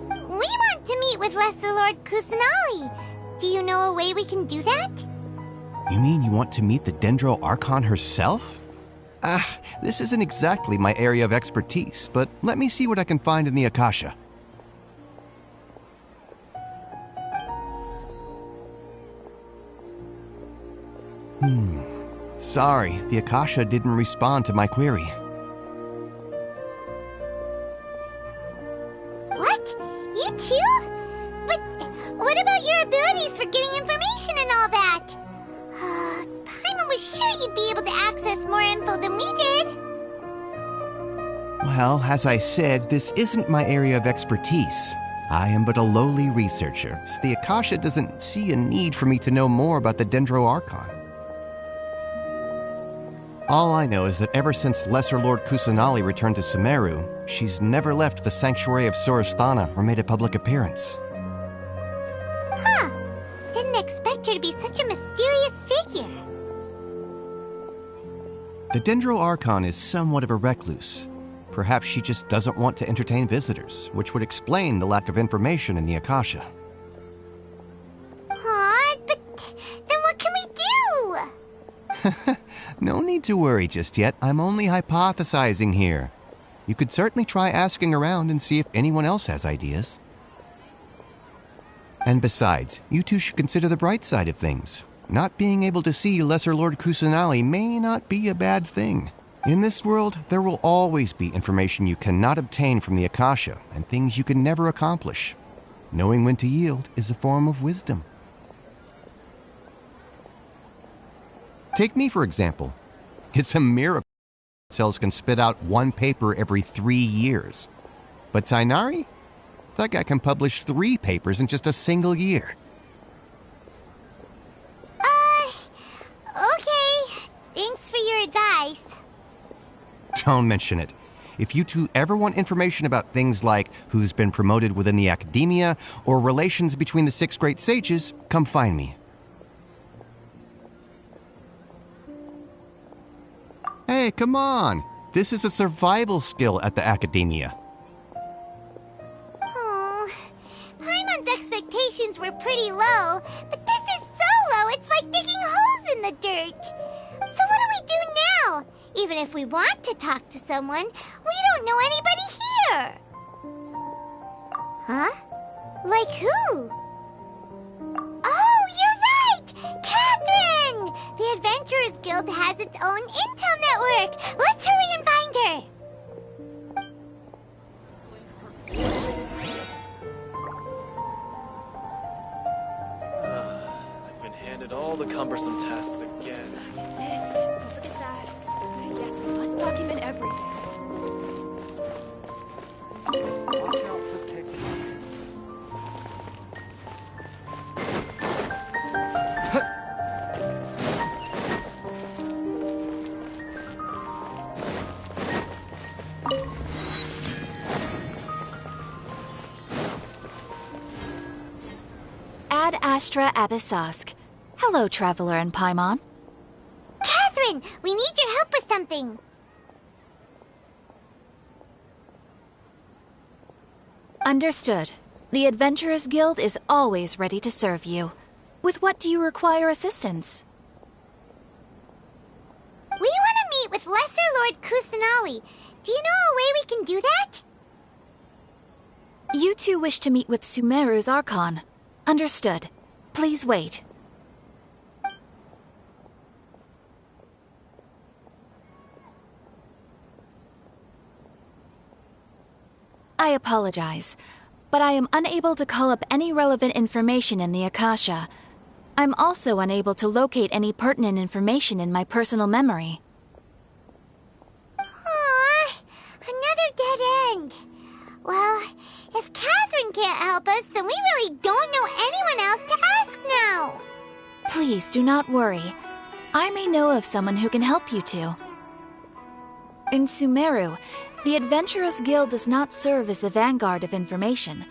We want to meet with Lesser Lord Kusanali. Do you know a way we can do that? You mean you want to meet the Dendro Archon herself? This isn't exactly my area of expertise, but let me see what I can find in the Akasha. Sorry, the Akasha didn't respond to my query. What? You too? But what about your abilities for getting information and all that? Paimon was sure you'd be able to access more info than we did. Well, as I said, this isn't my area of expertise. I am but a lowly researcher, so the Akasha doesn't see a need for me to know more about the Dendro Archon. All I know is that ever since Lesser Lord Kusanali returned to Sumeru, she's never left the Sanctuary of Sorasthana or made a public appearance. Huh. Didn't expect her to be such a mysterious figure. The Dendro Archon is somewhat of a recluse. Perhaps she just doesn't want to entertain visitors, which would explain the lack of information in the Akasha. Aw, but then what can we do? No need to worry just yet. I'm only hypothesizing here. You could certainly try asking around and see if anyone else has ideas. And besides, you two should consider the bright side of things. Not being able to see Lesser Lord Kusanali may not be a bad thing. In this world, there will always be information you cannot obtain from the Akasha and things you can never accomplish. Knowing when to yield is a form of wisdom. Take me, for example. It's a miracle cells can spit out one paper every 3 years. But Tainari? That guy can publish 3 papers in just a single year. Okay. Thanks for your advice. Don't mention it. If you two ever want information about things like who's been promoted within the academia or relations between the 6 great sages, come find me. Hey, come on! This is a survival skill at the academia. Oh, Paimon's expectations were pretty low, but this is so low it's like digging holes in the dirt. So what do we do now? Even if we want to talk to someone, we don't know anybody here. Huh? Like who? Oh, you're right! Catherine! The Adventurers Guild has its own intel network. Let's hurry and find her. I've been handed all the cumbersome tasks again. This, don't forget that. Yes, we must document everything. Watch out for pickpockets. Ad Astra Abyssosk. Hello, Traveler and Paimon. Catherine, we need your help with something. Understood. The Adventurers Guild is always ready to serve you. With what do you require assistance? We want to meet with Lesser Lord Kusanali. Do you know a way we can do that? You two wish to meet with Sumeru's Archon. Understood. Please wait. I apologize, but I am unable to call up any relevant information in the Akasha. I'm also unable to locate any pertinent information in my personal memory. Aww, another dead end. Well, if Catherine can't help us, then we really don't know anyone else to ask now. Please do not worry. I may know of someone who can help you two. In Sumeru, the Adventurers Guild does not serve as the vanguard of information.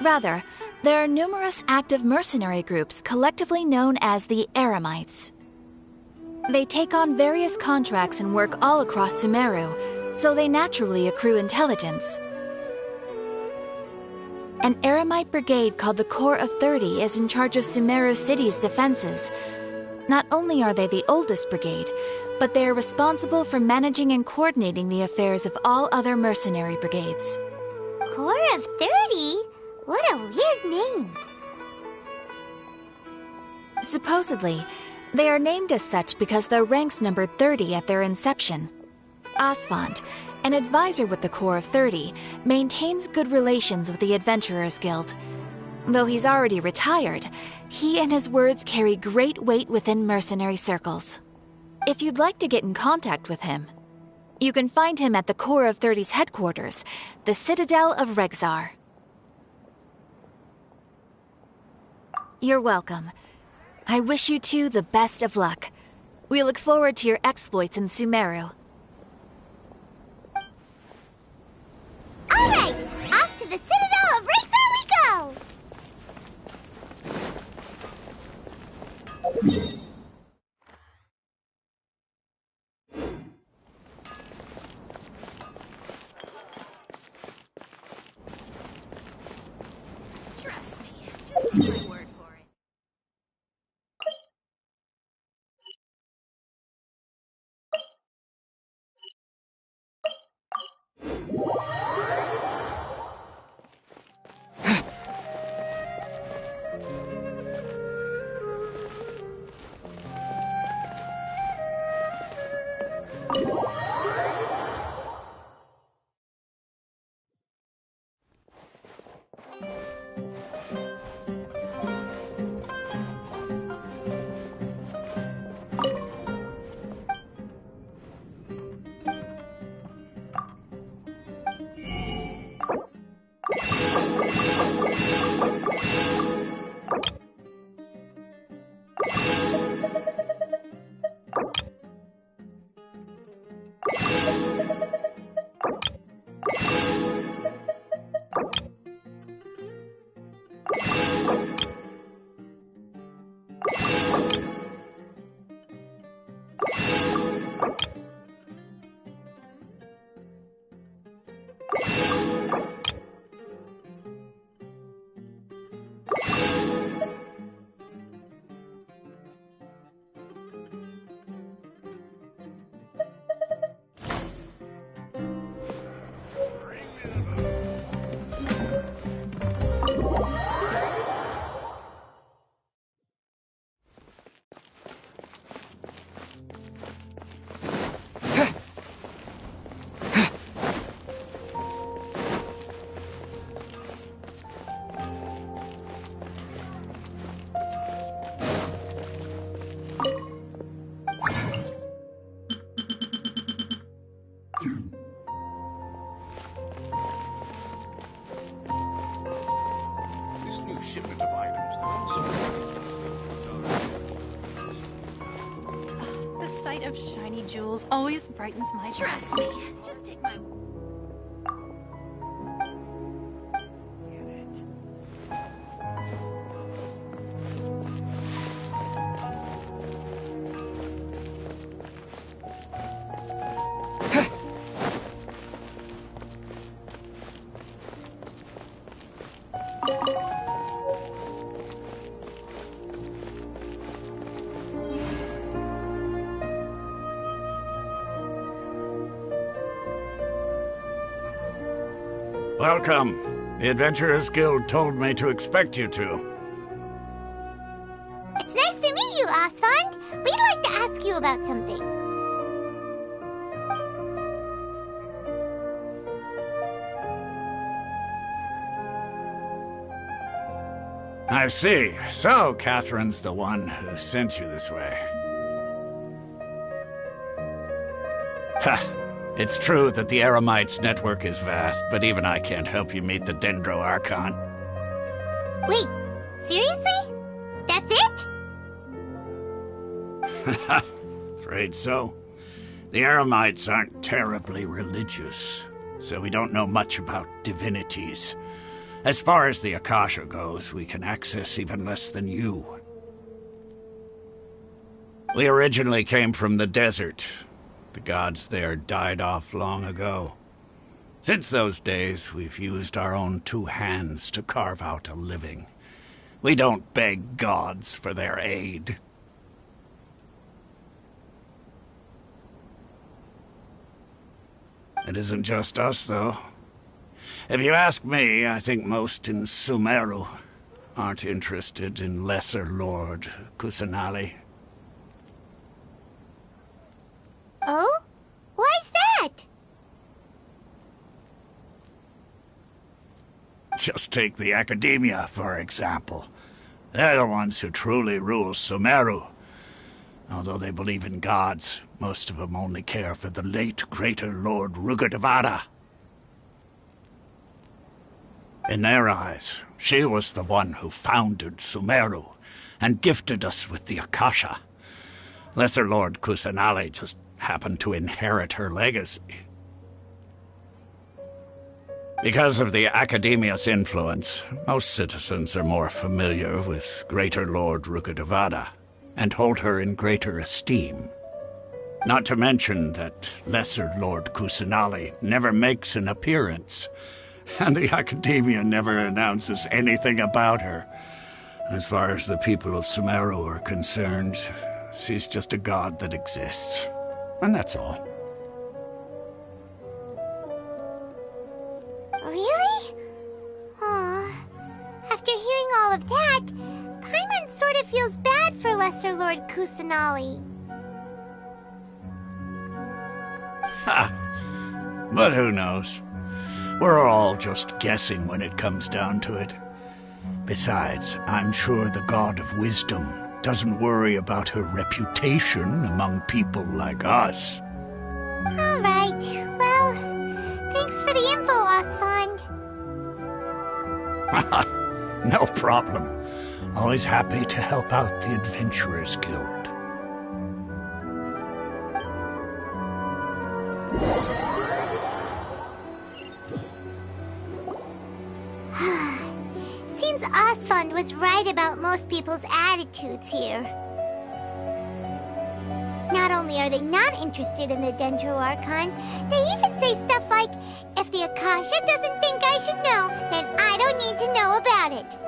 Rather, there are numerous active mercenary groups collectively known as the Eremites. They take on various contracts and work all across Sumeru, so they naturally accrue intelligence. An Eremite brigade called the Corps of 30 is in charge of Sumeru City's defenses. Not only are they the oldest brigade, but they are responsible for managing and coordinating the affairs of all other mercenary brigades. Corps of 30? What a weird name. Supposedly, they are named as such because their ranks numbered 30 at their inception. Osfont, an advisor with the Corps of 30, maintains good relations with the Adventurers Guild. Though he's already retired, he and his words carry great weight within mercenary circles. If you'd like to get in contact with him, you can find him at the Corps of 30's headquarters, the Citadel of Rexar. You're welcome. I wish you two the best of luck. We look forward to your exploits in Sumeru. Alright, off to the Citadel of Rexar we go! Trust me, just take my word for it. This new shipment of items that I'm so... The sight of shiny jewels always brightens my day. Trust me, just take my... Welcome. The Adventurers Guild told me to expect you two. It's nice to meet you, Osfond. We'd like to ask you about something. I see. So, Catherine's the one who sent you this way. Ha! It's true that the Eremites network is vast, but even I can't help you meet the Dendro Archon. Wait, seriously? That's it? Afraid so. The Eremites aren't terribly religious, so we don't know much about divinities. As far as the Akasha goes, we can access even less than you. We originally came from the desert. The gods there died off long ago. Since those days, we've used our own two hands to carve out a living. We don't beg gods for their aid. It isn't just us, though. If you ask me, I think most in Sumeru aren't interested in Lesser Lord Kusanali. Oh? Why's that? Just take the Academia, for example. They're the ones who truly rule Sumeru. Although they believe in gods, most of them only care for the late Greater Lord Rugurdevada. In their eyes, she was the one who founded Sumeru and gifted us with the Akasha. Lesser Lord Kusanali just happened to inherit her legacy. Because of the Academia's influence, most citizens are more familiar with Greater Lord Rugurdevada and hold her in greater esteem. Not to mention that Lesser Lord Kusanali never makes an appearance, and the Academia never announces anything about her. As far as the people of Sumeru are concerned, she's just a god that exists. And that's all. Really? Aw. After hearing all of that, Paimon sort of feels bad for Lesser Lord Kusanali. Ha! But who knows? We're all just guessing when it comes down to it. Besides, I'm sure the God of Wisdom doesn't worry about her reputation among people like us. Alright, well, thanks for the info, Osfond. No problem. Always happy to help out the Adventurers Guild. Seems Osfond was right about most people's attitudes here. Not only are they not interested in the Dendro Archon, they even say stuff like, if the Akasha doesn't think I should know, then I don't need to know about it.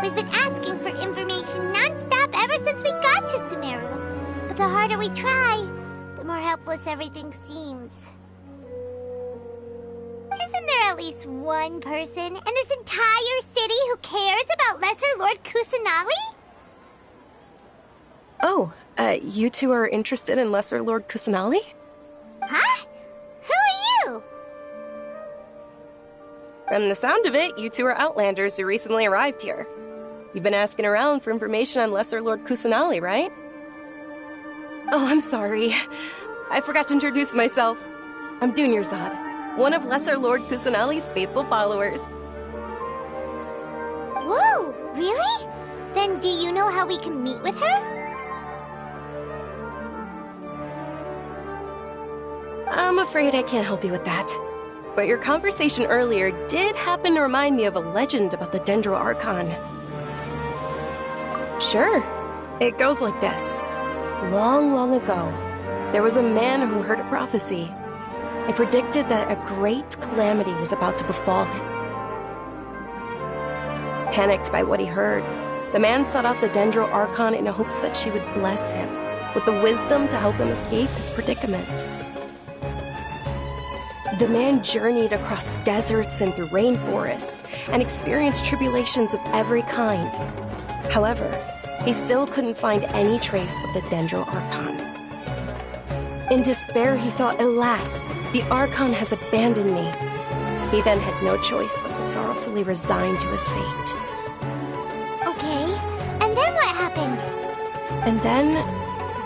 We've been asking for information non-stop ever since we got to Sumeru. But the harder we try, the more helpless everything seems. Isn't there at least one person in this entire city who cares about Lesser Lord Kusanali? Oh, you two are interested in Lesser Lord Kusanali? Huh? Who are you? From the sound of it, you two are Outlanders who recently arrived here. You've been asking around for information on Lesser Lord Kusanali, right? Oh, I'm sorry. I forgot to introduce myself. I'm Dunyarzad, one of Lesser Lord Kusanali's faithful followers. Whoa, really? Then do you know how we can meet with her? I'm afraid I can't help you with that. But your conversation earlier did happen to remind me of a legend about the Dendro Archon. Sure. It goes like this. Long, long ago, there was a man who heard a prophecy. It predicted that a great calamity was about to befall him. Panicked by what he heard, the man sought out the Dendro Archon in hopes that she would bless him with the wisdom to help him escape his predicament. The man journeyed across deserts and through rainforests and experienced tribulations of every kind. However, he still couldn't find any trace of the Dendro Archon. In despair, he thought, alas, the Archon has abandoned me. He then had no choice but to sorrowfully resign to his fate. Okay, and then what happened? And then,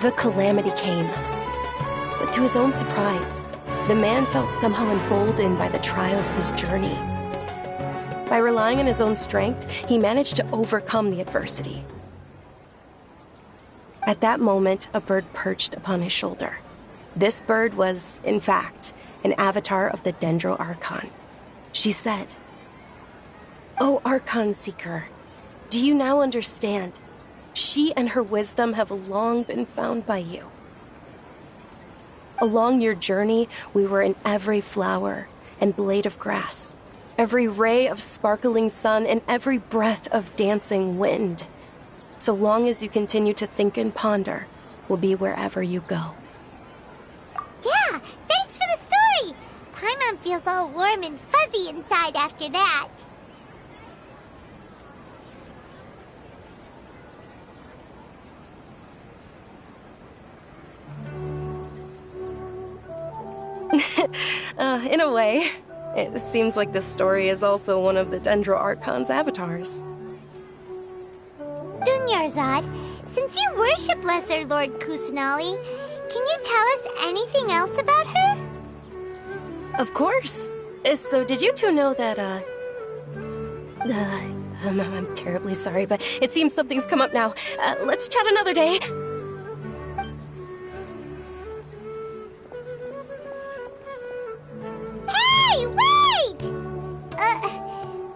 the calamity came. But to his own surprise, the man felt somehow emboldened by the trials of his journey. By relying on his own strength, he managed to overcome the adversity. At that moment, a bird perched upon his shoulder. This bird was, in fact, an avatar of the Dendro Archon. She said, "O Archon Seeker, do you now understand? She and her wisdom have long been found by you. Along your journey, we were in every flower and blade of grass, every ray of sparkling sun, and every breath of dancing wind. So long as you continue to think and ponder, will be wherever you go. Yeah, thanks for the story! Paimon feels all warm and fuzzy inside after that. In a way. It seems like this story is also one of the Dendro Archon's avatars. Dunyarzad, since you worship Lesser Lord Kusanali, can you tell us anything else about her? Of course. So did you two know that, I'm terribly sorry, but it seems something's come up now. Let's chat another day. Hey, wait!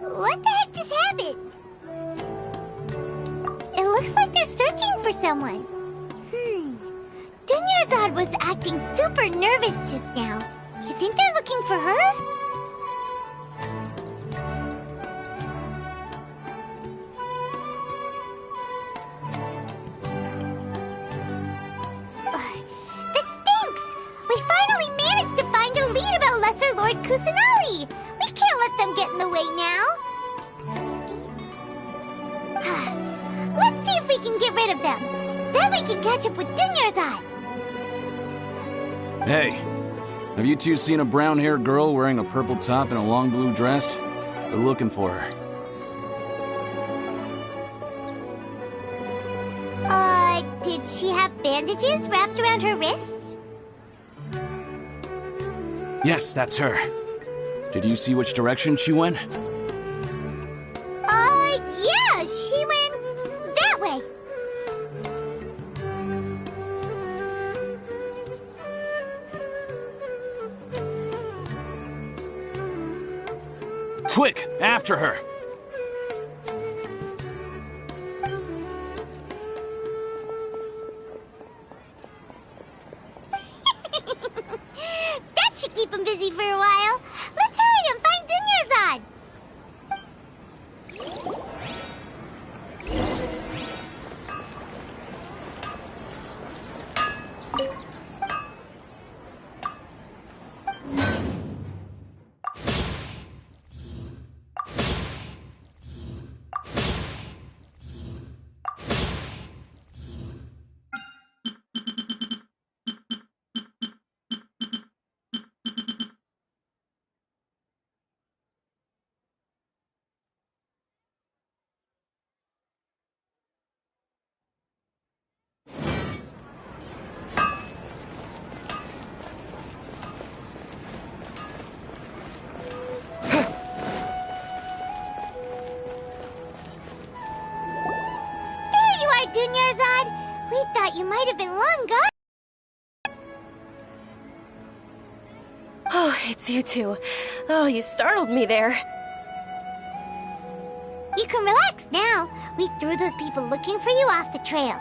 What the heck just happened? It looks like they're searching for someone. Dunyarzad was acting super nervous just now. You think they're looking for her? This stinks! We finally managed to find a lead about Lesser Lord Kusanali! We can't let them get in the way now! Let's see if we can get rid of them. Then we can catch up with Dunyarzad! Hey, have you two seen a brown-haired girl wearing a purple top and a long blue dress? We're looking for her. Did she have bandages wrapped around her wrists? Yes, that's her. Did you see which direction she went? Yeah, she went that way. Quick, after her! That should keep him busy for a while. Let's hurry and find Dunyarzad. Dunyarzad, we thought you might have been long gone. Oh, it's you two. Oh, you startled me there. You can relax now. We threw those people looking for you off the trail.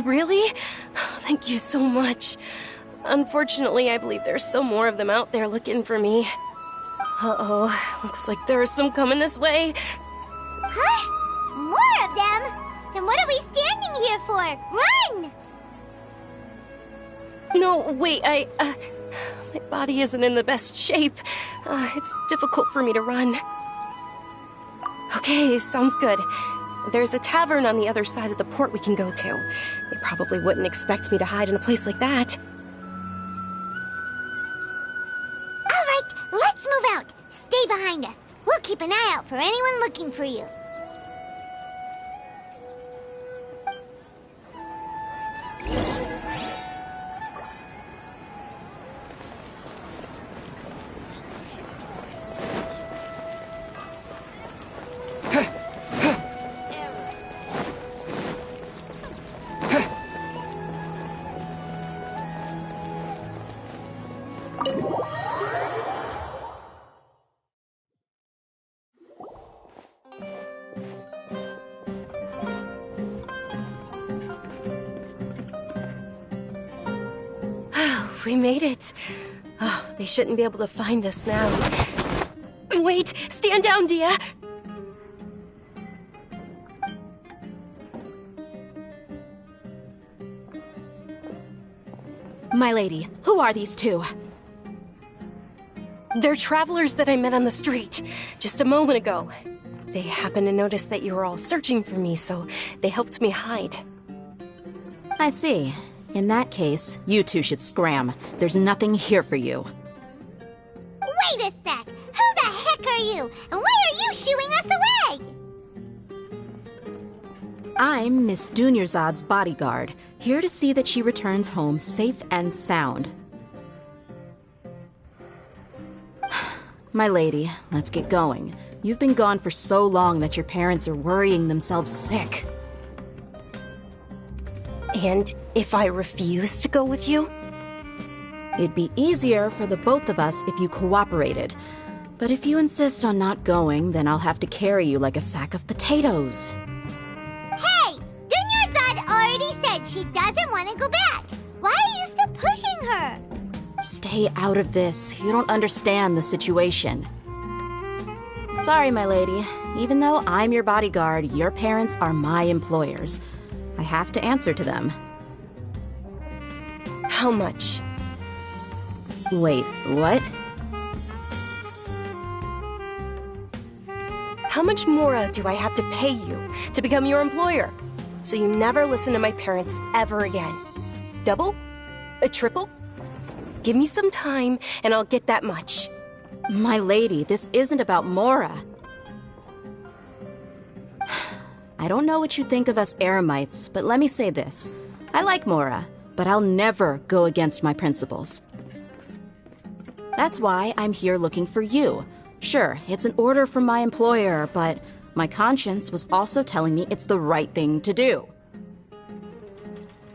Really? Thank you so much. Unfortunately, I believe there's still more of them out there looking for me. Uh-oh, looks like there are some coming this way. Huh? More of them? Then what are we standing here for? Run! No, wait, my body isn't in the best shape. It's difficult for me to run. Okay, sounds good. There's a tavern on the other side of the port we can go to. They probably wouldn't expect me to hide in a place like that. All right, let's move out. Stay behind us. We'll keep an eye out for anyone looking for you. We made it. Oh, they shouldn't be able to find us now. Wait! Stand down, Dia! My lady, who are these two? They're travelers that I met on the street just a moment ago. They happened to notice that you were all searching for me, so they helped me hide. I see. In that case, you two should scram. There's nothing here for you. Wait a sec! Who the heck are you? And why are you shooing us away? I'm Miss Dunyarzad's bodyguard, here to see that she returns home safe and sound. My lady, let's get going. You've been gone for so long that your parents are worrying themselves sick. And if I refuse to go with you? It'd be easier for the both of us if you cooperated. But if you insist on not going, then I'll have to carry you like a sack of potatoes. Hey! Dunyarzad already said she doesn't want to go back. Why are you still pushing her? Stay out of this. You don't understand the situation. Sorry, my lady. Even though I'm your bodyguard, your parents are my employers. I have to answer to them. How much? Wait, what? How much more do I have to pay you to become your employer? So you never listen to my parents ever again. Double? A triple? Give me some time and I'll get that much. My lady, this isn't about Mora. I don't know what you think of us Eremites, but let me say this. I like Mora, but I'll never go against my principles. That's why I'm here looking for you. Sure, it's an order from my employer, but my conscience was also telling me it's the right thing to do.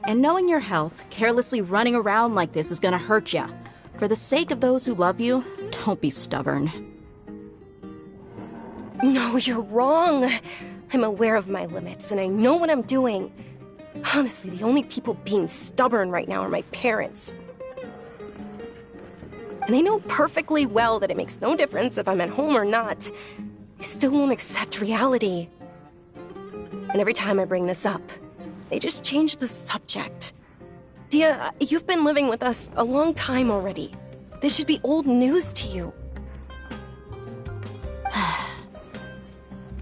And knowing your health, carelessly running around like this is gonna hurt ya. For the sake of those who love you, don't be stubborn. No, you're wrong. I'm aware of my limits, and I know what I'm doing. Honestly, the only people being stubborn right now are my parents. And I know perfectly well that it makes no difference if I'm at home or not. They still won't accept reality. And every time I bring this up, they just change the subject. Dia, you've been living with us a long time already. This should be old news to you.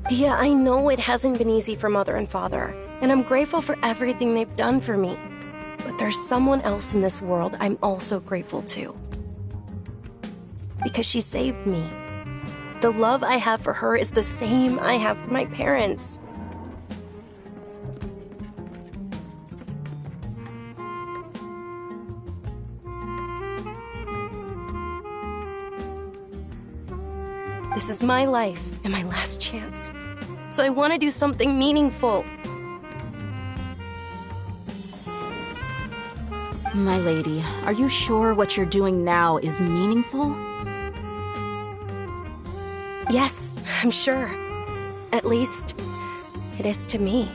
Dia, I know it hasn't been easy for Mother and Father, and I'm grateful for everything they've done for me. But there's someone else in this world I'm also grateful to. Because she saved me. The love I have for her is the same I have for my parents. This is my life and my last chance. So I want to do something meaningful. My lady, are you sure what you're doing now is meaningful? Yes, I'm sure. At least, it is to me.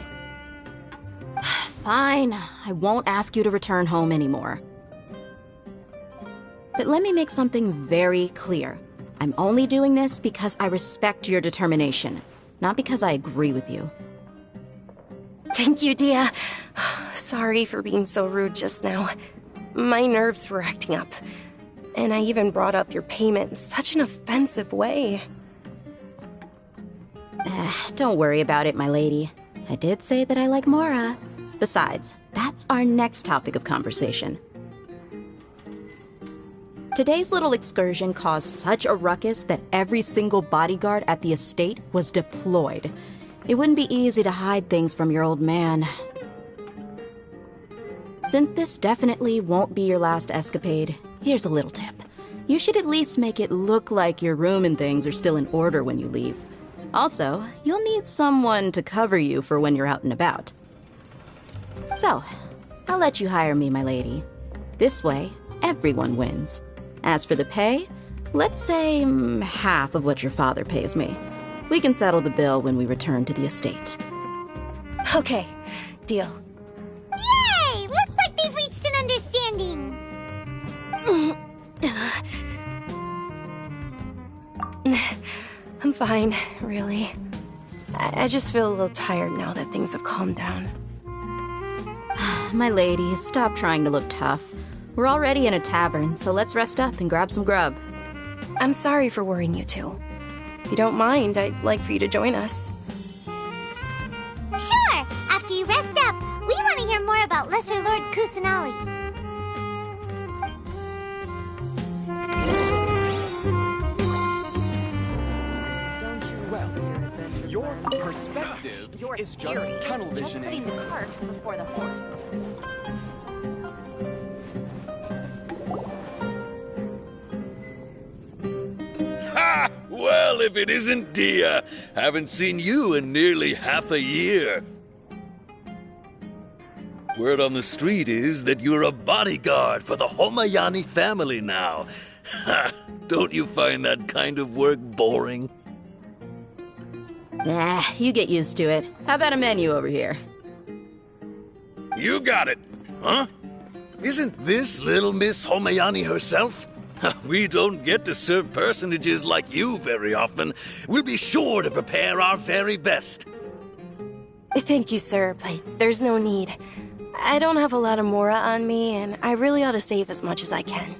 Fine, I won't ask you to return home anymore. But let me make something very clear. I'm only doing this because I respect your determination, not because I agree with you. Thank you, Dia. Sorry for being so rude just now. My nerves were acting up. And I even brought up your payment in such an offensive way. Don't worry about it, my lady. I did say that I like Mora. Besides, that's our next topic of conversation. Today's little excursion caused such a ruckus that every single bodyguard at the estate was deployed. It wouldn't be easy to hide things from your old man. Since this definitely won't be your last escapade, here's a little tip. You should at least make it look like your room and things are still in order when you leave. Also, you'll need someone to cover you for when you're out and about. So, I'll let you hire me, my lady. This way, everyone wins. As for the pay, let's say half of what your father pays me. We can settle the bill when we return to the estate. Okay, deal. Yay! Looks like they've reached an understanding. I'm fine, really. I just feel a little tired now that things have calmed down. My lady, stop trying to look tough. We're already in a tavern, so let's rest up and grab some grub. I'm sorry for worrying you two. If you don't mind, I'd like for you to join us. Sure! After you rest up, we want to hear more about Lesser Lord Kusanali. Your perspective is just tunnel visioning. Just putting the cart before the horse. Ha! Well, if it isn't Dia. Haven't seen you in nearly half a year. Word on the street is that you're a bodyguard for the Homayani family now. Ha! Don't you find that kind of work boring? Nah, you get used to it. How about a menu over here? You got it, huh? Isn't this little Miss Homayani herself? We don't get to serve personages like you very often. We'll be sure to prepare our very best. Thank you, sir, but there's no need. I don't have a lot of Mora on me, and I really ought to save as much as I can.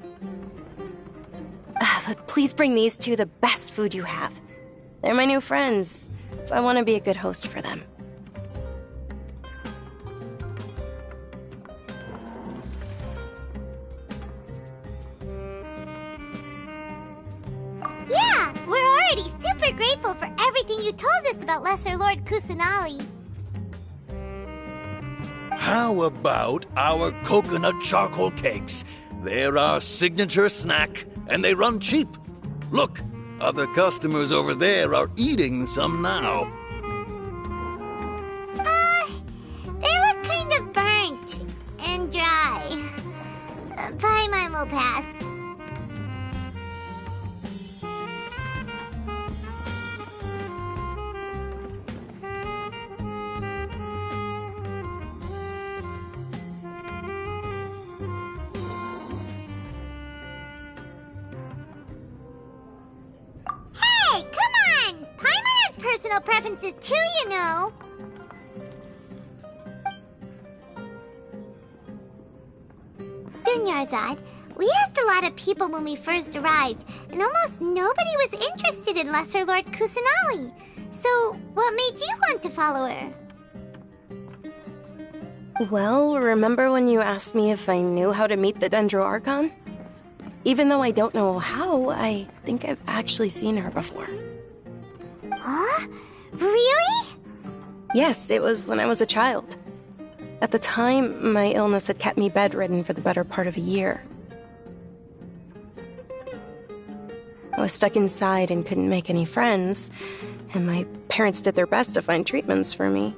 But please bring these two the best food you have. They're my new friends, so I want to be a good host for them. Yeah, we're already super grateful for everything you told us about Lesser Lord Kusanali. How about our coconut charcoal cakes? They're our signature snack, and they run cheap. Look, other customers over there are eating some now. They look kind of burnt and dry. Paimon will pass. Hey, come on! Paimon has personal preferences too, you know. Dunyarzad, we asked a lot of people when we first arrived, and almost nobody was interested in Lesser Lord Kusanali. So, what made you want to follow her? Well, remember when you asked me if I knew how to meet the Dendro Archon? Even though I don't know how, I think I've actually seen her before. Huh? Really? Yes, it was when I was a child. At the time, my illness had kept me bedridden for the better part of a year. I was stuck inside and couldn't make any friends, and my parents did their best to find treatments for me.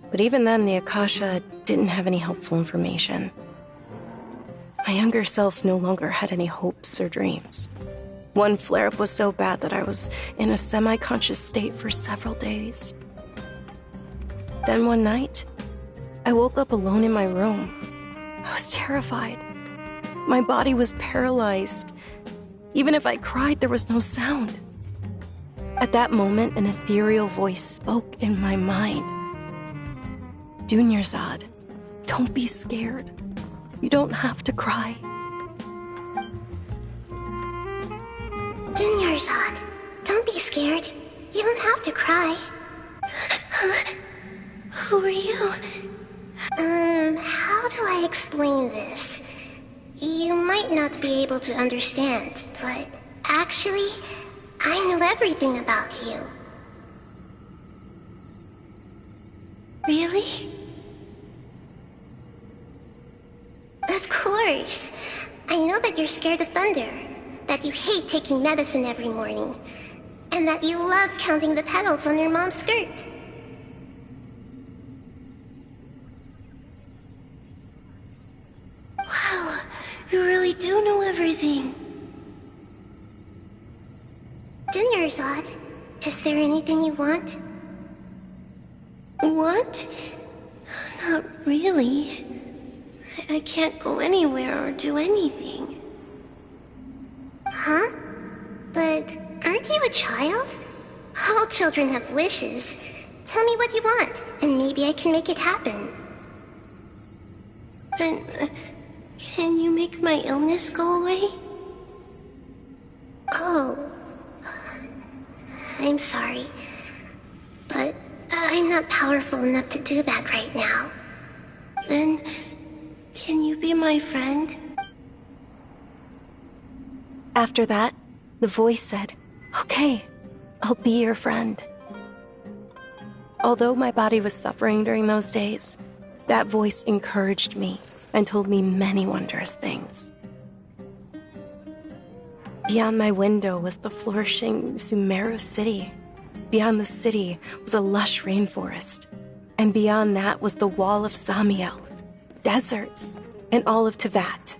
But even then, the Akasha didn't have any helpful information. My younger self no longer had any hopes or dreams. One flare-up was so bad that I was in a semi-conscious state for several days. Then one night, I woke up alone in my room. I was terrified. My body was paralyzed. Even if I cried, there was no sound. At that moment, an ethereal voice spoke in my mind. Dunyarzad, don't be scared. You don't have to cry. Dunyarzad, don't be scared. You don't have to cry. Who are you? How do I explain this? You might not be able to understand, but actually, I know everything about you. Really? Of course. I know that you're scared of thunder, that you hate taking medicine every morning, and that you love counting the petals on your mom's skirt. Wow, you really do know everything. Dunyarzad, is there anything you want? Want? Not really. I can't go anywhere or do anything. Huh? But aren't you a child? All children have wishes. Tell me what you want, and maybe I can make it happen. Can you make my illness go away? Oh. I'm sorry. But I'm not powerful enough to do that right now. Then, can you be my friend? After that, the voice said, "Okay, I'll be your friend." Although my body was suffering during those days, that voice encouraged me and told me many wondrous things. Beyond my window was the flourishing Sumeru city. Beyond the city was a lush rainforest. And beyond that was the wall of Samiel, deserts, and all of Tevat.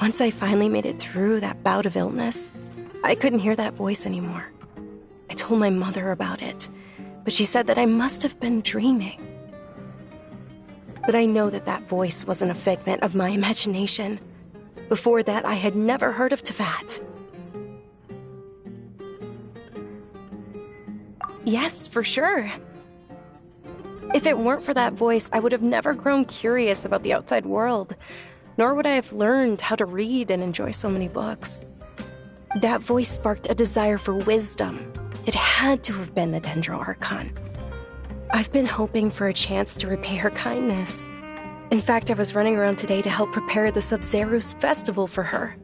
Once I finally made it through that bout of illness, I couldn't hear that voice anymore. I told my mother about it, but she said that I must have been dreaming. But I know that that voice wasn't a figment of my imagination. Before that, I had never heard of Tevat. Yes, for sure. If it weren't for that voice, I would have never grown curious about the outside world, nor would I have learned how to read and enjoy so many books. That voice sparked a desire for wisdom. It had to have been the Dendro Archon. I've been hoping for a chance to repay her kindness. In fact, I was running around today to help prepare the Sub-Zerus festival for her.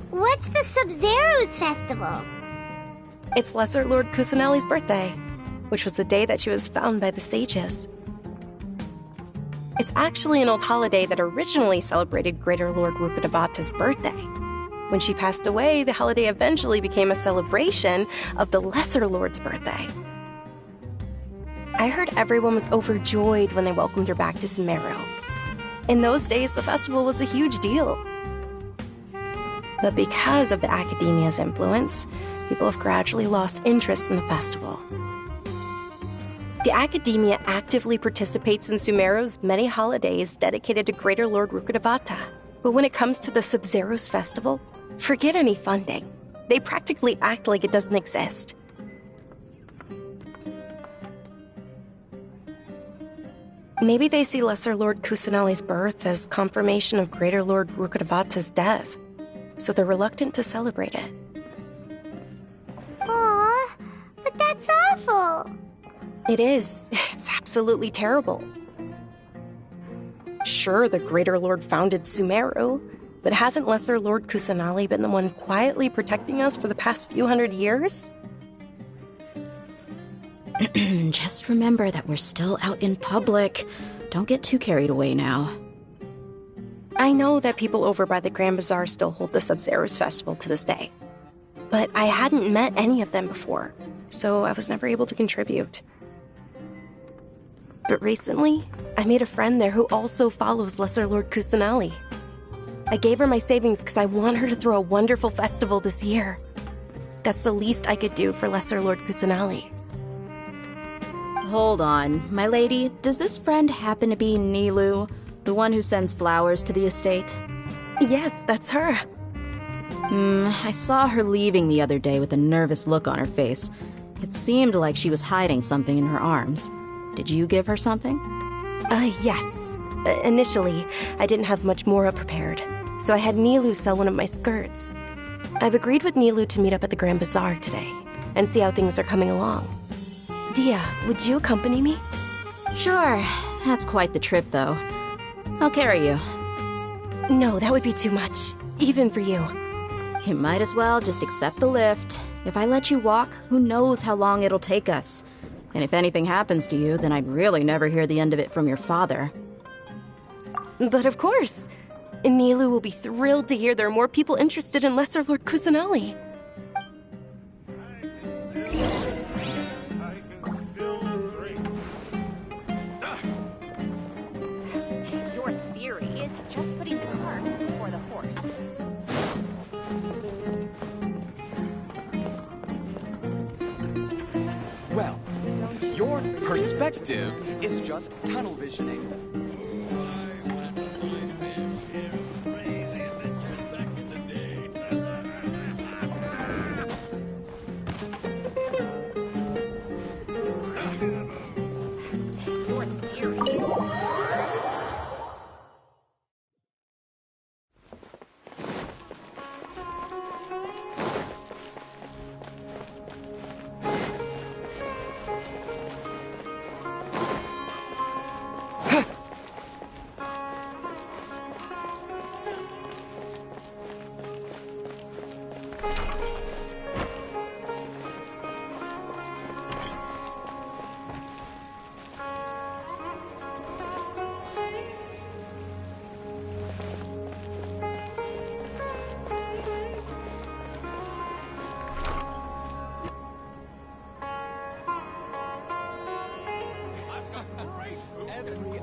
What's the Sub-Zerus festival? It's Lesser Lord Kusanali's birthday, which was the day that she was found by the sages. It's actually an old holiday that originally celebrated Greater Lord Rukkhadevata's birthday. When she passed away, the holiday eventually became a celebration of the Lesser Lord's birthday. I heard everyone was overjoyed when they welcomed her back to Sumeru. In those days, the festival was a huge deal. But because of the Academia's influence, people have gradually lost interest in the festival. The Academia actively participates in Sumeru's many holidays dedicated to Greater Lord Rukkhadevata. But when it comes to the Sub-Zerus festival, forget any funding. They practically act like it doesn't exist. Maybe they see Lesser Lord Kusanali's birth as confirmation of Greater Lord Rukkhadevata's death, so they're reluctant to celebrate it. Aww, but that's awful. It is. It's absolutely terrible. Sure, the Greater Lord founded Sumeru, but hasn't Lesser Lord Kusanali been the one quietly protecting us for the past few hundred years? Just remember that we're still out in public. Don't get too carried away now. I know that people over by the Grand Bazaar still hold the Sub-Zerus festival to this day. But I hadn't met any of them before, so I was never able to contribute. But recently, I made a friend there who also follows Lesser Lord Kusanali. I gave her my savings because I want her to throw a wonderful festival this year. That's the least I could do for Lesser Lord Kusanali. Hold on, my lady. Does this friend happen to be Nilu, the one who sends flowers to the estate? Yes, that's her. I saw her leaving the other day with a nervous look on her face. It seemed like she was hiding something in her arms. Did you give her something? Yes. Initially, I didn't have much more prepared, so I had Nilu sell one of my skirts. I've agreed with Nilu to meet up at the Grand Bazaar today, and see how things are coming along. Dia, would you accompany me? Sure. That's quite the trip, though. I'll carry you. No, that would be too much, even for you. You might as well just accept the lift. If I let you walk, who knows how long it'll take us. And if anything happens to you, then I'd really never hear the end of it from your father. But of course. Nilu will be thrilled to hear there are more people interested in Lesser Lord Kusanali. Your theory is just putting the cart before the horse. Well, your perspective is just tunnel visioning. Your theory is...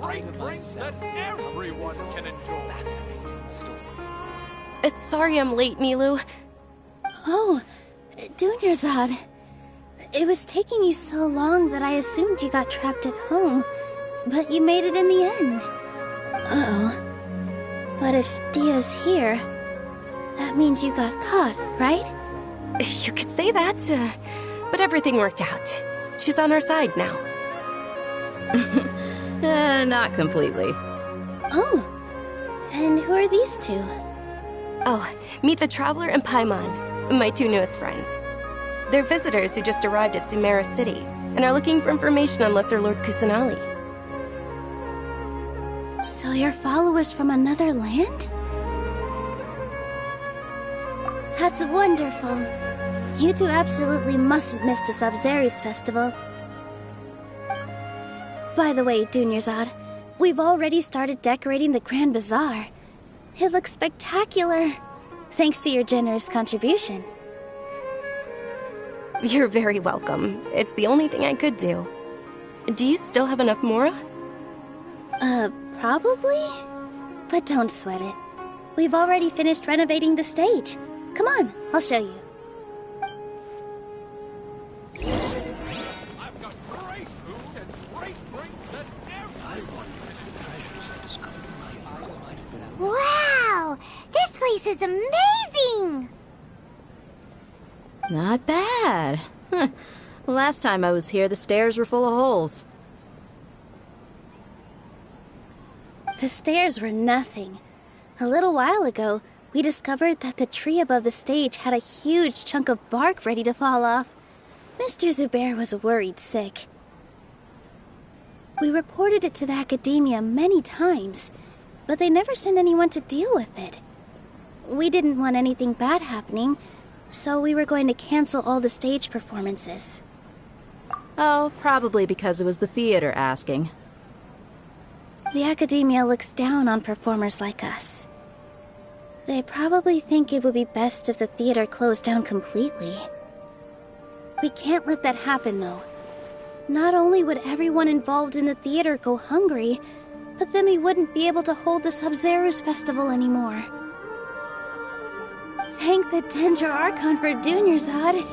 great drinks that everyone can enjoy. Sorry I'm late, Nilu. Oh, Dunyarzad. It was taking you so long that I assumed you got trapped at home, but you made it in the end. Uh-oh. But if Dia's here, that means you got caught, right? You could say that, but everything worked out. She's on our side now. Not completely. Oh, and who are these two? Oh, meet the Traveler and Paimon, my two newest friends. They're visitors who just arrived at Sumeru City and are looking for information on Lesser Lord Kusanali. So you're followers from another land? That's wonderful. You two absolutely mustn't miss the Sabzeruz festival. By the way, Dunyarzad, we've already started decorating the Grand Bazaar. It looks spectacular, thanks to your generous contribution. You're very welcome. It's the only thing I could do. Do you still have enough Mora? Probably? But don't sweat it. We've already finished renovating the stage. Come on, I'll show you. I've got great food and great drinks that everyone can enjoy. Wow! This place is amazing! Not bad. Last time I was here, the stairs were full of holes. The stairs were nothing. A little while ago, we discovered that the tree above the stage had a huge chunk of bark ready to fall off. Mr. Zubair was worried sick. We reported it to the academia many times, but they never sent anyone to deal with it. We didn't want anything bad happening, so we were going to cancel all the stage performances. Oh, probably because it was the theater asking. The academia looks down on performers like us. They probably think it would be best if the theater closed down completely. We can't let that happen, though. Not only would everyone involved in the theater go hungry, but then we wouldn't be able to hold the Sabzeruz festival anymore. Thank the Dendro Archon for Dunyarzad.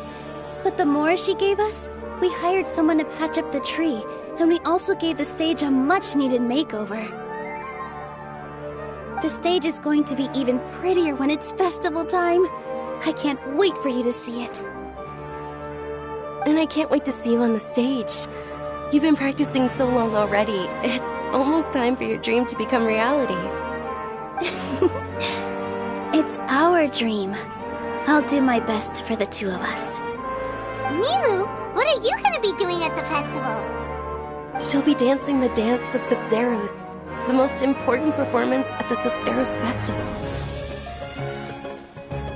But the more she gave us, we hired someone to patch up the tree, and we also gave the stage a much-needed makeover. The stage is going to be even prettier when it's festival time. I can't wait for you to see it. And I can't wait to see you on the stage. You've been practicing so long already. It's almost time for your dream to become reality. It's our dream. I'll do my best for the two of us. Nilu, what are you gonna be doing at the festival? She'll be dancing the dance of Sabzeruz, the most important performance at the Sabzeruz festival.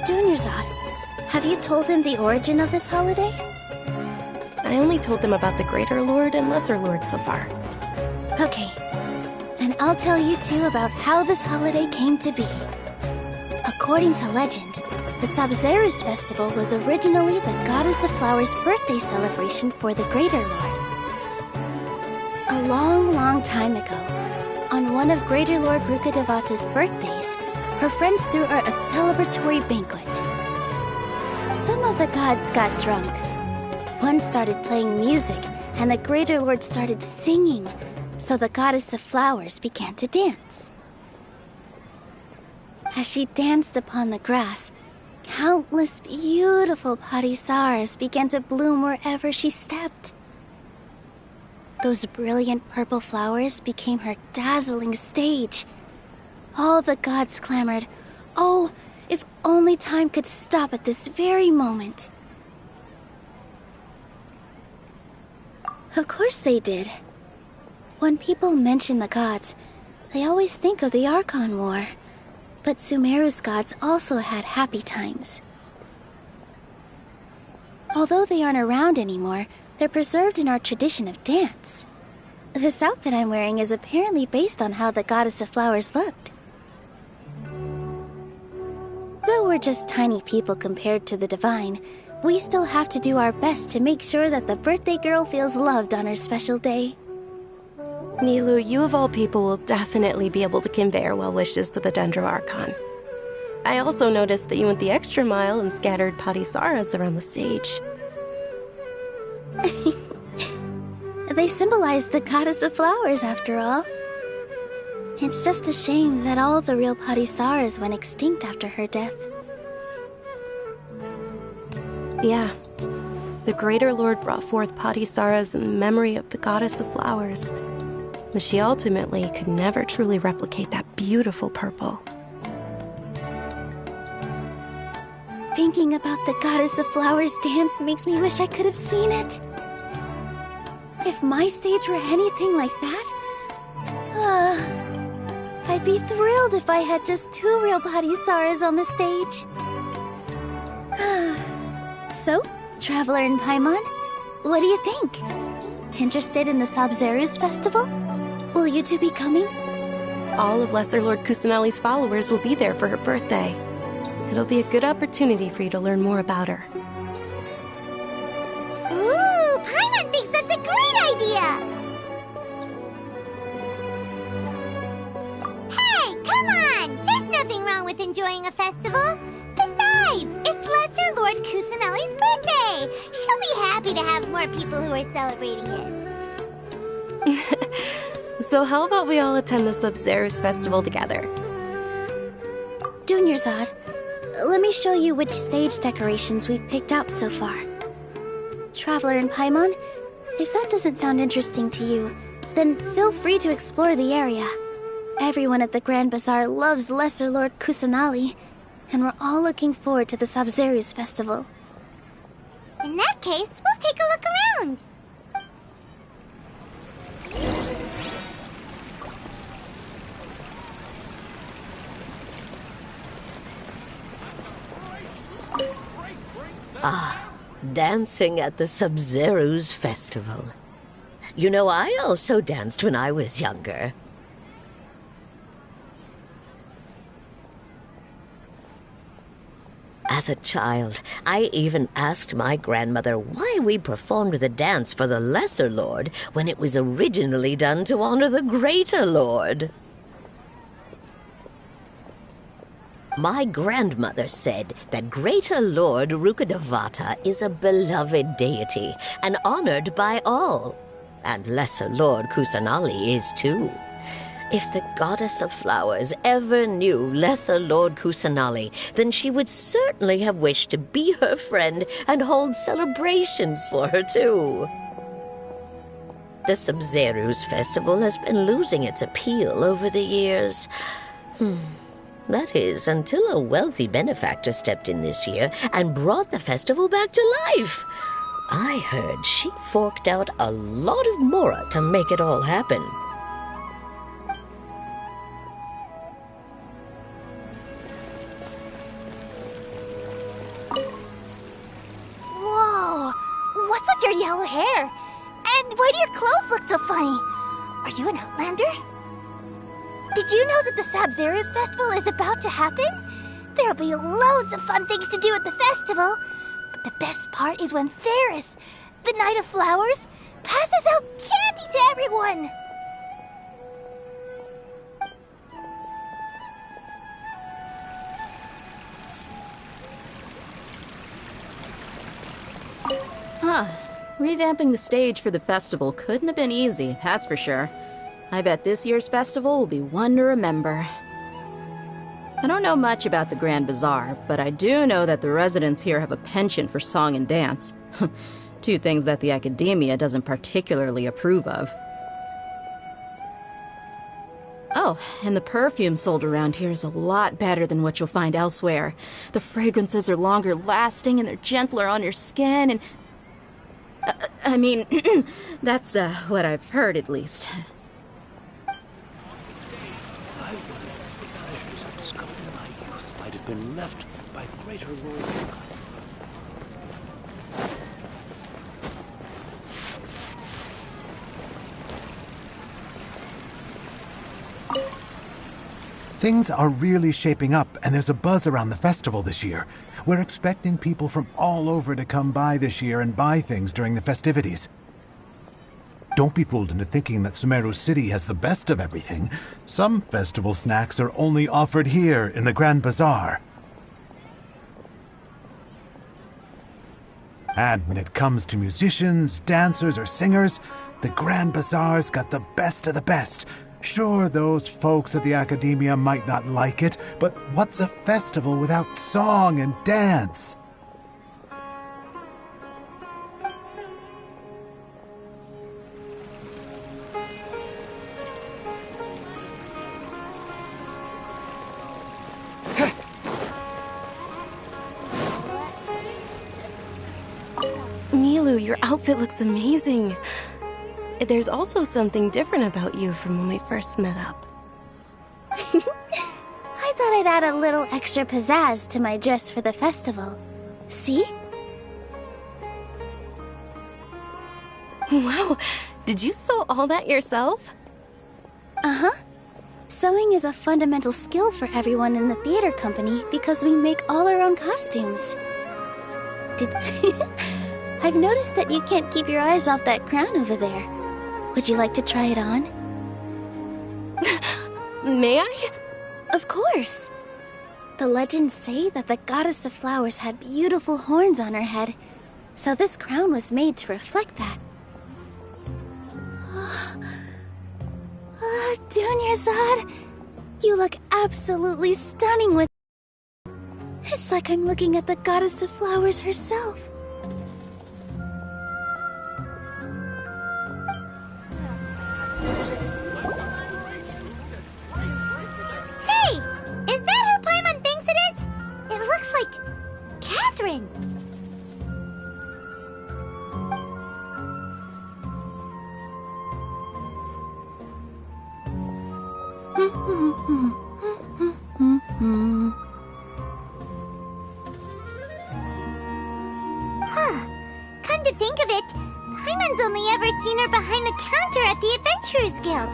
Dunyarzad, have you told him the origin of this holiday? I only told them about the Greater Lord and Lesser Lord so far. Okay, then I'll tell you two about how this holiday came to be. According to legend, the Sabzeruz festival was originally the Goddess of Flowers' birthday celebration for the Greater Lord. A long, long time ago, on one of Greater Lord Rukkhadevata's birthdays, her friends threw her a celebratory banquet. Some of the gods got drunk. One started playing music, and the Greater Lord started singing, so the Goddess of Flowers began to dance. As she danced upon the grass, countless beautiful parisaras began to bloom wherever she stepped. Those brilliant purple flowers became her dazzling stage. All the gods clamored, "Oh, if only time could stop at this very moment." Of course they did. When people mention the gods, they always think of the Archon War. But Sumeru's gods also had happy times. Although they aren't around anymore, they're preserved in our tradition of dance. This outfit I'm wearing is apparently based on how the Goddess of Flowers looked. Though we're just tiny people compared to the Divine, we still have to do our best to make sure that the birthday girl feels loved on her special day. Nilu, you of all people will definitely be able to convey our well wishes to the Dendro Archon. I also noticed that you went the extra mile and scattered Patisaras around the stage. They symbolize the goddess of flowers, after all. It's just a shame that all the real Patisaras went extinct after her death. Yeah. The Greater Lord brought forth Patisaras in memory of the goddess of flowers. But she ultimately could never truly replicate that beautiful purple. Thinking about the goddess of flowers dance makes me wish I could have seen it. If my stage were anything like that, I'd be thrilled if I had just 2 real Patisaras on the stage. So, Traveler and Paimon, what do you think? Interested in the Sabzeruz festival? Will you two be coming? All of Lesser Lord Kusanali's followers will be there for her birthday. It'll be a good opportunity for you to learn more about her. Ooh, Paimon thinks that's a great idea! Hey, come on! There's nothing wrong with enjoying a festival. Besides, it's Lesser Lord Kusanali's birthday. She'll be happy to have more people who are celebrating it. So how about we all attend the Sabzeruz festival together? Dunyarzad, let me show you which stage decorations we've picked out so far. Traveler and Paimon, if that doesn't sound interesting to you, then feel free to explore the area. Everyone at the Grand Bazaar loves Lesser Lord Kusanali, and we're all looking forward to the Sabzeruz festival. In that case, we'll take a look around. Ah, dancing at the Sabzeruz festival. You know, I also danced when I was younger. As a child, I even asked my grandmother why we performed the dance for the Lesser Lord when it was originally done to honor the Greater Lord. My grandmother said that Greater Lord Rukkhadevata is a beloved deity and honored by all. And Lesser Lord Kusanali is too. If the goddess of flowers ever knew Lesser Lord Kusanali, then she would certainly have wished to be her friend and hold celebrations for her too. The Sabzeruz festival has been losing its appeal over the years. That is, until a wealthy benefactor stepped in this year and brought the festival back to life. I heard she forked out a lot of mora to make it all happen. Whoa! What's with your yellow hair? And why do your clothes look so funny? Are you an Outlander? Did you know that the Sabzeruz festival is about to happen? There'll be loads of fun things to do at the festival. But the best part is when Ferris, the Knight of Flowers, passes out candy to everyone. Huh. Revamping the stage for the festival couldn't have been easy, that's for sure. I bet this year's festival will be one to remember. I don't know much about the Grand Bazaar, but I do know that the residents here have a penchant for song and dance. 2 things that the academia doesn't particularly approve of. Oh, and the perfume sold around here is a lot better than what you'll find elsewhere. The fragrances are longer lasting and they're gentler on your skin and... I mean, that's what I've heard at least. The treasures I discovered in my youth might have been left by Greater Lord. Things are really shaping up, and there's a buzz around the festival this year. We're expecting people from all over to come by this year and buy things during the festivities. Don't be fooled into thinking that Sumeru City has the best of everything. Some festival snacks are only offered here in the Grand Bazaar. And when it comes to musicians, dancers, or singers, the Grand Bazaar's got the best of the best. Sure, those folks at the Academia might not like it, but what's a festival without song and dance? Milu, your outfit looks amazing. There's also something different about you from when we first met up. I thought I'd add a little extra pizzazz to my dress for the festival. See? Wow, did you sew all that yourself? Uh-huh. Sewing is a fundamental skill for everyone in the theater company because we make all our own costumes. I've noticed that you can't keep your eyes off that crown over there. Would you like to try it on? May I? Of course. The legends say that the goddess of flowers had beautiful horns on her head, so this crown was made to reflect that. Dunyarzad, you look absolutely stunning with... It's like I'm looking at the goddess of flowers herself. Hey! Is that who Paimon thinks it is? It looks like... Catherine! Huh. Come to think of it, Paimon's only ever seen her behind the counter at the Adventurers Guild.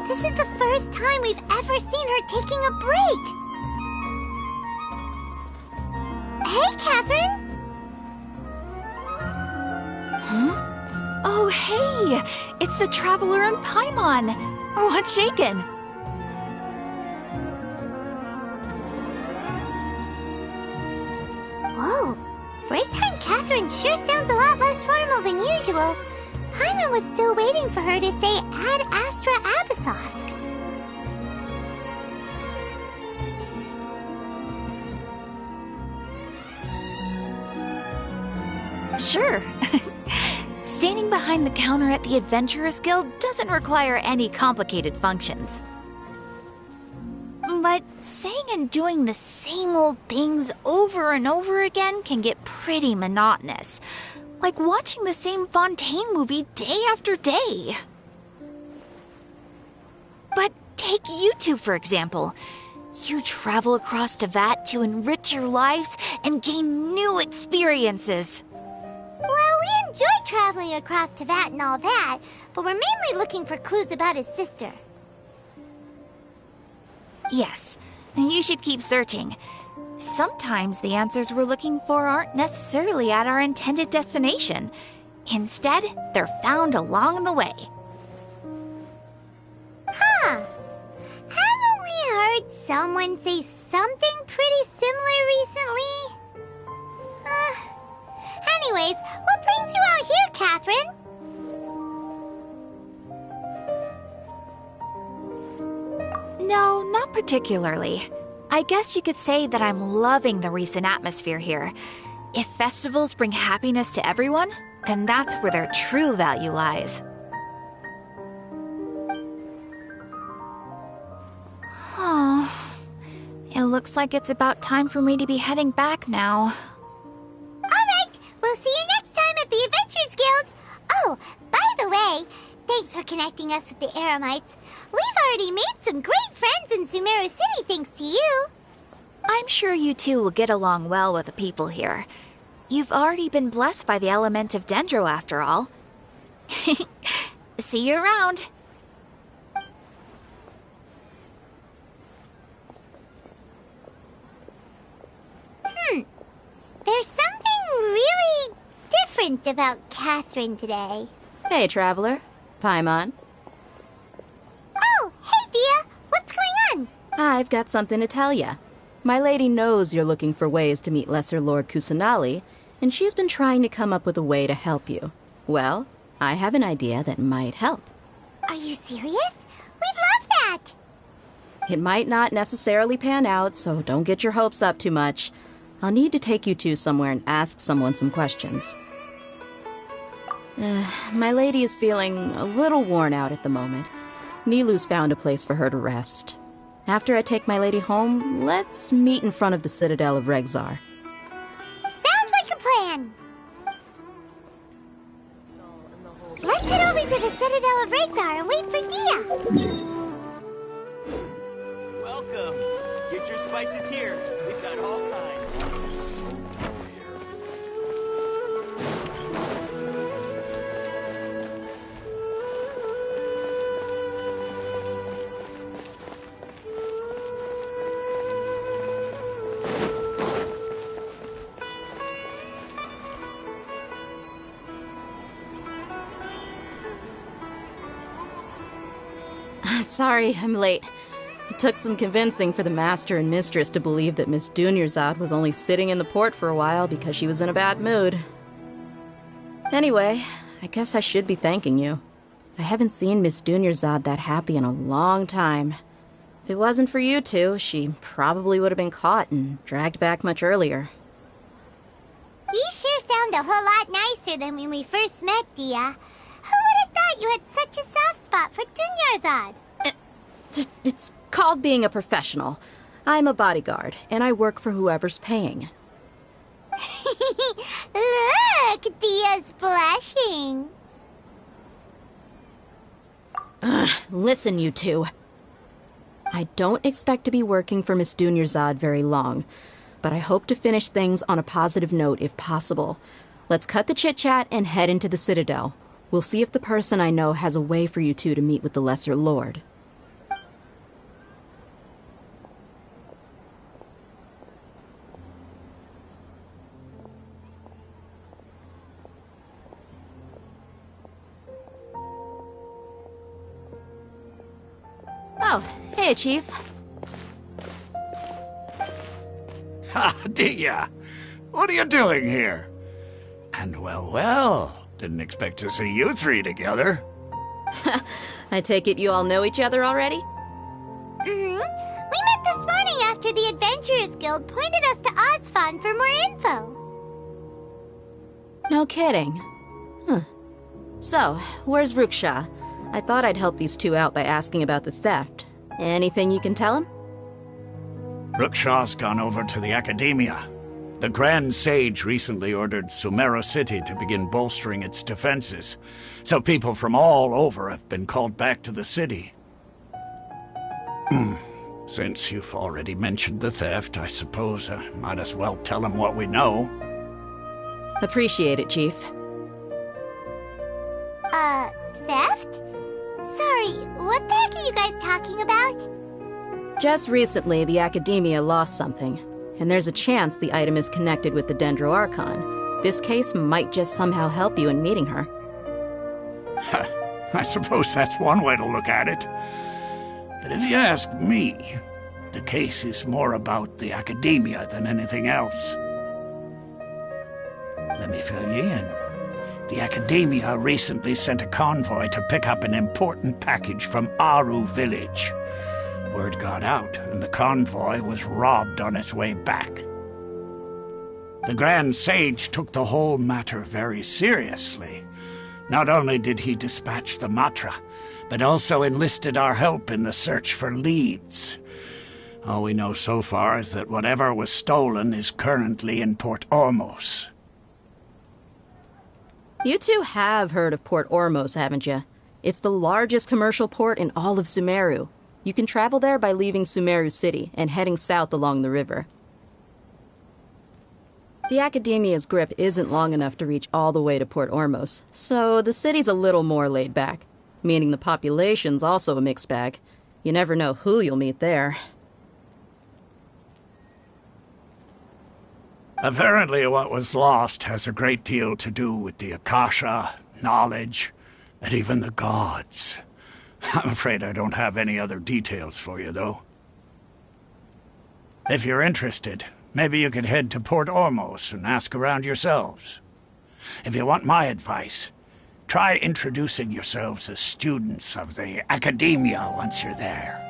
This is the first time we've ever seen her taking a break. Hey, Catherine! Huh? Oh, hey! It's the Traveler and Paimon! What's shaken? Whoa, break time Catherine sure sounds a lot less formal than usual. Paimon was still waiting for her to say Ad Astra Abyssosque. Sure. Standing behind the counter at the Adventurers Guild doesn't require any complicated functions. But saying and doing the same old things over and over again can get pretty monotonous. Like watching the same Fontaine movie day after day. But take you two, for example. You travel across Tevat to enrich your lives and gain new experiences. Well, we enjoy traveling across Tevat and all that, but we're mainly looking for clues about his sister. Yes, you should keep searching. Sometimes the answers we're looking for aren't necessarily at our intended destination. Instead, they're found along the way. Huh. Haven't we heard someone say something pretty similar recently? Anyways, what brings you out here, Catherine? No, not particularly. I guess you could say that I'm loving the recent atmosphere here. If festivals bring happiness to everyone, then that's where their true value lies. Oh, it looks like it's about time for me to be heading back now. Alright, we'll see you next time at the Adventurers Guild. Oh, by the way, thanks for connecting us with the Eremites. We've already made some great friends in Sumeru City thanks to you. I'm sure you two will get along well with the people here. You've already been blessed by the element of Dendro after all. See you around. There's something really different about Catherine today. Hey, Traveler. Paimon. Oh, hey, Dia! What's going on? I've got something to tell ya. My lady knows you're looking for ways to meet Lesser Lord Kusanali, and she's been trying to come up with a way to help you. Well, I have an idea that might help. Are you serious? We'd love that! It might not necessarily pan out, so don't get your hopes up too much. I'll need to take you two somewhere and ask someone some questions. My lady is feeling a little worn out at the moment. Nilu's found a place for her to rest. After I take my lady home, let's meet in front of the Citadel of Regzar. Sounds like a plan! Let's head over to the Citadel of Regzar and wait for Dia! Welcome! Get your spices here. We've got all kinds. Sorry, I'm late. It took some convincing for the master and mistress to believe that Miss Dunyarzad was only sitting in the port for a while because she was in a bad mood. Anyway, I guess I should be thanking you. I haven't seen Miss Dunyarzad that happy in a long time. If it wasn't for you two, she probably would have been caught and dragged back much earlier. You sure sound a whole lot nicer than when we first met, Dia. Who would have thought you had such a soft spot for Dunyarzad? It's called being a professional. I'm a bodyguard, and I work for whoever's paying. Look, Dia's blushing. Listen, you two. I don't expect to be working for Miss Dunyarzad very long, but I hope to finish things on a positive note if possible. Let's cut the chit-chat and head into the Citadel. We'll see if the person I know has a way for you two to meet with the Lesser Lord. Oh, hey, Chief. Ha, Dia! What are you doing here? And well, didn't expect to see you three together. I take it you all know each other already? Mm-hmm. We met this morning after the Adventurers Guild pointed us to Ozfon for more info. No kidding. Huh. So, where's Ruksha? I thought I'd help these two out by asking about the theft. Anything you can tell him? Ruksha's gone over to the Academia. The Grand Sage recently ordered Sumeru City to begin bolstering its defenses, so people from all over have been called back to the city. Since you've already mentioned the theft, I suppose I might as well tell him what we know. Appreciate it, Chief. Theft? Sorry, what the heck are you guys talking about? Just recently, the Academia lost something, and there's a chance the item is connected with the Dendro Archon. This case might just somehow help you in meeting her. I suppose that's one way to look at it. But if you ask me, the case is more about the Academia than anything else. Let me fill you in. The Academia recently sent a convoy to pick up an important package from Aru village. Word got out, and the convoy was robbed on its way back. The Grand Sage took the whole matter very seriously. Not only did he dispatch the Matra, but also enlisted our help in the search for leads. All we know so far is that whatever was stolen is currently in Port Ormos. You two have heard of Port Ormos, haven't you? It's the largest commercial port in all of Sumeru. You can travel there by leaving Sumeru City and heading south along the river. The Academia's grip isn't long enough to reach all the way to Port Ormos, so the city's a little more laid back, meaning the population's also a mixed bag. You never know who you'll meet there. Apparently what was lost has a great deal to do with the Akasha, knowledge, and even the gods. I'm afraid I don't have any other details for you, though. If you're interested, maybe you could head to Port Ormos and ask around yourselves. If you want my advice, try introducing yourselves as students of the Academia once you're there.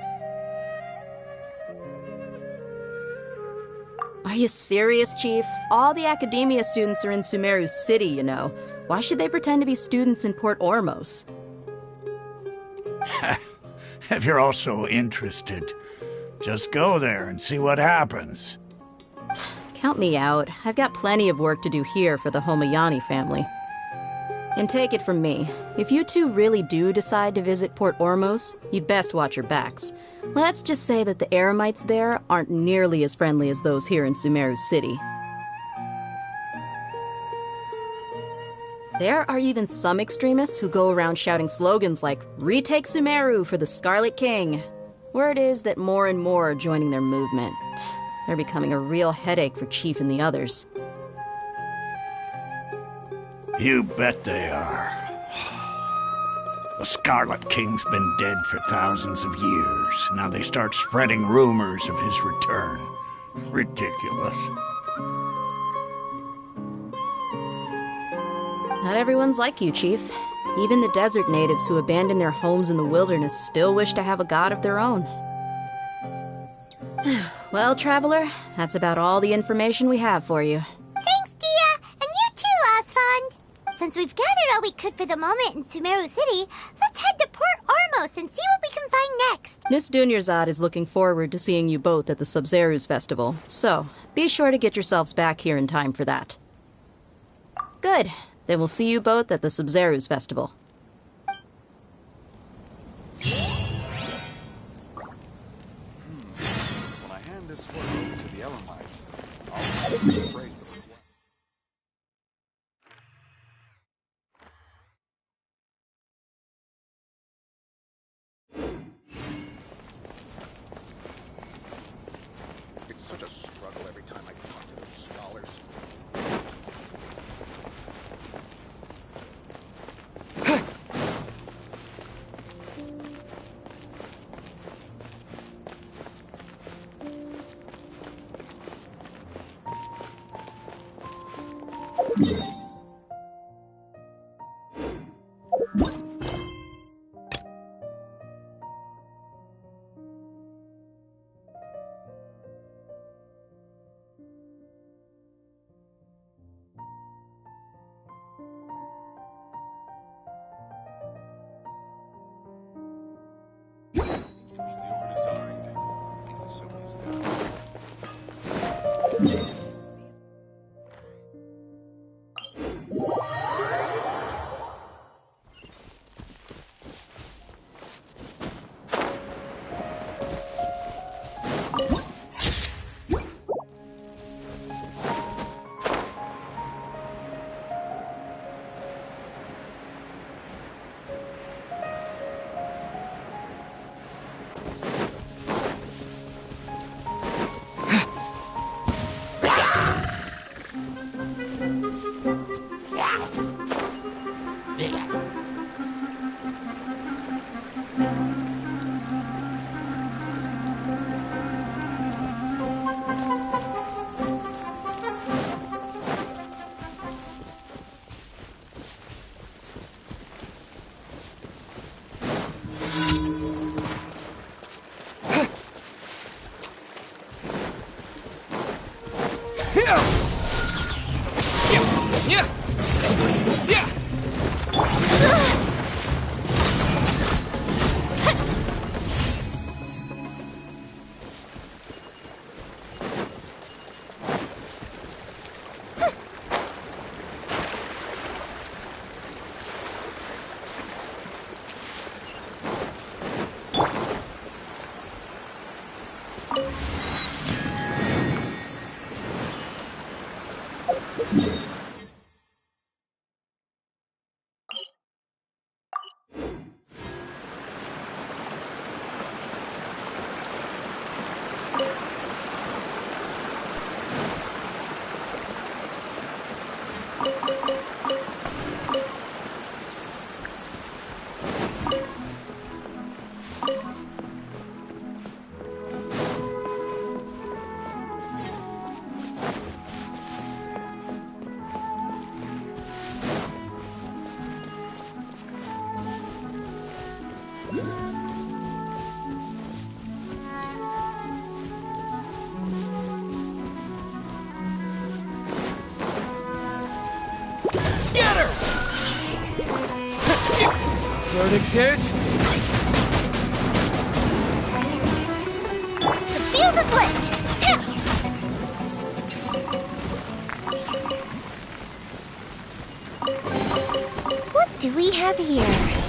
Are you serious, Chief? All the Academia students are in Sumeru City, you know. Why should they pretend to be students in Port Ormos? If you're also interested, just go there and see what happens. Count me out. I've got plenty of work to do here for the Homayani family. And take it from me, if you two really do decide to visit Port Ormos, you'd best watch your backs. Let's just say that the Eremites there aren't nearly as friendly as those here in Sumeru City. There are even some extremists who go around shouting slogans like, "Retake Sumeru for the Scarlet King." Word is that more and more are joining their movement. They're becoming a real headache for Chief and the others. You bet they are. The Scarlet King's been dead for thousands of years. Now they start spreading rumors of his return. Ridiculous. Not everyone's like you, Chief. Even the desert natives who abandoned their homes in the wilderness still wish to have a god of their own. Well, Traveler, that's about all the information we have for you. Thanks, Dia! And you too, Osfond! Since we've gathered all we could for the moment in Sumeru City, let's head to Port Ormos and see what we can find next. Miss Dunyarzad is looking forward to seeing you both at the Sub-Zerus Festival, so be sure to get yourselves back here in time for that. Good. Then we'll see you both at the Sub-Zerus Festival. When I hand this work over to the Elamites, I'll have to rephrase the request. It's such a struggle every time I talk to those scholars. verdict is... The fuse is lit! What do we have here?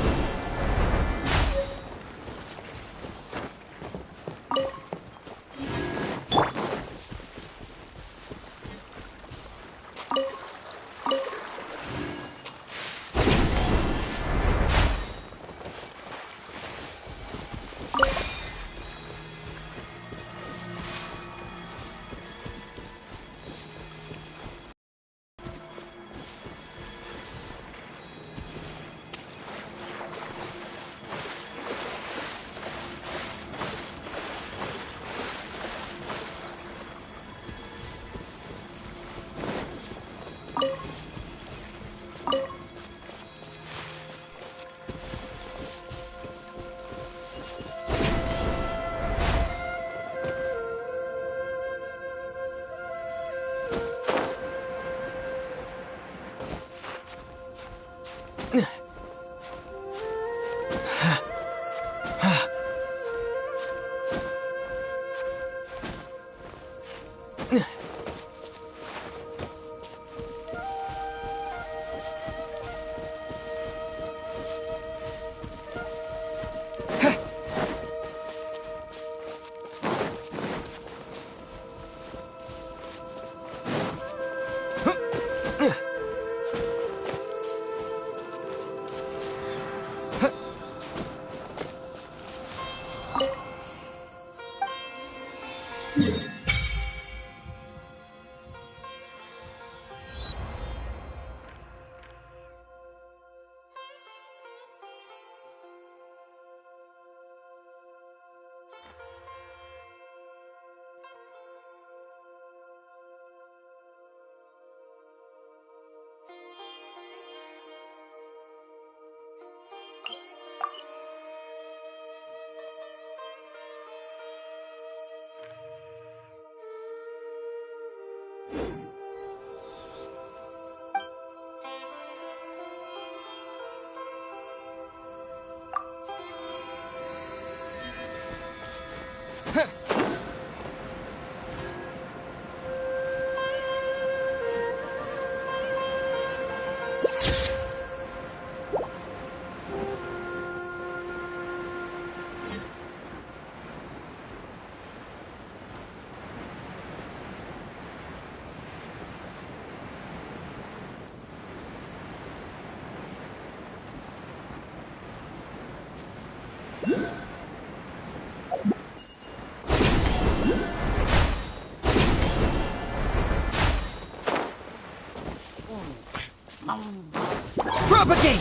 Propagate!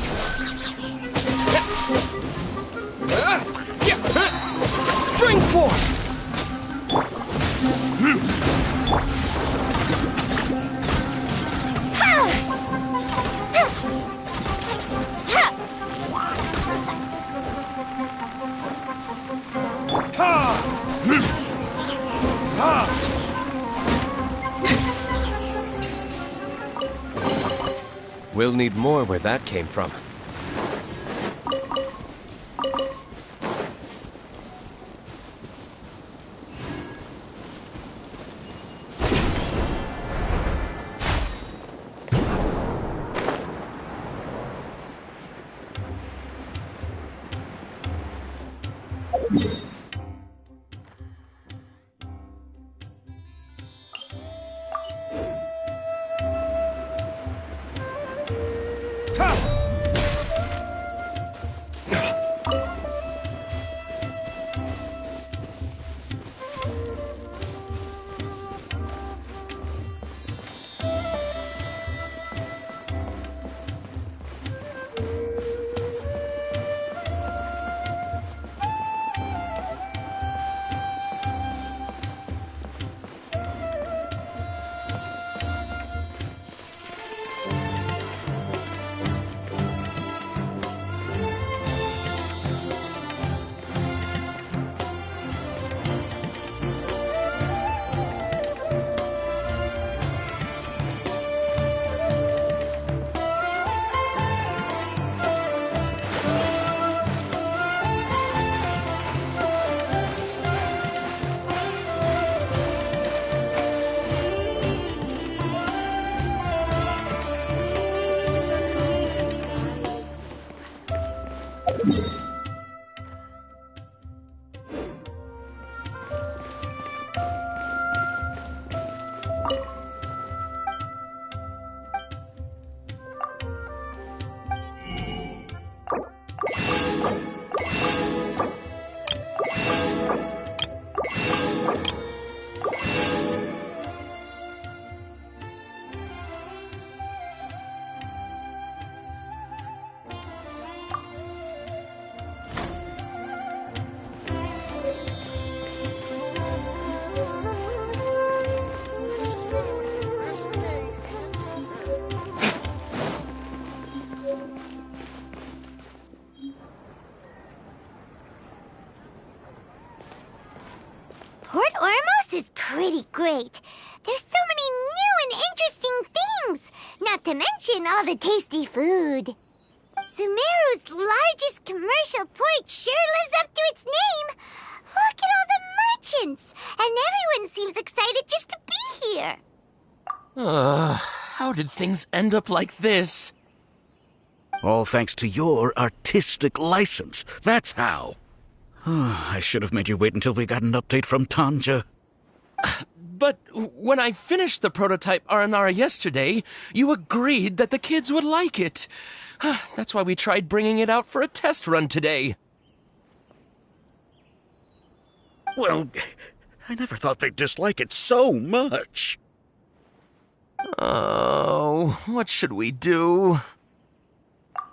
Spring forth! We'll need more where that came from. Port Ormos is pretty great. There's so many new and interesting things, not to mention all the tasty food. Sumeru's largest commercial port sure lives up to its name. Look at all the merchants, and everyone seems excited just to be here. How did things end up like this? All thanks to your artistic license. That's how. I should have made you wait until we got an update from Tanja. But when I finished the prototype Aranara yesterday, you agreed that the kids would like it. That's why we tried bringing it out for a test run today. Well, I never thought they'd dislike it so much. Oh, what should we do?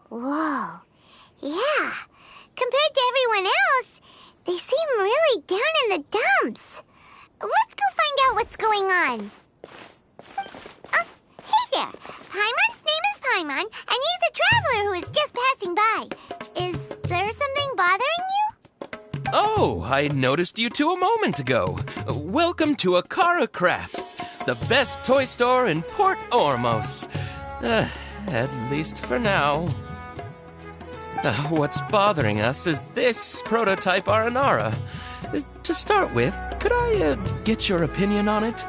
Whoa. Yeah. Compared to everyone else, they seem really down in the dumps. Let's go find out what's going on. Oh, hey there. Paimon's name is Paimon, and he's a traveler who is just passing by. Is there something bothering you? Oh, I noticed you two a moment ago. Welcome to Akara Crafts, the best toy store in Port Ormos. At least for now. What's bothering us is this prototype Aranara. To start with, could I get your opinion on it?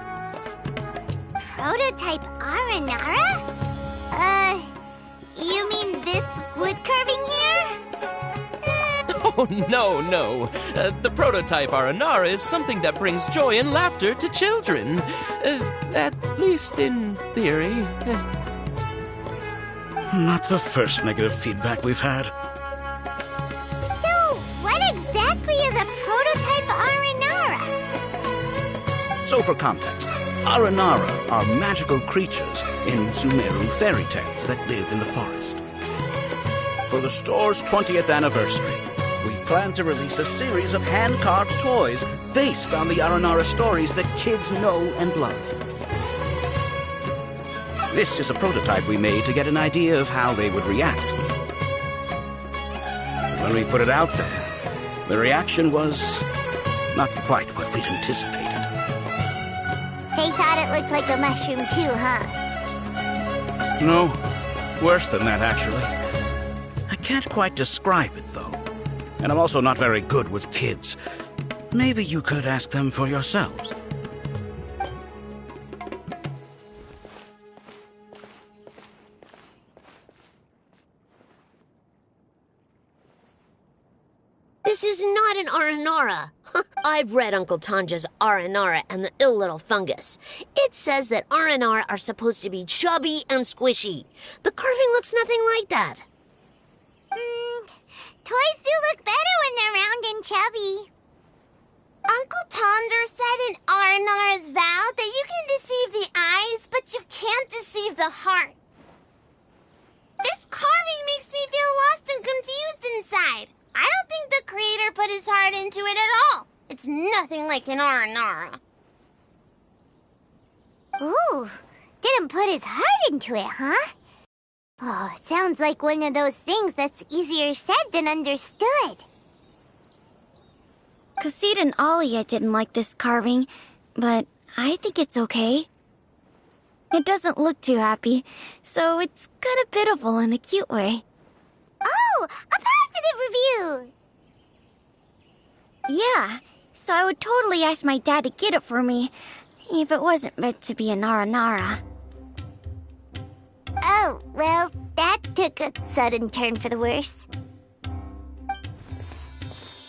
Prototype Aranara? You mean this wood carving here? Oh, no. The prototype Aranara is something that brings joy and laughter to children. At least in theory. Not the first negative feedback we've had. So, what exactly is a prototype Aranara? So for context, Aranara are magical creatures in Sumeru fairy tales that live in the forest. For the store's 20th anniversary, we plan to release a series of hand-carved toys based on the Aranara stories that kids know and love. This is a prototype we made to get an idea of how they would react. When we put it out there, the reaction was not quite what we'd anticipated. They thought it looked like a mushroom too, huh? No, worse than that, actually. I can't quite describe it, though. And I'm also not very good with kids. Maybe you could ask them for yourselves. This is not an Aranara. I've read Uncle Tanja's Aranara and the Ill Little Fungus. It says that Aranara are supposed to be chubby and squishy. The carving looks nothing like that. Toys do look better when they're round and chubby. Uncle Tonder said in Aranara's vow that you can deceive the eyes, but you can't deceive the heart. This carving makes me feel lost and confused inside. I don't think the creator put his heart into it at all. It's nothing like an Aranara. Ooh, didn't put his heart into it, huh? Oh, sounds like one of those things that's easier said than understood. Kassid and Alia didn't like this carving, but I think it's okay. It doesn't look too happy, so it's kind of pitiful in a cute way. Oh, a positive review! Yeah, so I would totally ask my dad to get it for me, if it wasn't meant to be an Aranara. Oh, well, that took a sudden turn for the worse.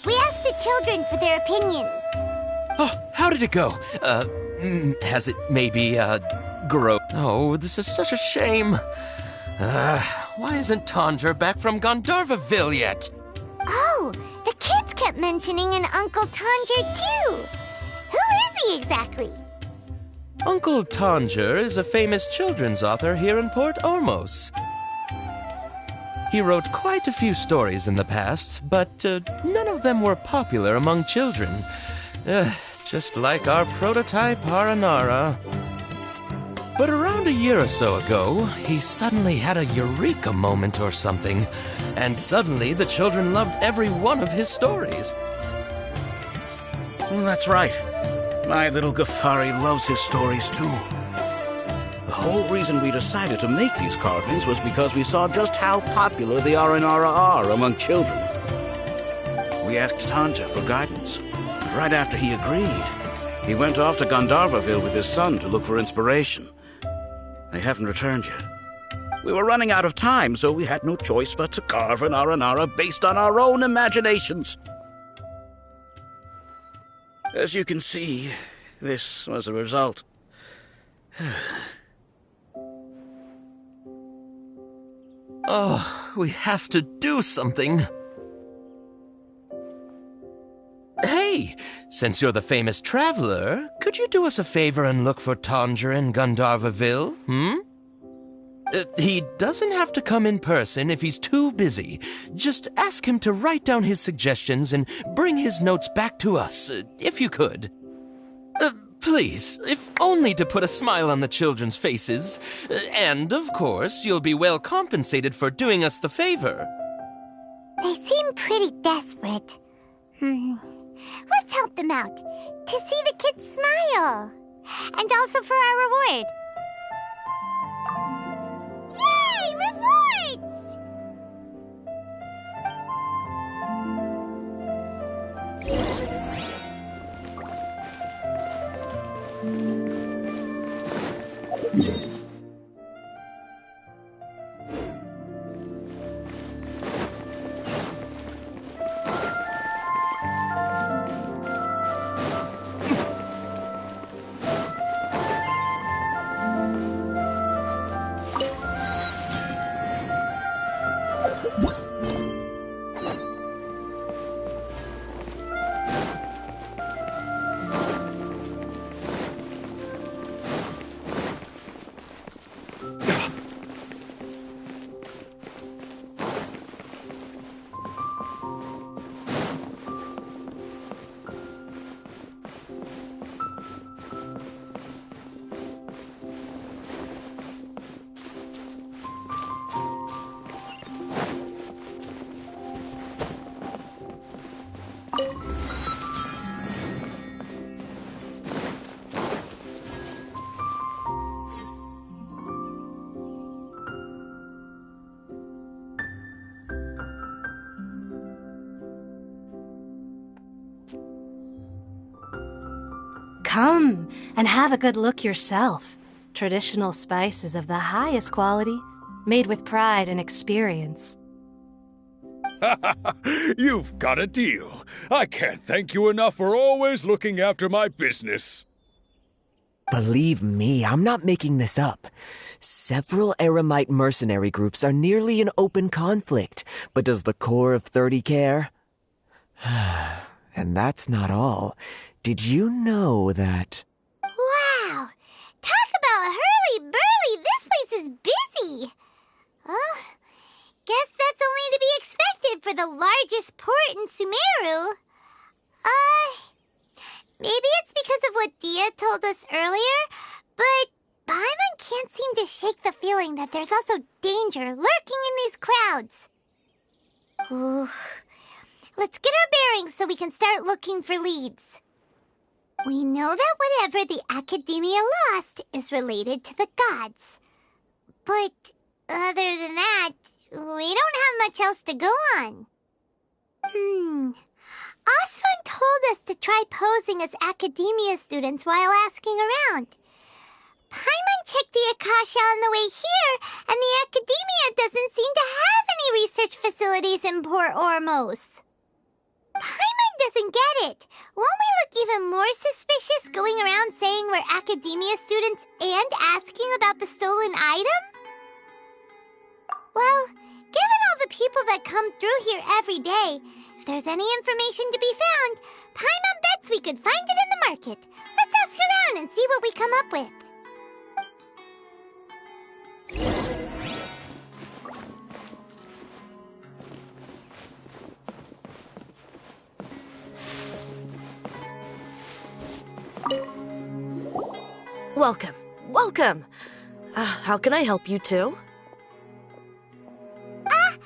We asked the children for their opinions. Oh, how did it go? Has it maybe, grown? Oh, this is such a shame. Why isn't Tandra back from Gandharvaville yet? Oh, the kids kept mentioning an Uncle Tanger, too. Who is he exactly? Uncle Tanger is a famous children's author here in Port Ormos. He wrote quite a few stories in the past, but none of them were popular among children. Just like our prototype Aranara. But around a year or so ago, he suddenly had a eureka moment or something, and suddenly the children loved every one of his stories. Well, that's right. My little Ghaffari loves his stories too. The whole reason we decided to make these carvings was because we saw just how popular the Aranara are among children. We asked Tanja for guidance. Right after he agreed, he went off to Gandharvaville with his son to look for inspiration. They haven't returned yet. We were running out of time, so we had no choice but to carve an Aranara based on our own imaginations. As you can see, this was the result. Oh, we have to do something. Hey, since you're the famous traveler, could you do us a favor and look for Tanger in Gandharvaville, He doesn't have to come in person if he's too busy. Just ask him to write down his suggestions and bring his notes back to us, if you could. Please, if only to put a smile on the children's faces. And, of course, you'll be well compensated for doing us the favor. They seem pretty desperate. Let's help them out, to see the kids smile. And also for our reward. Yay! Rewards! Come and have a good look yourself. Traditional spices of the highest quality, made with pride and experience. You've got a deal. I can't thank you enough for always looking after my business. Believe me, I'm not making this up. Several Eremite mercenary groups are nearly in open conflict, but does the core of 30 care? And that's not all. Did you know that... Wow! Talk about hurly-burly! This place is busy! Guess that's only to be expected for the largest port in Sumeru. Maybe it's because of what Dia told us earlier, but Paimon can't seem to shake the feeling that there's also danger lurking in these crowds. Ooh. Let's get our bearings so we can start looking for leads. We know that whatever the Academia lost is related to the gods. But other than that, we don't have much else to go on. Osfun told us to try posing as Academia students while asking around. Paimon checked the Akasha on the way here, and the Academia doesn't seem to have any research facilities in Port Ormos. Paimon doesn't get it. Won't we look even more suspicious going around saying we're Academia students and asking about the stolen item? Well, given all the people that come through here every day. If there's any information to be found, Paimon bets we could find it in the market. Let's ask around and see what we come up with. Welcome. Welcome. How can I help you two? Hi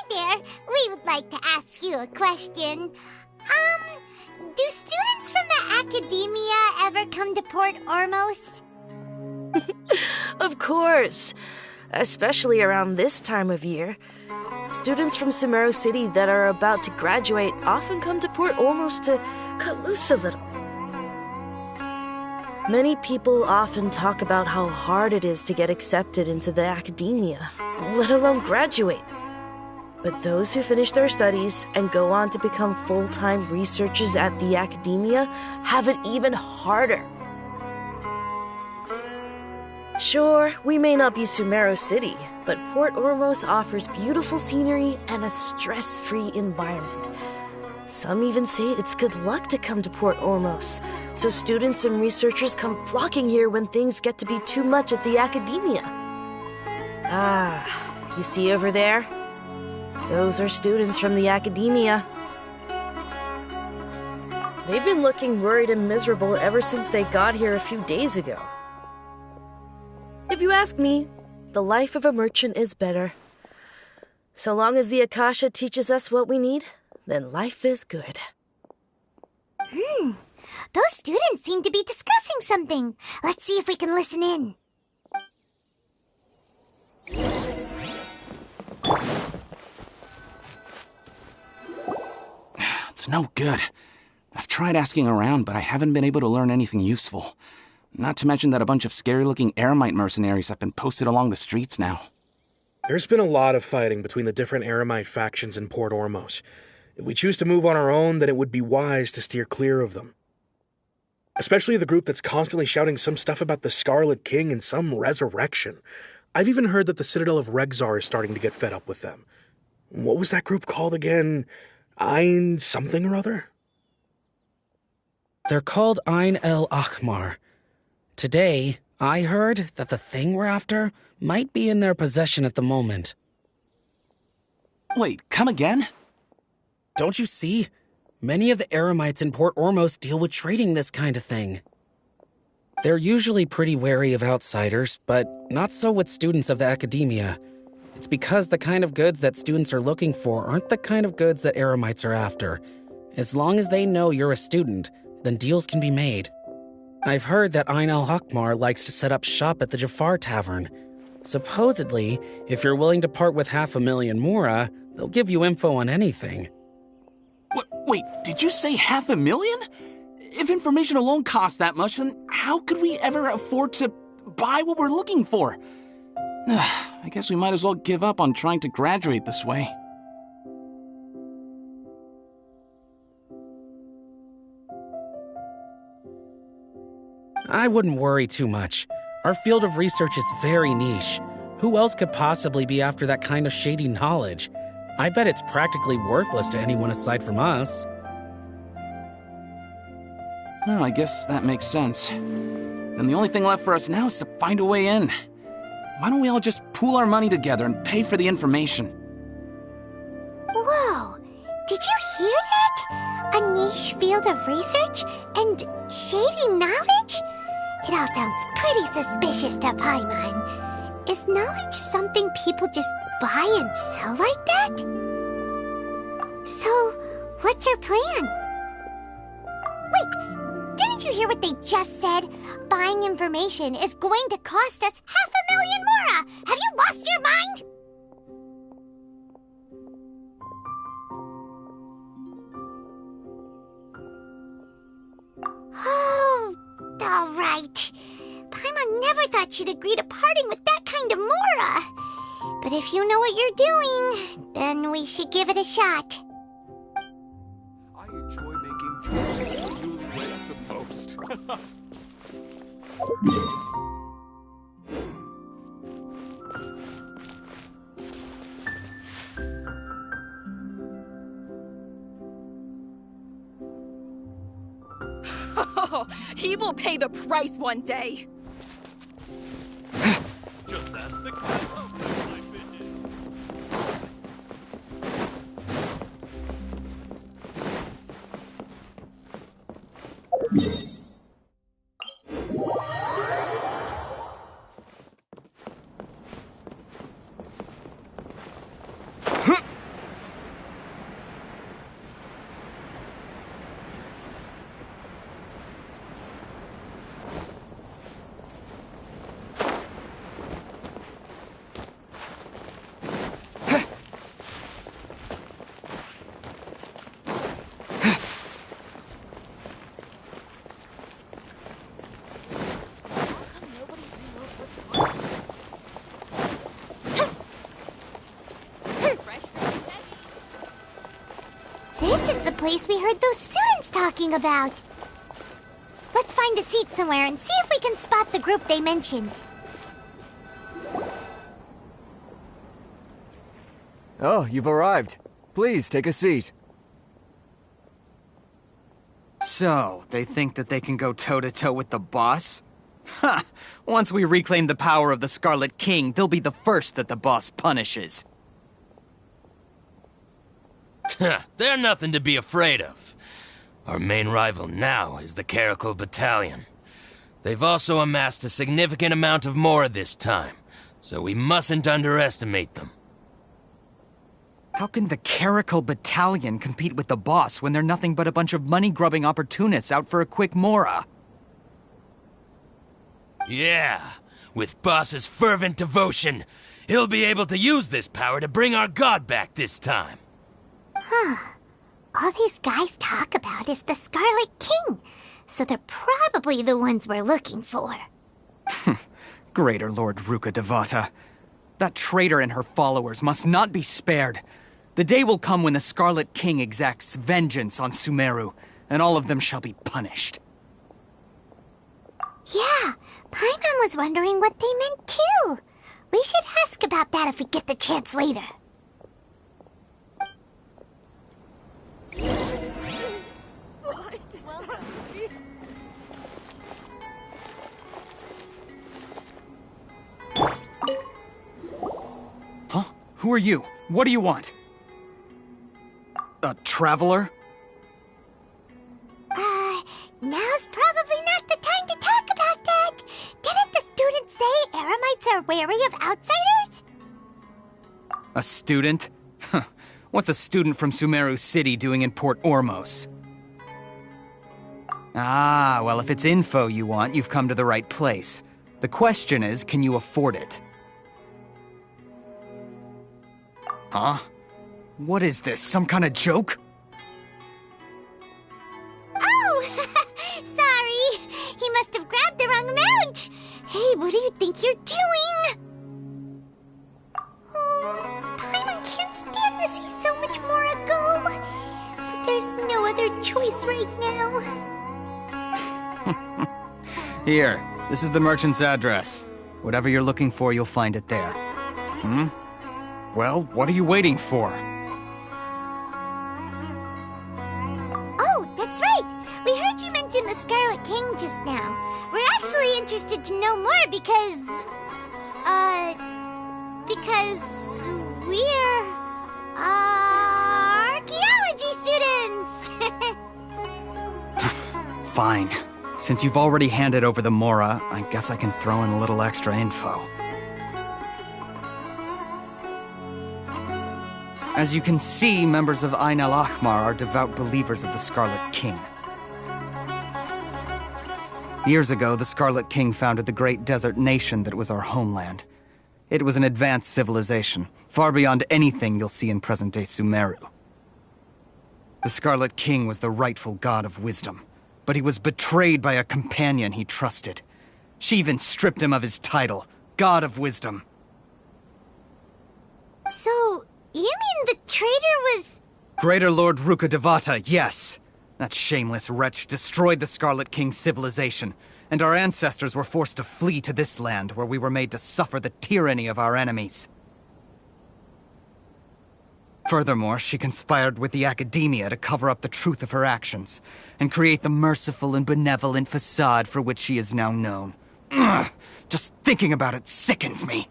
there. We would like to ask you a question. Do students from the academia ever come to Port Ormos? Of course. Especially around this time of year. Students from Sumeru City that are about to graduate often come to Port Ormos to cut loose a little. Many people often talk about how hard it is to get accepted into the academia, let alone graduate. But those who finish their studies and go on to become full-time researchers at the academia have it even harder. Sure, we may not be Sumeru City, but Port Ormos offers beautiful scenery and a stress-free environment. Some even say it's good luck to come to Port Ormos, so students and researchers come flocking here when things get to be too much at the academia. Ah, you see over there? Those are students from the academia. They've been looking worried and miserable ever since they got here a few days ago. If you ask me, the life of a merchant is better. So long as the Akasha teaches us what we need, then life is good. Those students seem to be discussing something. Let's see if we can listen in. It's no good. I've tried asking around, but I haven't been able to learn anything useful. Not to mention that a bunch of scary-looking Eremite mercenaries have been posted along the streets now. There's been a lot of fighting between the different Eremite factions in Port Ormos. If we choose to move on our own, then it would be wise to steer clear of them. Especially the group that's constantly shouting some stuff about the Scarlet King and some resurrection. I've even heard that the Citadel of Regzar is starting to get fed up with them. What was that group called again? Ein something or other? They're called Ein El Akhmar. Today, I heard that the thing we're after might be in their possession at the moment. Wait, come again? Don't you see? Many of the Eremites in Port Ormos deal with trading this kind of thing. They're usually pretty wary of outsiders, but not so with students of the academia. It's because the kind of goods that students are looking for aren't the kind of goods that Eremites are after. As long as they know you're a student, then deals can be made. I've heard that Ein al-Hakmar likes to set up shop at the Jafar Tavern. Supposedly, if you're willing to part with 500,000 Mora, they'll give you info on anything. Wait, did you say 500,000? If information alone costs that much, then how could we ever afford to buy what we're looking for? I guess we might as well give up on trying to graduate this way. I wouldn't worry too much. Our field of research is very niche. Who else could possibly be after that kind of shady knowledge? I bet it's practically worthless to anyone aside from us. Well, I guess that makes sense. Then the only thing left for us now is to find a way in. Why don't we all just pool our money together and pay for the information? Whoa! Did you hear that? A niche field of research and shady knowledge? It all sounds pretty suspicious to Paimon. Is knowledge something people just buy and sell like that? So, what's our plan? Wait, didn't you hear what they just said? Buying information is going to cost us 500,000 Mora! Have you lost your mind? Oh, all right. Paimon never thought she'd agree to parting with that kind of Mora. But if you know what you're doing, then we should give it a shot. I enjoy making choices for newlyweds the most. Oh, he will pay the price one day. Just ask the castle. This is the place we heard those students talking about. Let's find a seat somewhere and see if we can spot the group they mentioned. Oh, you've arrived. Please, take a seat. So, they think that they can go toe-to-toe with the boss? Ha! Once we reclaim the power of the Scarlet King, they'll be the first that the boss punishes. They're nothing to be afraid of. Our main rival now is the Caracal Battalion. They've also amassed a significant amount of Mora this time, so we mustn't underestimate them. How can the Caracal Battalion compete with the boss when they're nothing but a bunch of money-grubbing opportunists out for a quick Mora? Yeah, with Boss's fervent devotion, he'll be able to use this power to bring our god back this time. Huh. All these guys talk about is the Scarlet King, so they're probably the ones we're looking for. Greater Lord Ruka Devata. That traitor and her followers must not be spared. The day will come when the Scarlet King exacts vengeance on Sumeru, and all of them shall be punished. Yeah, Paimon was wondering what they meant too. We should ask about that if we get the chance later. Huh? Who are you? What do you want? A traveler? Now's probably not the time to talk about that. Didn't the students say Eremites are wary of outsiders? A student? Huh. What's a student from Sumeru City doing in Port Ormos? Ah, well, if it's info you want, you've come to the right place. The question is, can you afford it? Huh? What is this, some kind of joke? Oh! Sorry! He must have grabbed the wrong amount! Hey, what do you think you're doing? Oh, Paimon can't stand to see so much more go. But there's no other choice right now. Here, this is the merchant's address. Whatever you're looking for, you'll find it there. Hmm? Well, what are you waiting for? Oh, that's right! We heard you mention the Scarlet King just now. We're actually interested to know more because we're, archaeology students! Fine. Since you've already handed over the Mora, I guess I can throw in a little extra info. As you can see, members of Ain al-Ahmar are devout believers of the Scarlet King. Years ago, the Scarlet King founded the great desert nation that was our homeland. It was an advanced civilization, far beyond anything you'll see in present-day Sumeru. The Scarlet King was the rightful god of wisdom, but he was betrayed by a companion he trusted. She even stripped him of his title, God of Wisdom. So, you mean the traitor was... Greater Lord Ruka Devata, yes! That shameless wretch destroyed the Scarlet King's civilization, and our ancestors were forced to flee to this land where we were made to suffer the tyranny of our enemies. Furthermore, she conspired with the academia to cover up the truth of her actions, and create the merciful and benevolent facade for which she is now known. Ugh, just thinking about it sickens me.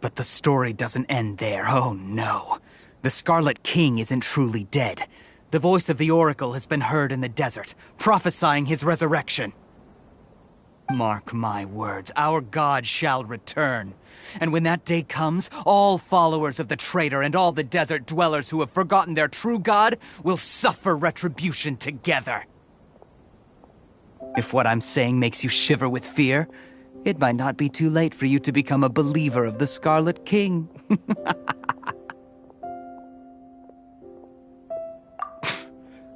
But the story doesn't end there, oh no. The Scarlet King isn't truly dead. The voice of the Oracle has been heard in the desert, prophesying his resurrection. Mark my words, our god shall return. And when that day comes, all followers of the traitor and all the desert dwellers who have forgotten their true god will suffer retribution together. If what I'm saying makes you shiver with fear, it might not be too late for you to become a believer of the Scarlet King.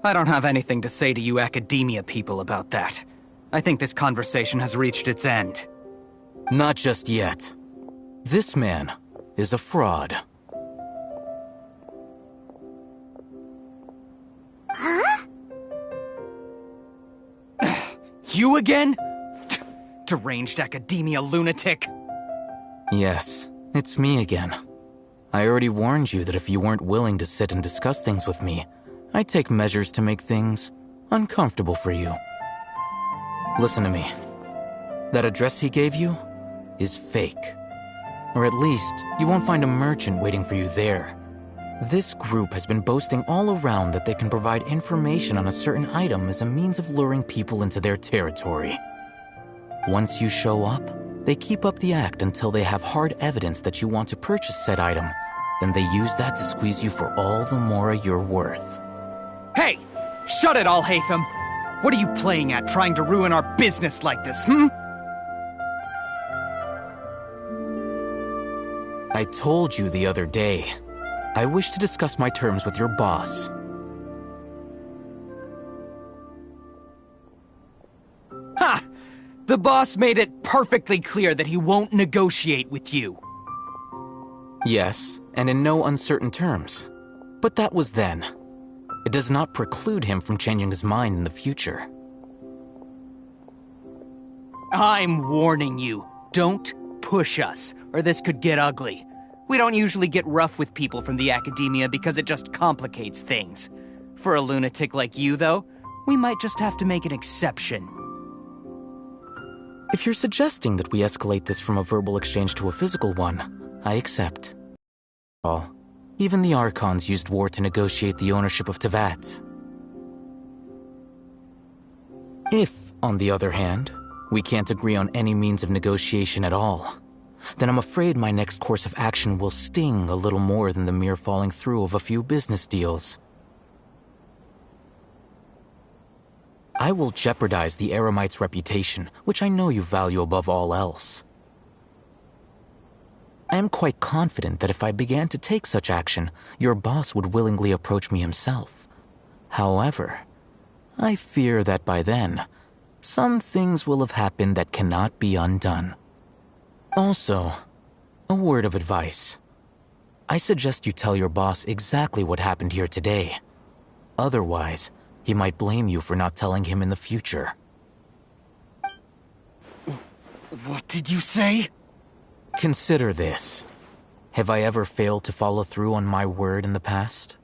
I don't have anything to say to you academia people about that. I think this conversation has reached its end. Not just yet. This man is a fraud. Huh? You again? Deranged academia lunatic. Yes, it's me again. I already warned you that if you weren't willing to sit and discuss things with me, I'd take measures to make things uncomfortable for you. Listen to me. That address he gave you is fake. Or at least, you won't find a merchant waiting for you there. This group has been boasting all around that they can provide information on a certain item as a means of luring people into their territory. Once you show up, they keep up the act until they have hard evidence that you want to purchase said item. Then they use that to squeeze you for all the more you're worth. Hey! Shut it, Alhaitham! What are you playing at, trying to ruin our business like this, I told you the other day. I wish to discuss my terms with your boss. Ha! The boss made it perfectly clear that he won't negotiate with you. Yes, and in no uncertain terms. But that was then. It does not preclude him from changing his mind in the future. I'm warning you. Don't push us, or this could get ugly. We don't usually get rough with people from the academia because it just complicates things. For a lunatic like you, though, we might just have to make an exception. If you're suggesting that we escalate this from a verbal exchange to a physical one, I accept. Even the Archons used war to negotiate the ownership of Tevat. If, on the other hand, we can't agree on any means of negotiation at all, then I'm afraid my next course of action will sting a little more than the mere falling through of a few business deals. I will jeopardize the Eremite's reputation, which I know you value above all else. I am quite confident that if I began to take such action, your boss would willingly approach me himself. However, I fear that by then, some things will have happened that cannot be undone. Also, a word of advice. I suggest you tell your boss exactly what happened here today. Otherwise, he might blame you for not telling him in the future. What did you say? Consider this. Have I ever failed to follow through on my word in the past?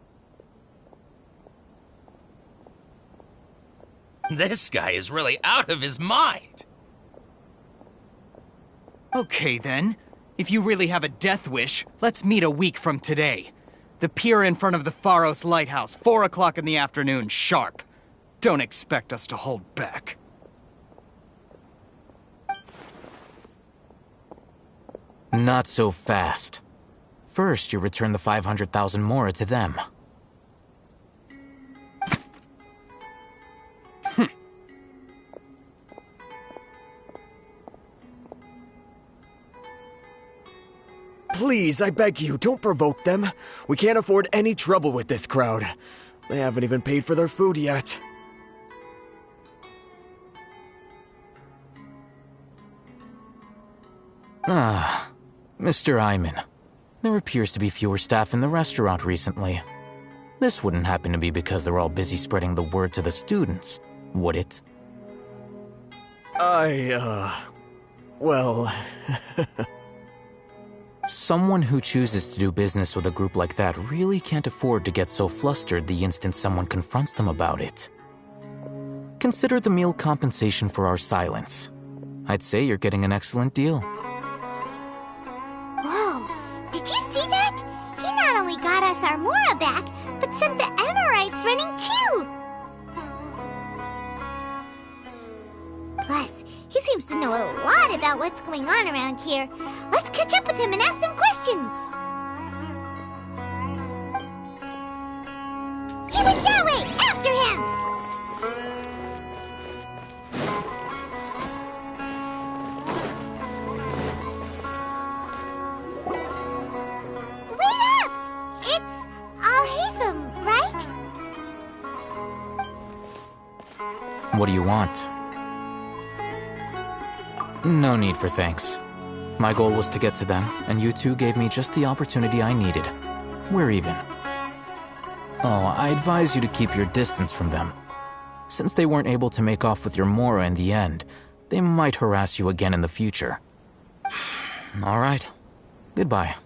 This guy is really out of his mind. Okay then. If you really have a death wish, let's meet a week from today. The pier in front of the Pharos Lighthouse, 4 o'clock in the afternoon, sharp. Don't expect us to hold back. Not so fast. First, you return the 500,000 mora to them. Please, I beg you, don't provoke them. We can't afford any trouble with this crowd. They haven't even paid for their food yet. Mr. Iman. There appears to be fewer staff in the restaurant recently. This wouldn't happen to be because they're all busy spreading the word to the students, would it? Well... Someone who chooses to do business with a group like that really can't afford to get so flustered the instant someone confronts them about it. Consider the meal compensation for our silence. I'd say you're getting an excellent deal. Whoa, did you see that? He not only got us our Mora back, but sent the Emirites running too! Plus, he seems to know a lot about what's going on around here. Let's catch up with him and ask some questions! He went that way! After him! Wait up! It's Al-Haytham, right? What do you want? No need for thanks. My goal was to get to them, and you two gave me just the opportunity I needed. We're even. Oh, I advise you to keep your distance from them. Since they weren't able to make off with your Mora in the end, they might harass you again in the future. All right. Goodbye.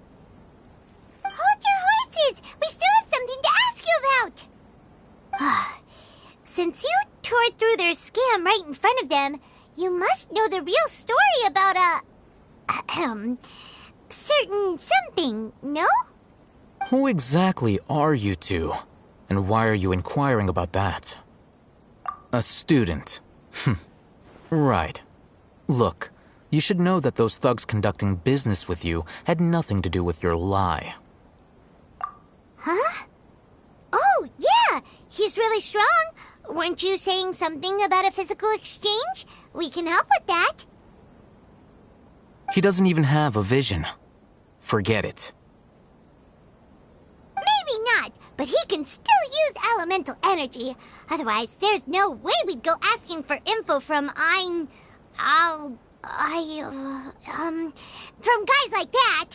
Hold your horses! We still have something to ask you about! Since you tore through their scam right in front of them, you must know the real story about certain something, no? Who exactly are you two? And why are you inquiring about that? A student. Right. Look, you should know that those thugs conducting business with you had nothing to do with your lie. Huh? Oh, yeah! He's really strong! Weren't you saying something about a physical exchange? We can help with that. He doesn't even have a vision. Forget it. Maybe not, but he can still use elemental energy. Otherwise, there's no way we'd go asking for info from from guys like that.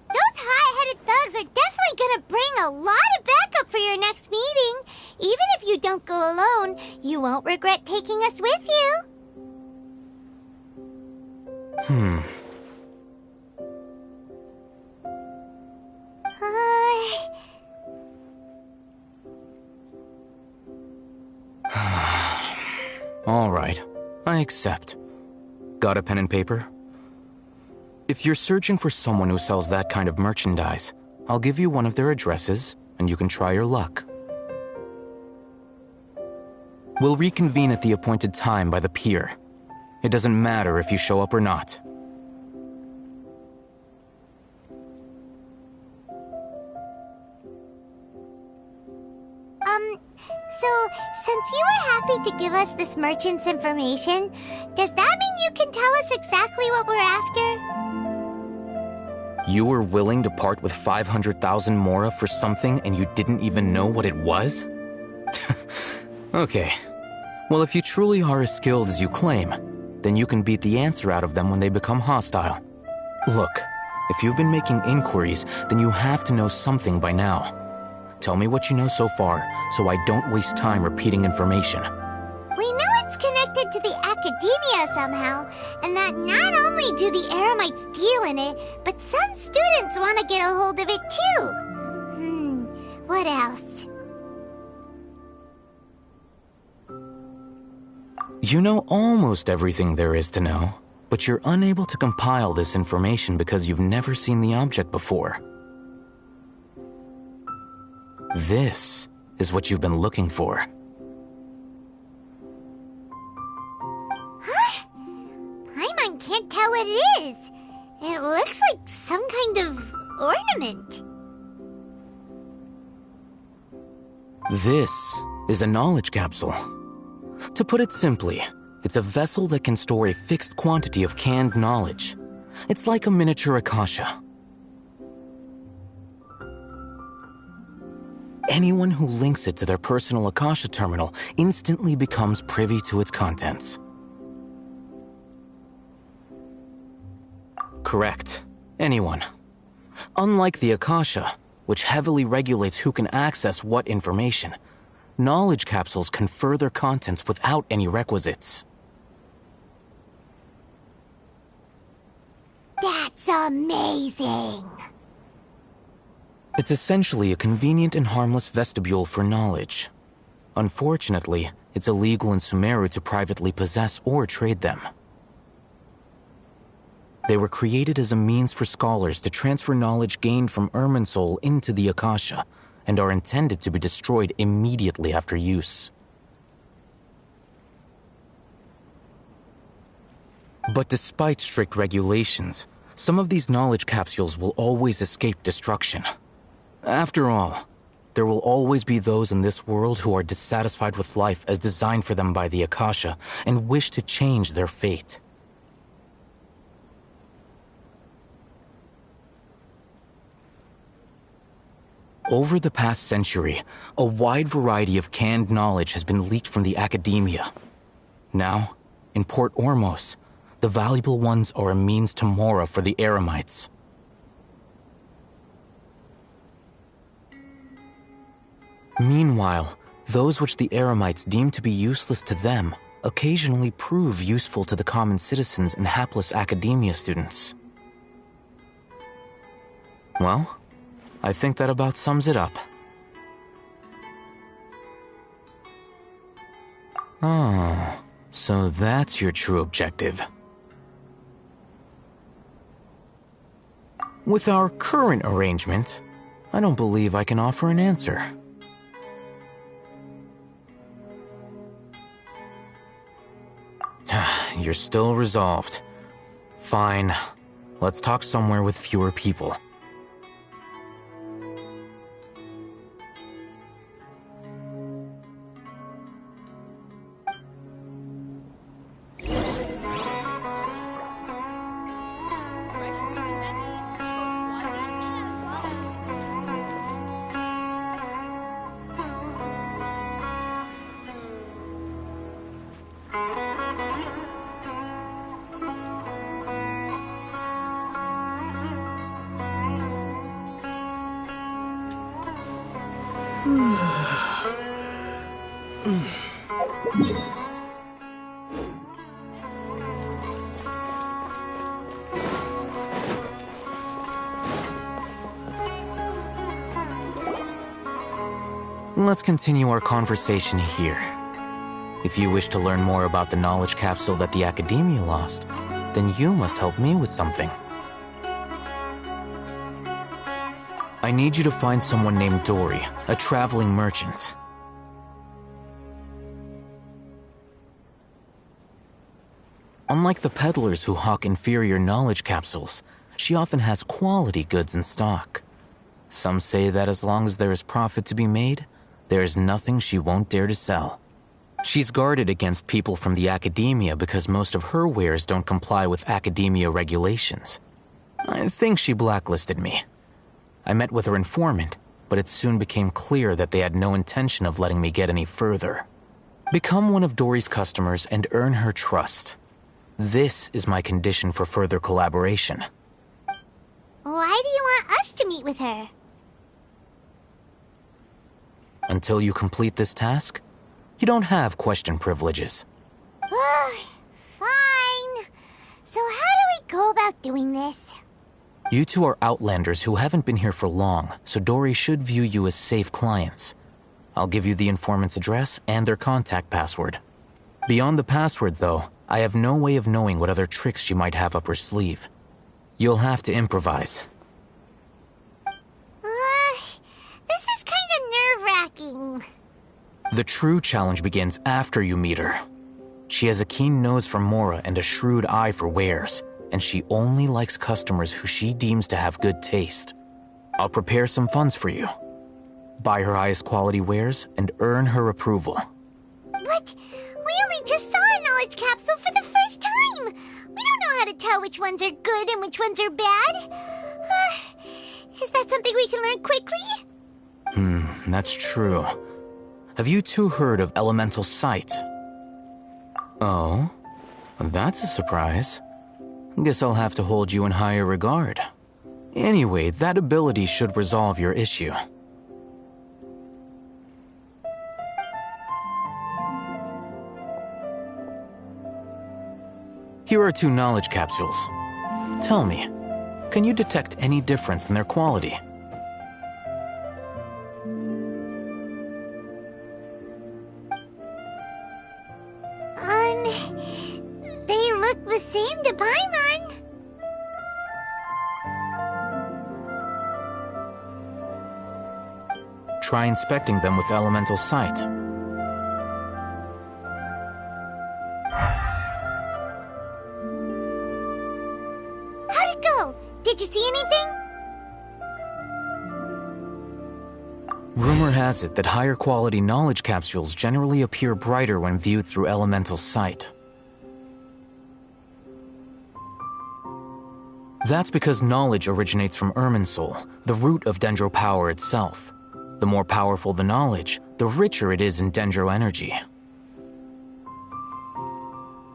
Those high-headed thugs are definitely gonna bring a lot of backup for your next meeting. Even if you don't go alone, you won't regret taking us with you. All right, I accept. Got a pen and paper? If you're searching for someone who sells that kind of merchandise, I'll give you one of their addresses, and you can try your luck. We'll reconvene at the appointed time by the pier. It doesn't matter if you show up or not. So, since you were happy to give us this merchant's information, does that mean you can tell us exactly what we're after? You were willing to part with 500,000 Mora for something and you didn't even know what it was? Okay. Well, if you truly are as skilled as you claim, then you can beat the answer out of them when they become hostile. Look, if you've been making inquiries, then you have to know something by now. Tell me what you know so far, so I don't waste time repeating information. We know it's connected to the academia somehow, and that not only do the Eremites deal in it, but some students want to get a hold of it too. What else? You know almost everything there is to know, but you're unable to compile this information because you've never seen the object before. This is what you've been looking for. Huh? Paimon can't tell what it is. It looks like some kind of ornament. This is a knowledge capsule. To put it simply, it's a vessel that can store a fixed quantity of canned knowledge. It's like a miniature Akasha. Anyone who links it to their personal Akasha terminal instantly becomes privy to its contents. Correct. Anyone. Unlike the Akasha, which heavily regulates who can access what information, knowledge capsules confer their contents without any requisites. That's amazing! It's essentially a convenient and harmless vestibule for knowledge. Unfortunately, it's illegal in Sumeru to privately possess or trade them. They were created as a means for scholars to transfer knowledge gained from Irminsul into the Akasha, and are intended to be destroyed immediately after use. But despite strict regulations, some of these knowledge capsules will always escape destruction. After all, there will always be those in this world who are dissatisfied with life as designed for them by the Akasha and wish to change their fate. Over the past century, a wide variety of canned knowledge has been leaked from the academia. Now, in Port Ormos, the valuable ones are a means to Mora for the Eremites. Meanwhile, those which the Eremites deem to be useless to them occasionally prove useful to the common citizens and hapless academia students. Well, I think that about sums it up. Oh, so that's your true objective. With our current arrangement, I don't believe I can offer an answer. You're still resolved. Fine. Let's talk somewhere with fewer people. Let's continue our conversation here. If you wish to learn more about the knowledge capsule that the Academia lost, then you must help me with something. I need you to find someone named Dory, a traveling merchant. Unlike the peddlers who hawk inferior knowledge capsules, she often has quality goods in stock. Some say that as long as there is profit to be made, there is nothing she won't dare to sell. She's guarded against people from the Academia because most of her wares don't comply with Academia regulations. I think she blacklisted me. I met with her informant, but it soon became clear that they had no intention of letting me get any further. Become one of Dory's customers and earn her trust. This is my condition for further collaboration. Why do you want us to meet with her? Until you complete this task, you don't have question privileges. Fine. So how do we go about doing this? You two are outlanders who haven't been here for long, so Dory should view you as safe clients. I'll give you the informant's address and their contact password. Beyond the password, though, I have no way of knowing what other tricks she might have up her sleeve. You'll have to improvise. This is kind of nerve-wracking. The true challenge begins after you meet her. She has a keen nose for Mora and a shrewd eye for wares, and she only likes customers who she deems to have good taste. I'll prepare some funds for you. Buy her highest quality wares and earn her approval. But we only just saw a knowledge capsule for the first time. We don't know how to tell which ones are good and which ones are bad. Is that something we can learn quickly? That's true. Have you two heard of elemental sight? Oh, that's a surprise. Guess I'll have to hold you in higher regard. Anyway, that ability should resolve your issue. Here are 2 knowledge capsules. Tell me, Can you detect any difference in their quality? They look the same to Paimon. Try inspecting them with elemental sight. How'd it go? Did you see anything? Rumor has it that higher quality knowledge capsules generally appear brighter when viewed through elemental sight. That's because knowledge originates from Irminsul, the root of Dendro power itself. The more powerful the knowledge, the richer it is in Dendro energy.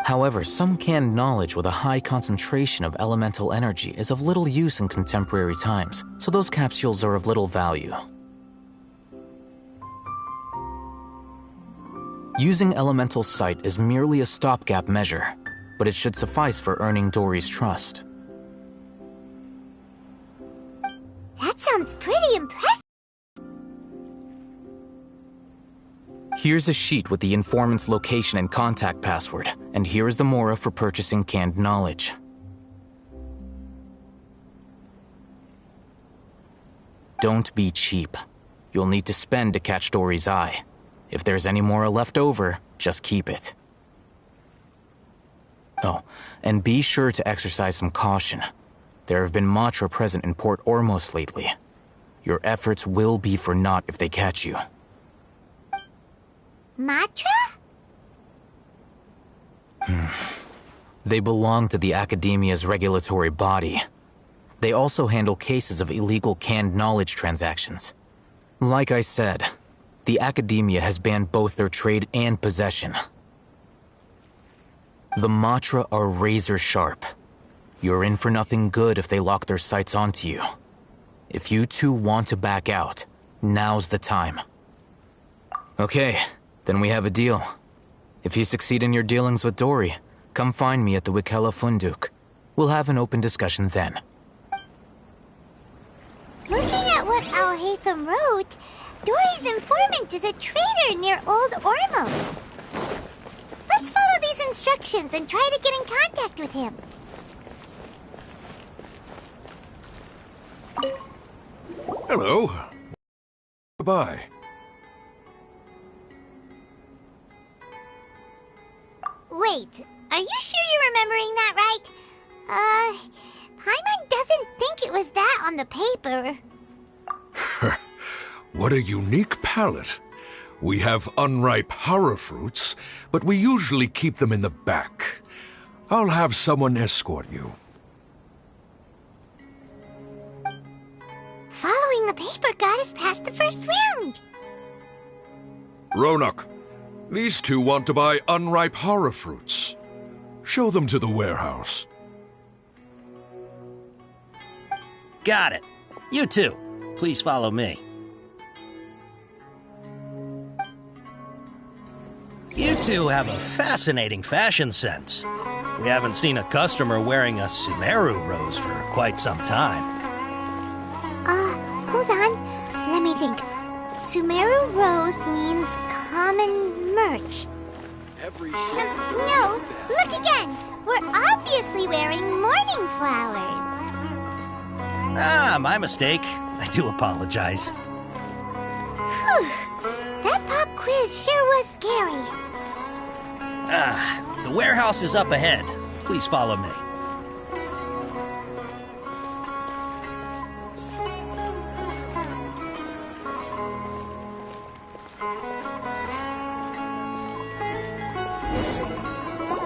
However, some canned knowledge with a high concentration of elemental energy is of little use in contemporary times, so those capsules are of little value. Using elemental sight is merely a stopgap measure, but it should suffice for earning Dory's trust. That sounds pretty impressive. Here's a sheet with the informant's location and contact password, and here is the mora for purchasing canned knowledge. Don't be cheap. You'll need to spend to catch Dory's eye. If there's any mora left over, just keep it. Oh, and be sure to exercise some caution. There have been Matra present in Port Ormos lately. Your efforts will be for naught if they catch you. Matra? They belong to the Academia's regulatory body. They also handle cases of illegal canned knowledge transactions. Like I said, the Academia has banned both their trade and possession. The Matra are razor sharp. You're in for nothing good if they lock their sights onto you. If you two want to back out, now's the time. Okay, then we have a deal. If you succeed in your dealings with Dory, come find me at the Wikela Funduk. We'll have an open discussion then. Looking at what Al-Haytham wrote, Dory's informant is a trader near Old Ormos. Let's follow these instructions and try to get in contact with him. Hello. Goodbye. Wait, are you sure you're remembering that right? Paimon doesn't think it was that on the paper. What a unique palate. We have unripe hara fruits, but we usually keep them in the back. I'll have someone escort you. Following the paper got us past the first round. Ronak, these two want to buy unripe hara fruits. Show them to the warehouse. Got it. You too. Please follow me. You two have a fascinating fashion sense. We haven't seen a customer wearing a Sumeru rose for quite some time. Hold on. Let me think. Sumeru rose means common merch. No, look again. We're obviously wearing morning flowers. Ah, my mistake. I do apologize. Whew. That pop quiz sure was scary. The warehouse is up ahead. Please follow me.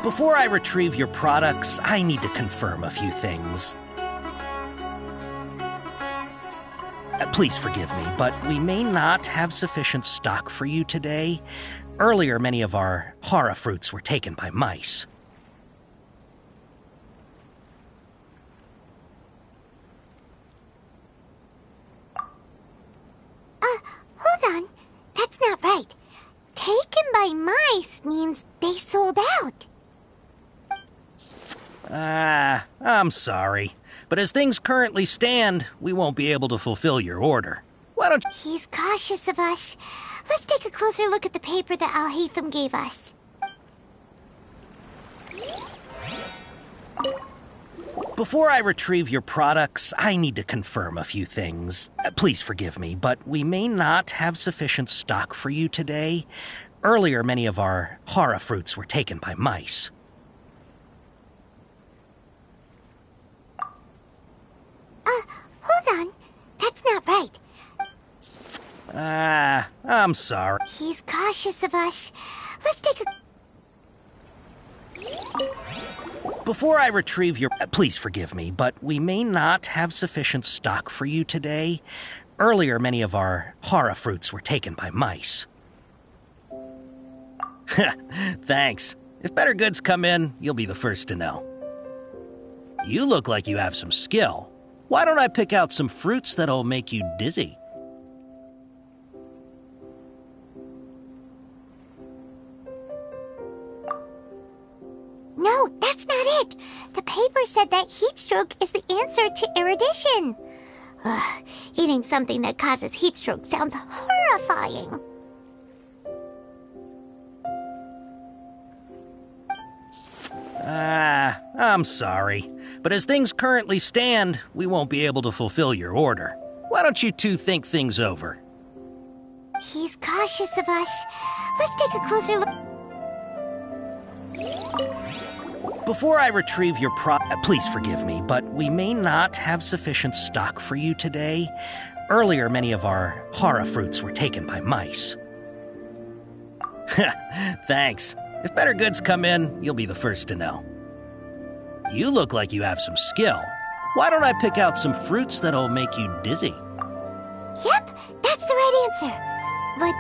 Before I retrieve your products, I need to confirm a few things. Please forgive me, but we may not have sufficient stock for you today. Earlier, many of our hara fruits were taken by mice. Hold on. That's not right. Taken by mice means they sold out. I'm sorry. But as things currently stand, we won't be able to fulfill your order. Why don't He's cautious of us. Let's take a closer look at the paper that Al-Haytham gave us. Before I retrieve your products, I need to confirm a few things. Please forgive me, but we may not have sufficient stock for you today. Earlier, many of our hara fruits were taken by mice. Hold on. That's not right. I'm sorry. He's cautious of us. Let's take a... Before I retrieve your... Please forgive me, but we may not have sufficient stock for you today. Earlier, many of our hara fruits were taken by mice. Thanks. If better goods come in, you'll be the first to know. You look like you have some skill. Why don't I pick out some fruits that'll make you dizzy? No, that's not it. The paper said that heat stroke is the answer to erudition. Ugh, eating something that causes heat stroke sounds horrifying. I'm sorry. But as things currently stand, we won't be able to fulfill your order. Why don't you two think things over? He's cautious of us. Let's take a closer look. Before I retrieve your please forgive me, but we may not have sufficient stock for you today. Earlier, many of our hara fruits were taken by mice. Thanks. If better goods come in, you'll be the first to know. You look like you have some skill. Why don't I pick out some fruits that'll make you dizzy? Yep, that's the right answer. But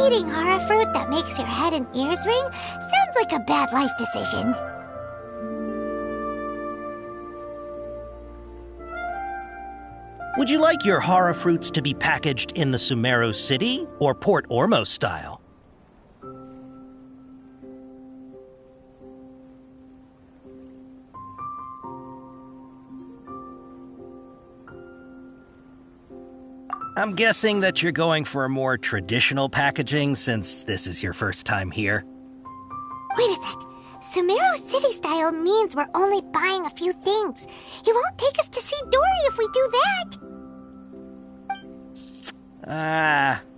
eating hara fruit that makes your head and ears ring sounds like a bad life decision. Would you like your hara fruits to be packaged in the Sumeru City or Port Ormos style? I'm guessing that you're going for a more traditional packaging since this is your first time here. Wait a sec. Sumeru City style means we're only buying a few things. He won't take us to see Dory if we do that.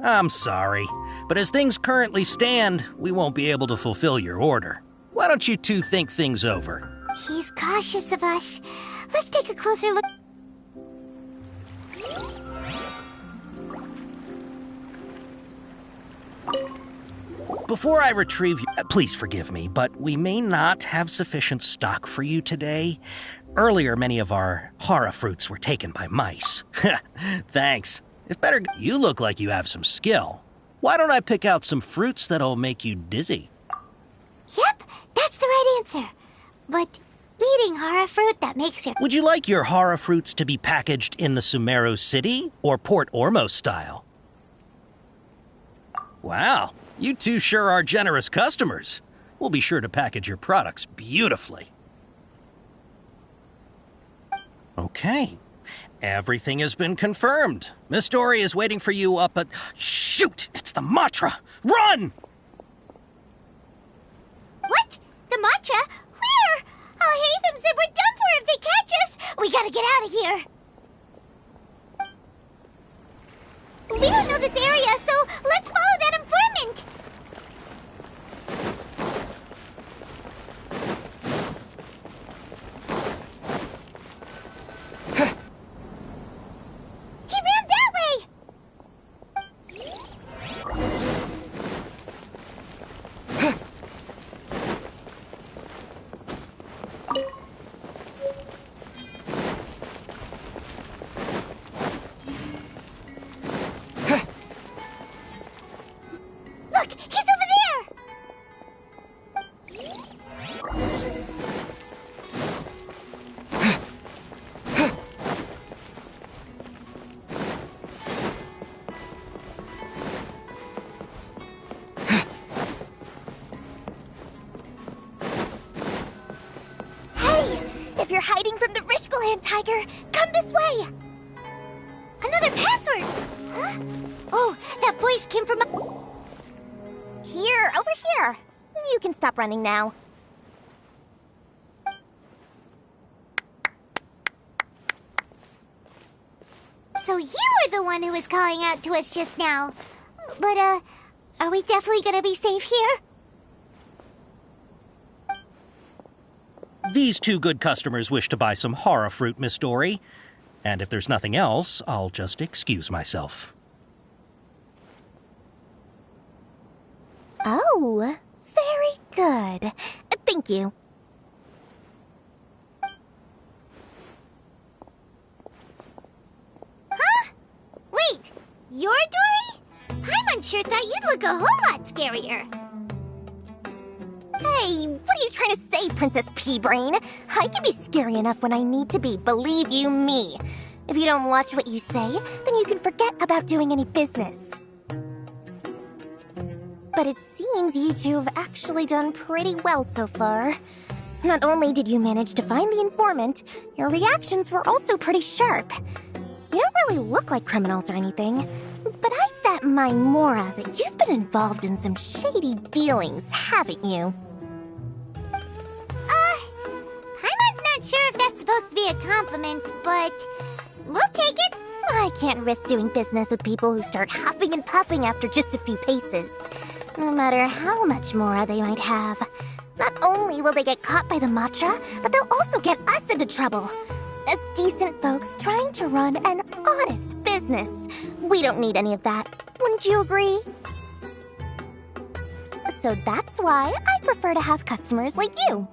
I'm sorry. But as things currently stand, we won't be able to fulfill your order. Why don't you two think things over? He's cautious of us. Let's take a closer look. Before I retrieve you, please forgive me, but we may not have sufficient stock for you today. Earlier, many of our hara fruits were taken by mice. Thanks. If better, you look like you have some skill. Why don't I pick out some fruits that'll make you dizzy? Yep, that's the right answer. But eating hara fruit that makes your... Would you like your hara fruits to be packaged in the Sumeru City or Port Ormos style? Wow, you two sure are generous customers. We'll be sure to package your products beautifully. Okay. Everything has been confirmed. Miss Dory is waiting for you up at... Shoot! It's the Matra! Run! What? The Matra? Where? Al-Haytham said we're done for if they catch us. We gotta get out of here. We don't know this area, so let's follow that informant. He ran that way! Look, he's over there! Hey! If you're hiding from the Rishbal Land Tiger! Come this way! Another password! Huh? Oh, that voice came from... Here, over here. You can stop running now. So you were the one who was calling out to us just now. But, are we definitely gonna be safe here? These two good customers wish to buy some horror fruit, Miss Dory. And if there's nothing else, I'll just excuse myself. Oh, very good. Thank you. Huh? Wait, you're Dory? Paimon sure thought you'd look a whole lot scarier. Hey, what are you trying to say, Princess Pea-Brain? I can be scary enough when I need to be, believe you me. If you don't watch what you say, then you can forget about doing any business. But it seems you two have actually done pretty well so far. Not only did you manage to find the informant, your reactions were also pretty sharp. You don't really look like criminals or anything, but I bet my Mora that you've been involved in some shady dealings, haven't you? Paimon's not sure if that's supposed to be a compliment, but we'll take it. I can't risk doing business with people who start huffing and puffing after just a few paces, no matter how much Mora they might have. Not only will they get caught by the Matra, but they'll also get us into trouble. As decent folks trying to run an honest business, we don't need any of that. Wouldn't you agree? So that's why I prefer to have customers like you.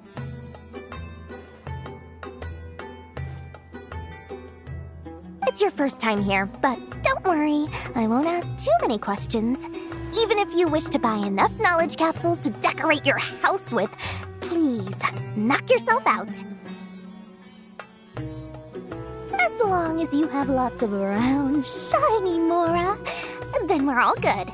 It's your first time here, but don't worry, I won't ask too many questions. Even if you wish to buy enough knowledge capsules to decorate your house with, please, knock yourself out. As long as you have lots of round, shiny Mora, then we're all good.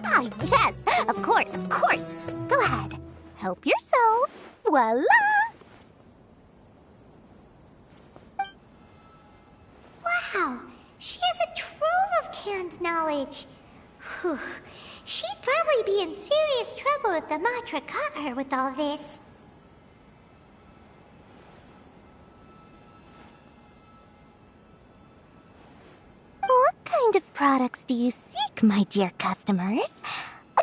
Ah, yes, of course, of course. Go ahead, help yourselves. Voila! Wow, she has a trove of canned knowledge. Whew. She'd probably be in serious trouble if the Matra caught her with all this. What kind of products do you seek, my dear customers?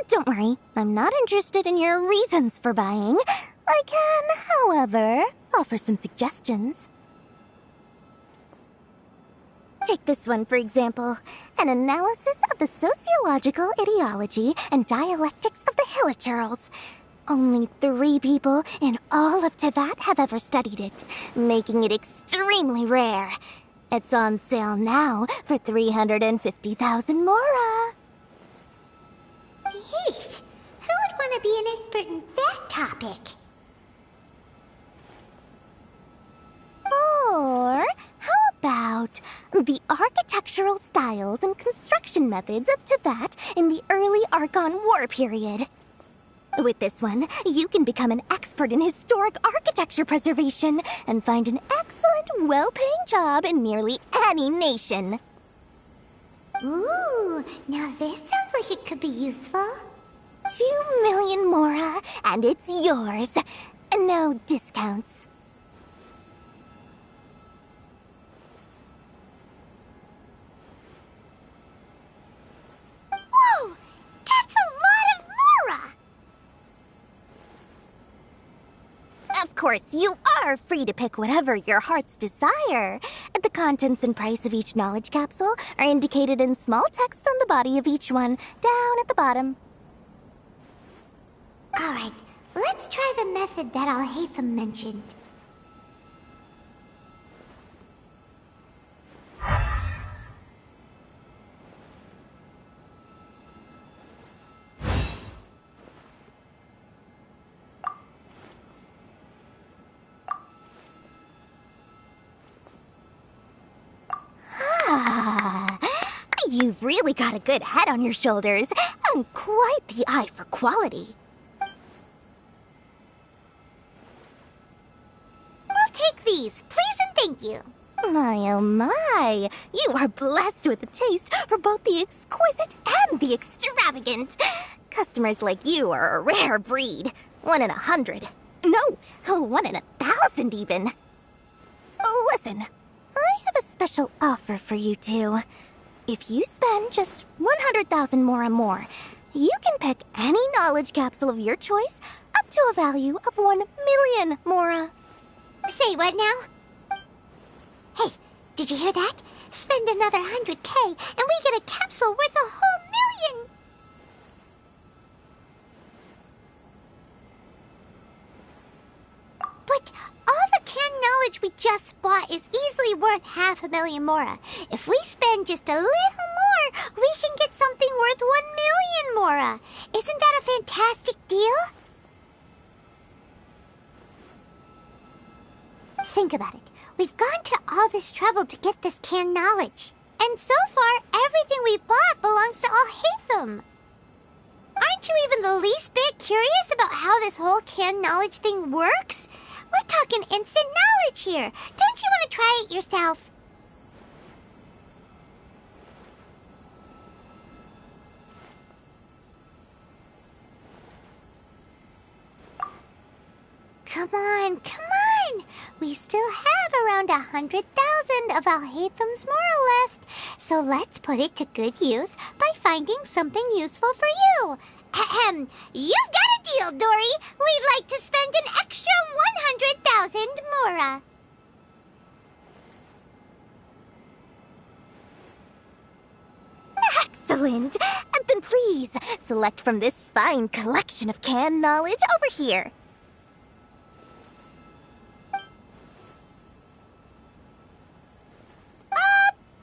Don't worry, I'm not interested in your reasons for buying. I can, however, offer some suggestions. Take this one, for example. An analysis of the sociological ideology and dialectics of the Hilichurls. Only 3 people in all of Teyvat have ever studied it, making it extremely rare. It's on sale now for 350,000 Mora. Yeesh, who would want to be an expert in that topic? Or how about the architectural styles and construction methods of Teyvat in the early Archon War period? With this one, you can become an expert in historic architecture preservation and find an excellent, well-paying job in nearly any nation. Ooh, now this sounds like it could be useful. 2 million Mora, and it's yours. No discounts. Whoa! That's a lot of Mora! Of course, you are free to pick whatever your heart's desire. The contents and price of each knowledge capsule are indicated in small text on the body of each one, down at the bottom. Alright, let's try the method that Al-Haytham mentioned. You've really got a good head on your shoulders, and quite the eye for quality. We'll these, please and thank you. My, oh my. You are blessed with a taste for both the exquisite and the extravagant. Customers like you are a rare breed. 1 in 100. No, 1 in 1,000 even. Listen, I have a special offer for you two. If you spend just 100,000 more, you can pick any knowledge capsule of your choice up to a value of 1 million mora. Say what now? Hey, did you hear that? Spend another 100K and we get a capsule worth a whole million! But all the canned knowledge we just bought is easily worth 500,000 mora. If we spend just a little more, we can get something worth 1 million mora. Isn't that a fantastic deal? Think about it. We've gone to all this trouble to get this canned knowledge. And so far, everything we bought belongs to Alhaitham. Aren't you even the least bit curious about how this whole canned knowledge thing works? We're talking instant knowledge here. Don't you want to try it yourself? Come on, come on! We still have around 100,000 of Alhaitham's Mora left, so let's put it to good use by finding something useful for you. Ahem, you've got a deal, Dory! We'd like to spend an extra 100,000 Mora. Excellent! Then please, select from this fine collection of canned knowledge over here.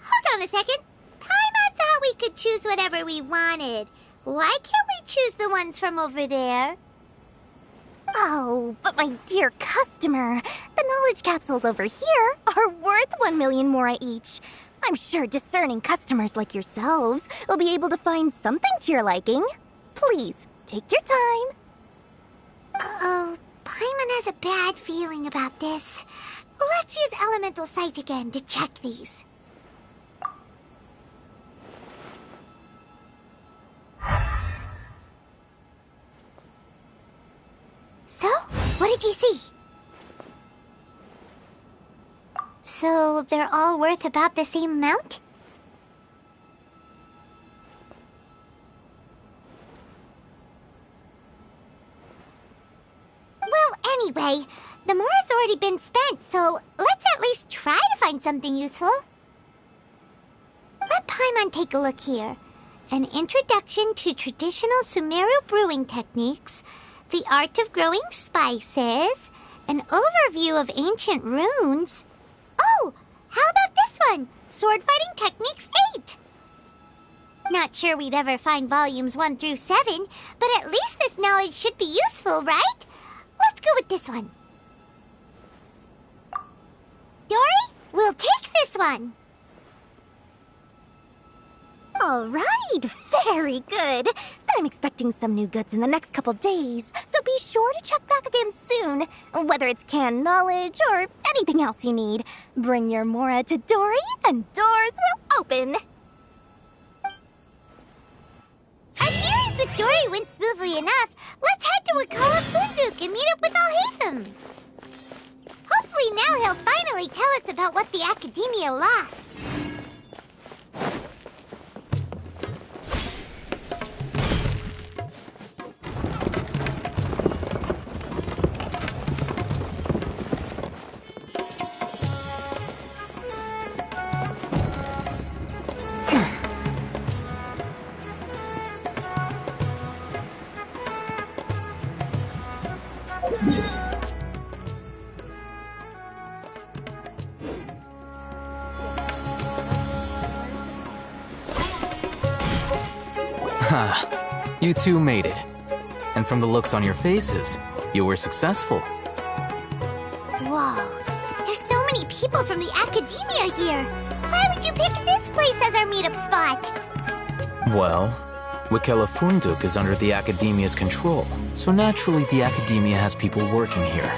Hold on a second. Paimon thought we could choose whatever we wanted. Why can't we choose the ones from over there? Oh, but my dear customer, the knowledge capsules over here are worth 1 million mora each. I'm sure discerning customers like yourselves will be able to find something to your liking. Please, take your time. Uh-oh, Paimon has a bad feeling about this. Let's use Elemental Sight again to check these. So, what did you see? So, they're all worth about the same amount? Well, anyway, the Mora's already been spent, so let's at least try to find something useful. Let Paimon take a look here. An introduction to traditional Sumeru brewing techniques, the art of growing spices, an overview of ancient runes. Oh, how about this one? Sword Fighting Techniques 8. Not sure we'd ever find volumes 1 through 7, but at least this knowledge should be useful, right? Let's go with this one. Dory, we'll take this one. All right, very good. I'm expecting some new goods in the next couple days, so be sure to check back again soon. Whether it's canned knowledge or anything else you need, bring your Mora to Dory and doors will open. Our dealings with Dory went smoothly enough. Let's head to Wakala Funduk and meet up with Alhaitham. Hopefully now he'll finally tell us about what the Academia lost. You two made it. And from the looks on your faces, you were successful. Whoa, there's so many people from the Academia here. Why would you pick this place as our meetup spot? Well, Wakela Funduk is under the Academia's control, so naturally the Academia has people working here.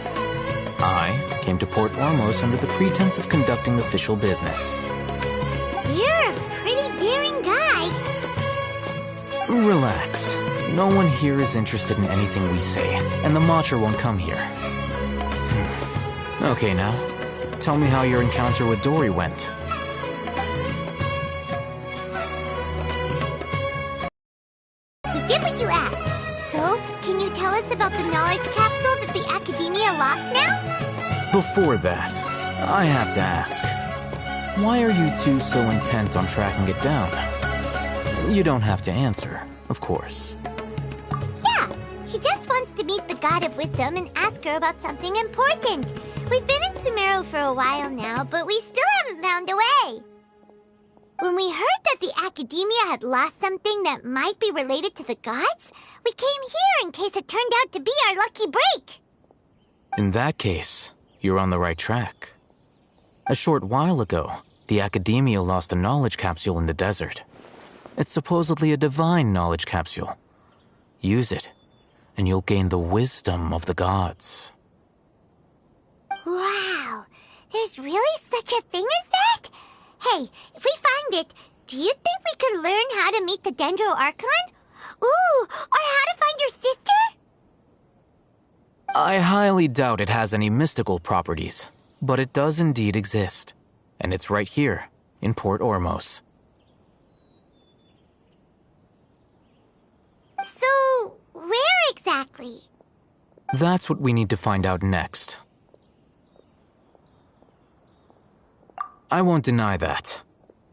I came to Port Ormos under the pretense of conducting official business. You're a pretty daring guy. Relax. No one here is interested in anything we say, and the Matcher won't come here. Okay, now, tell me how your encounter with Dory went. We did what you asked. So, can you tell us about the knowledge capsule that the Academia lost now? Before that, I have to ask, why are you two so intent on tracking it down? You don't have to answer, of course. Yeah, he just wants to meet the God of Wisdom and ask her about something important. We've been in Sumeru for a while now, but we still haven't found a way. When we heard that the Academia had lost something that might be related to the gods, we came here in case it turned out to be our lucky break. In that case, you're on the right track. A short while ago, the Academia lost a knowledge capsule in the desert. It's supposedly a divine knowledge capsule. Use it, and you'll gain the wisdom of the gods. Wow, there's really such a thing as that? Hey, if we find it, do you think we could learn how to meet the Dendro Archon? Ooh, or how to find your sister? I highly doubt it has any mystical properties, but it does indeed exist. And it's right here, in Port Ormos. So, where exactly? That's what we need to find out next. I won't deny that.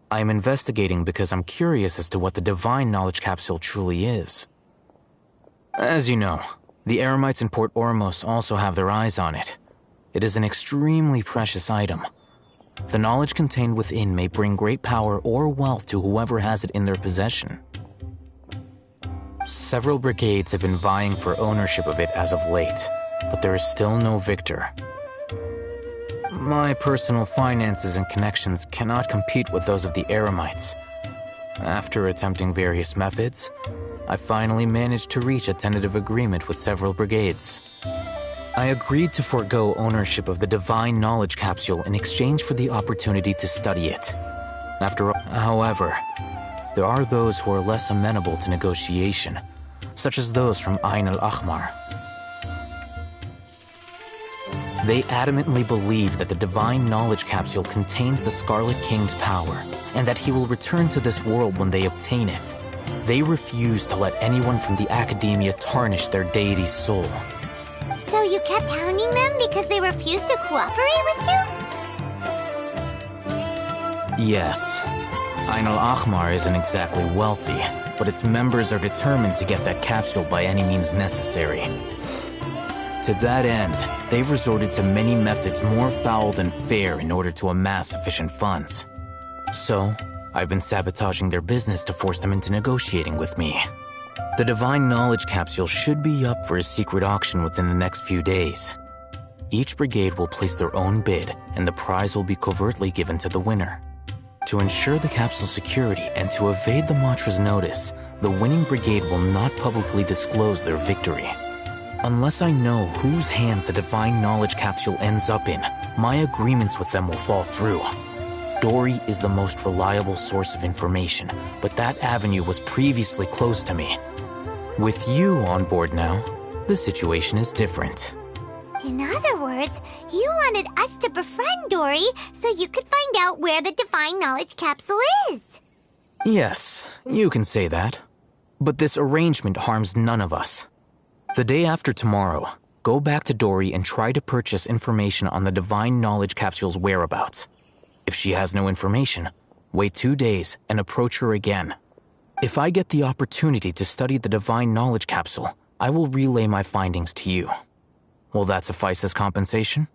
I am investigating because I'm curious as to what the divine knowledge capsule truly is. As you know, the Eremites in Port Ormos also have their eyes on it. It is an extremely precious item. The knowledge contained within may bring great power or wealth to whoever has it in their possession. Several brigades have been vying for ownership of it as of late, but there is still no victor. My personal finances and connections cannot compete with those of the Eremites. After attempting various methods, I finally managed to reach a tentative agreement with several brigades. I agreed to forego ownership of the divine knowledge capsule in exchange for the opportunity to study it. However, there are those who are less amenable to negotiation, such as those from Ain al-Ahmar. They adamantly believe that the divine knowledge capsule contains the Scarlet King's power, and that he will return to this world when they obtain it. They refuse to let anyone from the Academia tarnish their deity's soul. So you kept hounding them because they refused to cooperate with you? Yes. Ain al-Ahmar isn't exactly wealthy, but its members are determined to get that capsule by any means necessary. To that end, they've resorted to many methods more foul than fair in order to amass sufficient funds. So, I've been sabotaging their business to force them into negotiating with me. The Divine Knowledge Capsule should be up for a secret auction within the next few days. Each brigade will place their own bid, and the prize will be covertly given to the winner. To ensure the capsule's security and to evade the Matra's notice, the winning brigade will not publicly disclose their victory. Unless I know whose hands the Divine Knowledge Capsule ends up in, my agreements with them will fall through. Dory is the most reliable source of information, but that avenue was previously closed to me. With you on board now, the situation is different. In other words, you wanted us to befriend Dory so you could find out where the Divine Knowledge Capsule is. Yes, you can say that. But this arrangement harms none of us. The day after tomorrow, go back to Dory and try to purchase information on the Divine Knowledge Capsule's whereabouts. If she has no information, wait 2 days and approach her again. If I get the opportunity to study the Divine Knowledge Capsule, I will relay my findings to you. Will that suffice as compensation?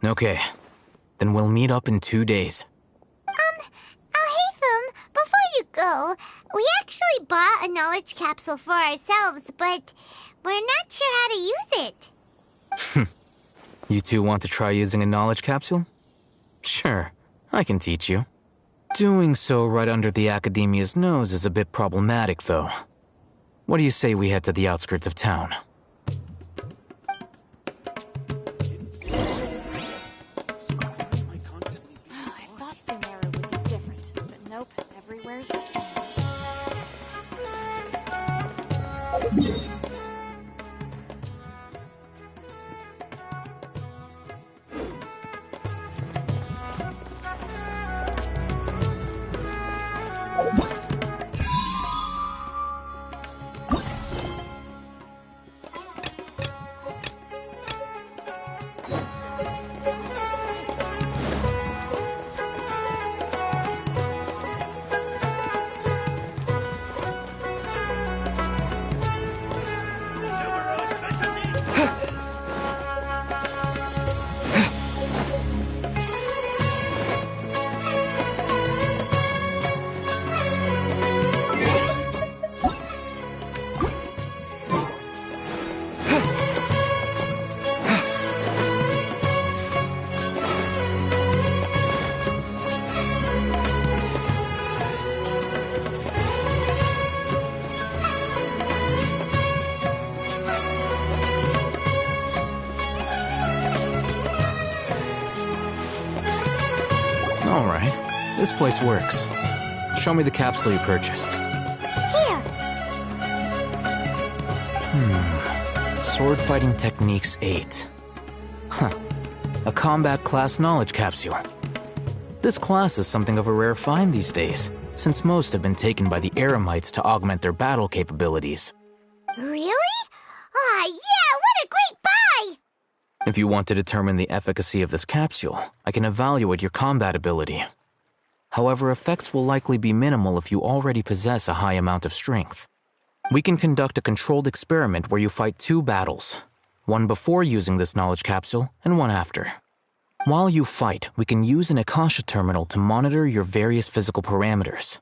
Okay, then we'll meet up in 2 days. Alhaitham, before you ago, we actually bought a knowledge capsule for ourselves, but we're not sure how to use it. You two want to try using a knowledge capsule? Sure, I can teach you. Doing so right under the Academia's nose is a bit problematic, though. What do you say we head to the outskirts of town? I thought Sumeru would be different, but nope, everywhere's the same. Alright, this place works. Show me the capsule you purchased. Here. Sword Fighting Techniques 8. Huh. A combat class knowledge capsule. This class is something of a rare find these days, since most have been taken by the Eremites to augment their battle capabilities. Really? Ah, yeah, what a great buy! If you want to determine the efficacy of this capsule, I can evaluate your combat ability. However, effects will likely be minimal if you already possess a high amount of strength. We can conduct a controlled experiment where you fight 2 battles, one before using this knowledge capsule and one after. While you fight, we can use an Akasha terminal to monitor your various physical parameters.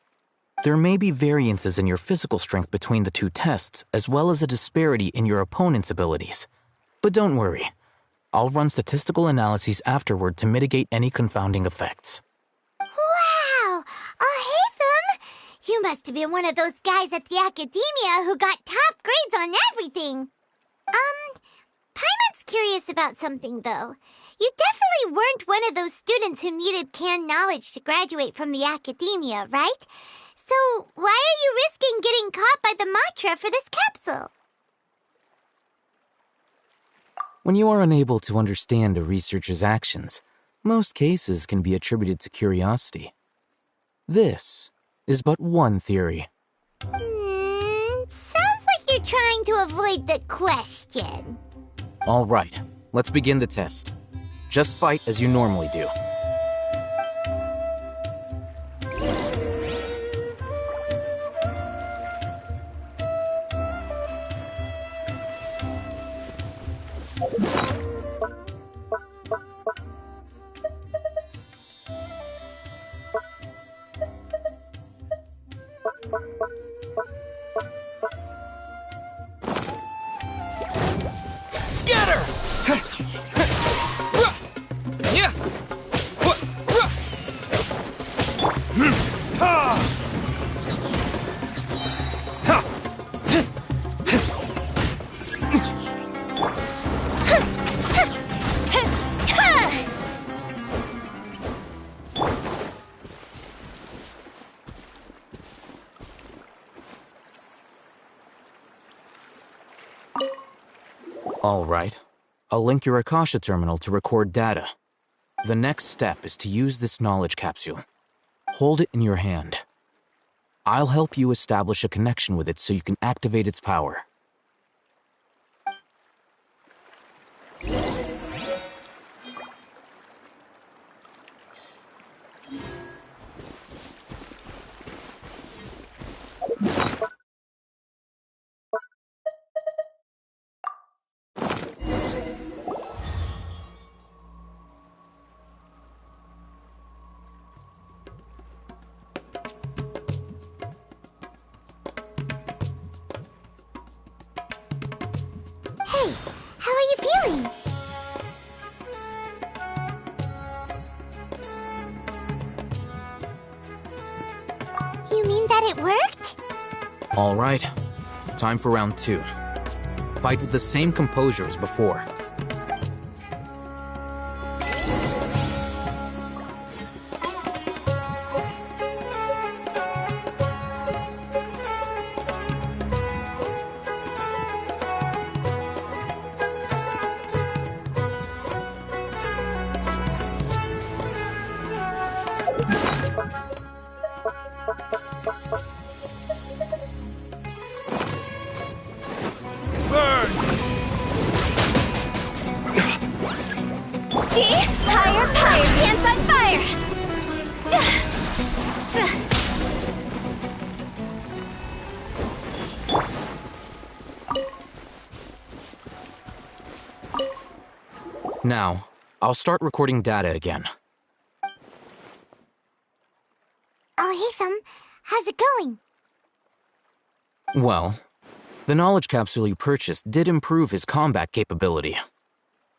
There may be variances in your physical strength between the 2 tests, as well as a disparity in your opponent's abilities. But don't worry. I'll run statistical analyses afterward to mitigate any confounding effects. Wow! Haytham! You must have been one of those guys at the Academia who got top grades on everything. Paimon's curious about something, though. You definitely weren't one of those students who needed canned knowledge to graduate from the Academia, right? So why are you risking getting caught by the Matra for this capsule? When you are unable to understand a researcher's actions, most cases can be attributed to curiosity. This is but one theory. Sounds like you're trying to avoid the question. All right, let's begin the test. Just fight as you normally do. Scatter! Yeah! All right. I'll link your Akasha terminal to record data. The next step is to use this knowledge capsule. Hold it in your hand. I'll help you establish a connection with it so you can activate its power. Really? You mean that it worked? All right. Time for round 2. Fight with the same composure as before. Fire, pants on fire! Now, I'll start recording data again. Oh, Hatham, how's it going? Well, the knowledge capsule you purchased did improve his combat capability.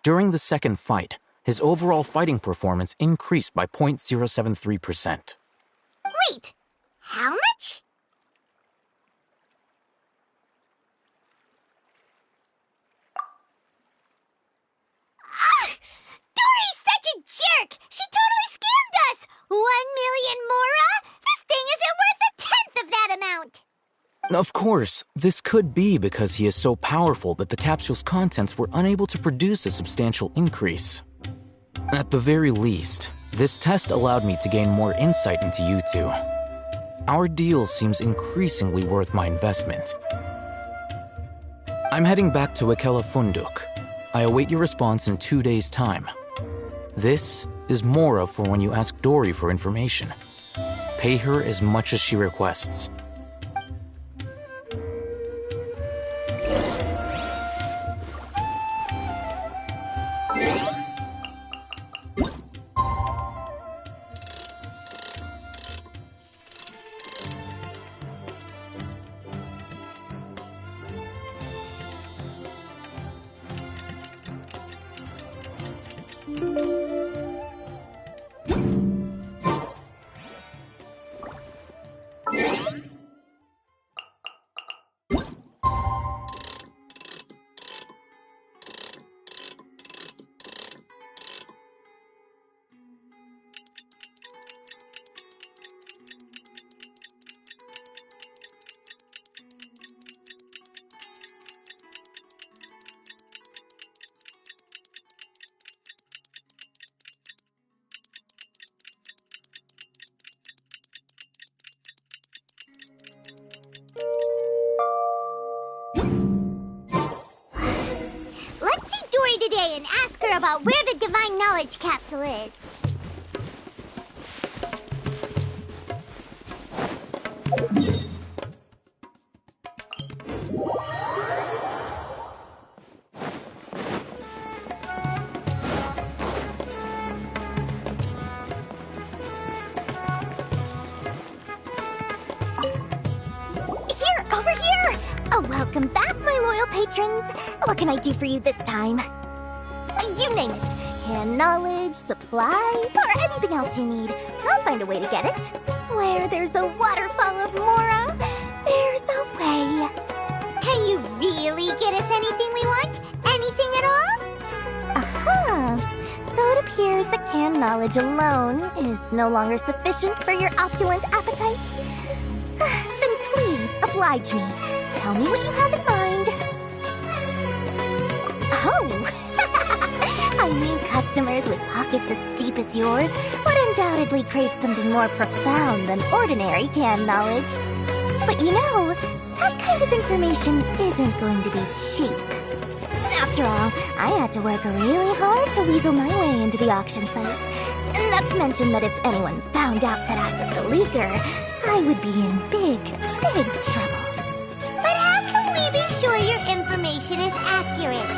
During the second fight, his overall fighting performance increased by 0.073%. Wait, how much? Dory's such a jerk! She totally scammed us! 1 million mora? This thing isn't worth a tenth of that amount! Of course, this could be because he is so powerful that the capsule's contents were unable to produce a substantial increase. At the very least, this test allowed me to gain more insight into you two. Our deal seems increasingly worth my investment. I'm heading back to Akela Funduk. I await your response in 2 days' time. This is Mora for when you ask Dory for information. Pay her as much as she requests. Let's see Dory today and ask her about where the Divine Knowledge Capsule is. Over here! Oh, welcome back, my loyal patrons. What can I do for you this time? You name it. Canned knowledge, supplies, or anything else you need. I'll find a way to get it. Where there's a waterfall of Mora, there's a way. Can you really get us anything we want? Anything at all? Uh-huh. So it appears that canned knowledge alone is no longer sufficient for your opulent appetite. Then please, oblige me. Tell me what you have in mind. Oh! I knew customers with pockets as deep as yours would undoubtedly crave something more profound than ordinary canned knowledge. But you know, that kind of information isn't going to be cheap. After all, I had to work really hard to weasel my way into the auction site. Not to mention that if anyone found out that I was the leaker, I would be in big, big trouble. But how can we be sure your information is accurate?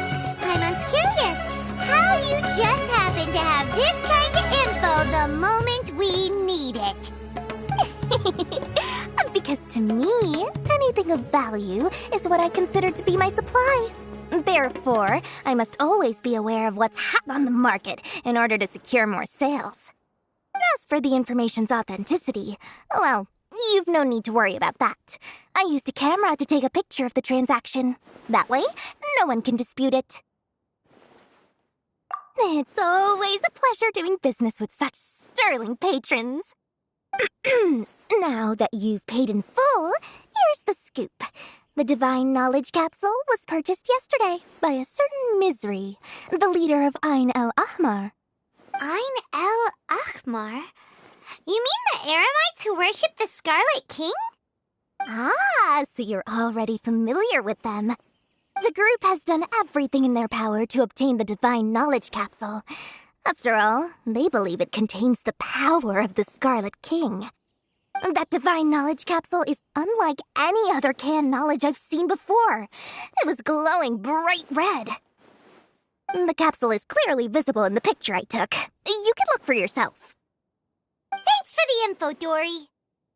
I'm curious. How you just happen to have this kind of info the moment we need it? Because to me, anything of value is what I consider to be my supply. Therefore, I must always be aware of what's hot on the market in order to secure more sales. As for the information's authenticity, well, you've no need to worry about that. I used a camera to take a picture of the transaction. That way, no one can dispute it. It's always a pleasure doing business with such sterling patrons. Now that you've paid in full, here's the scoop. The Divine Knowledge Capsule was purchased yesterday by a certain Misery, the leader of Ain el Ahmar. Ain el Ahmar? You mean the Eremites who worship the Scarlet King? Ah, so you're already familiar with them. The group has done everything in their power to obtain the Divine Knowledge Capsule. After all, they believe it contains the power of the Scarlet King. That Divine Knowledge Capsule is unlike any other canned knowledge I've seen before. It was glowing bright red. The capsule is clearly visible in the picture I took. You can look for yourself. Thanks for the info, Dory.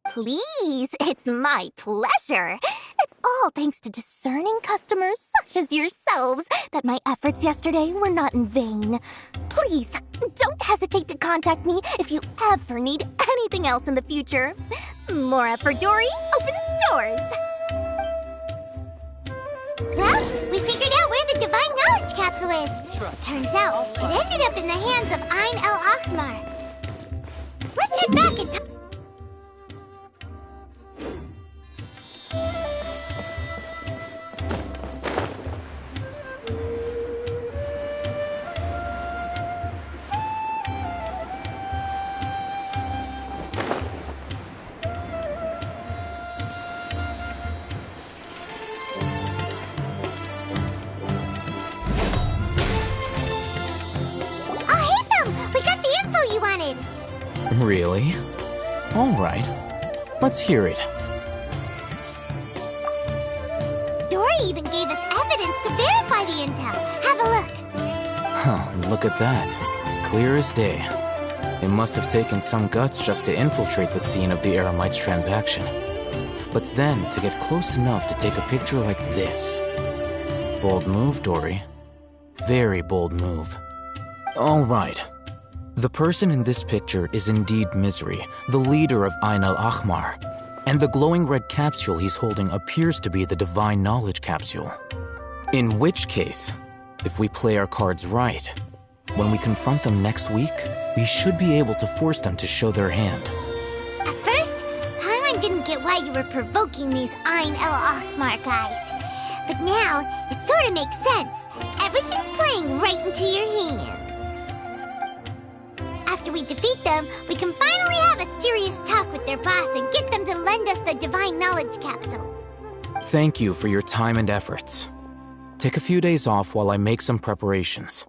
Please, it's my pleasure. It's all thanks to discerning customers such as yourselves that my efforts yesterday were not in vain. Please, don't hesitate to contact me if you ever need anything else in the future. Mora for Dory opens doors. Well, we figured out where the Divine Knowledge Capsule is. Turns out, it ended up in the hands of Ain el Ahmar. Let's head back and talk. Really? All right. Let's hear it. Dory even gave us evidence to verify the intel. Have a look. Huh, look at that. Clear as day. It must have taken some guts just to infiltrate the scene of the Eremites transaction. But then to get close enough to take a picture like this. Bold move, Dory. Very bold move. All right. The person in this picture is indeed Misery, the leader of Ain el Ahmar, and the glowing red capsule he's holding appears to be the Divine Knowledge Capsule. In which case, if we play our cards right, when we confront them next week, we should be able to force them to show their hand. At first, Paimon didn't get why you were provoking these Ain el Ahmar guys. But now, it sort of makes sense. Everything's playing right into your hands. After we defeat them, we can finally have a serious talk with their boss and get them to lend us the Divine Knowledge Capsule. Thank you for your time and efforts. Take a few days off while I make some preparations.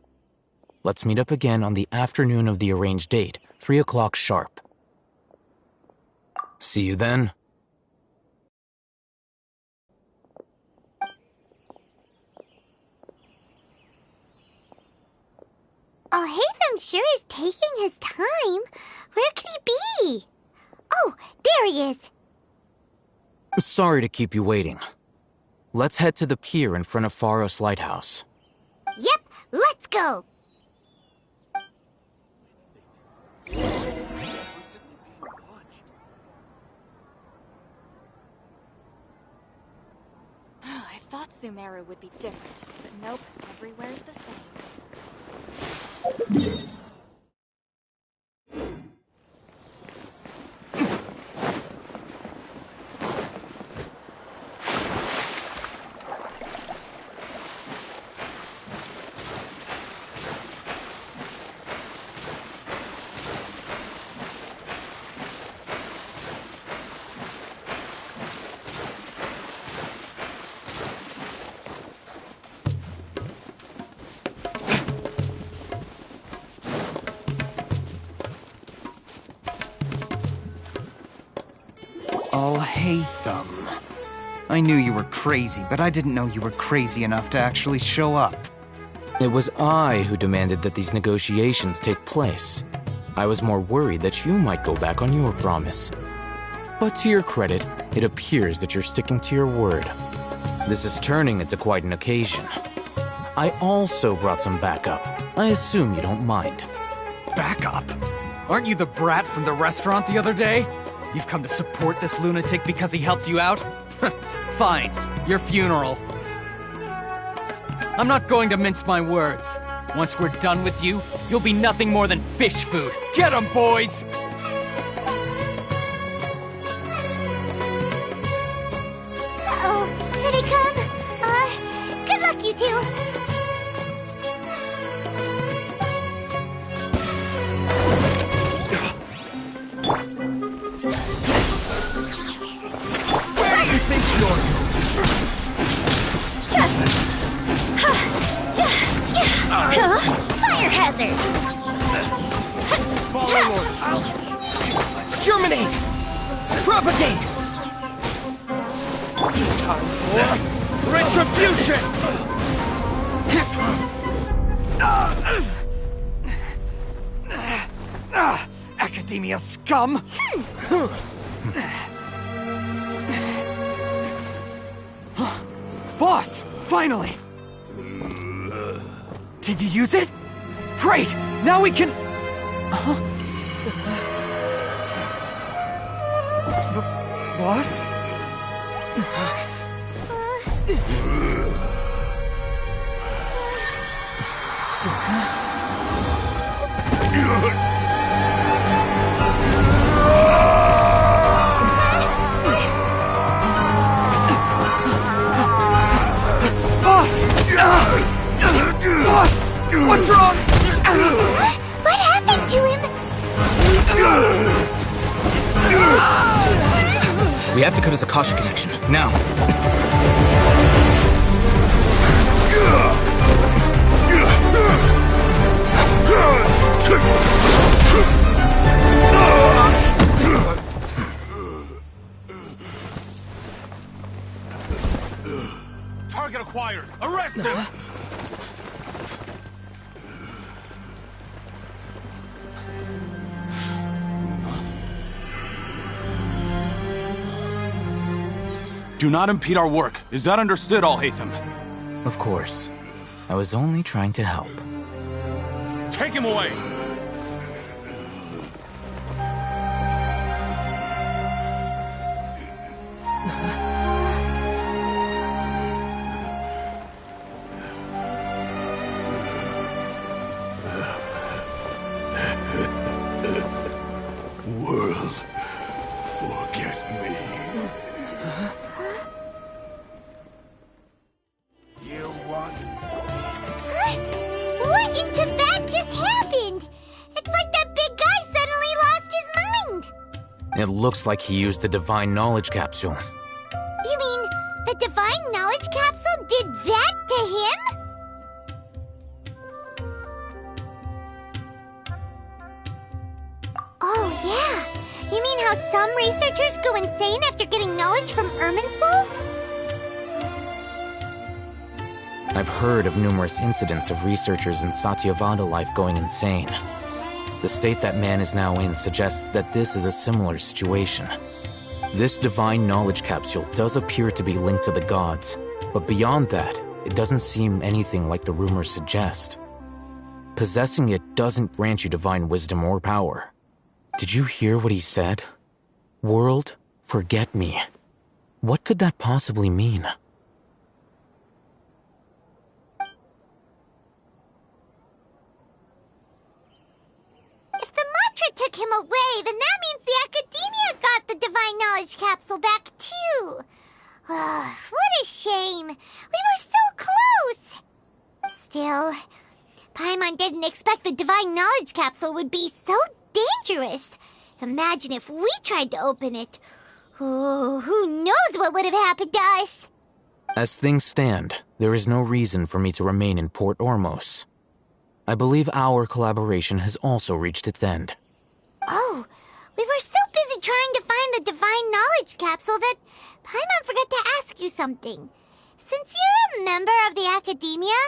Let's meet up again on the afternoon of the arranged date, 3 o'clock sharp. See you then. Alhaitham sure is taking his time. Where could he be? Oh, there he is. Sorry to keep you waiting. Let's head to the pier in front of Pharos Lighthouse. Yep, let's go. I thought Sumeru would be different, but nope, everywhere's the same. Alhaitham. I knew you were crazy, but I didn't know you were crazy enough to actually show up. It was I who demanded that these negotiations take place. I was more worried that you might go back on your promise. But to your credit, it appears that you're sticking to your word. This is turning into quite an occasion. I also brought some backup. I assume you don't mind. Backup? Aren't you the brat from the restaurant the other day? You've come to support this lunatic because he helped you out? Fine, your funeral. I'm not going to mince my words. Once we're done with you, you'll be nothing more than fish food. Get 'em, boys! Uh-oh, here they come. Good luck, you two. Where do you think you're going? Fire hazard! Follow orders. Germinate! Propagate! Time for retribution! Academia scum! Boss! Finally! Did you use it? Great! Now we can... Boss? Boss! What's wrong? What happened to him? We have to cut his Akasha connection, now. Target acquired! Arrest him! Do not impede our work. Is that understood, Al-Haytham? Of course. I was only trying to help. Take him away! World, forget me. You won. What in Tibet just happened? It's like that big guy suddenly lost his mind. It looks like he used the Divine Knowledge Capsule. You mean the Divine Knowledge Capsule did that to him? Oh, yeah. You mean how some researchers go insane after getting knowledge from Irminsul? I've heard of numerous incidents of researchers in Satyavada life going insane. The state that man is now in suggests that this is a similar situation. This Divine Knowledge Capsule does appear to be linked to the gods, but beyond that, it doesn't seem anything like the rumors suggest. Possessing it doesn't grant you divine wisdom or power. Did you hear what he said? World, forget me. What could that possibly mean? If the mantra took him away, then that means the Academia got the Divine Knowledge Capsule back too. What a shame. We were so close. Still, Paimon didn't expect the Divine Knowledge Capsule would be so dangerous. Imagine if we tried to open it. Oh, who knows what would have happened to us? As things stand, there is no reason for me to remain in Port Ormos. I believe our collaboration has also reached its end. Oh, we were so busy trying to find the Divine Knowledge Capsule that Paimon forgot to ask you something. Since you're a member of the Academia,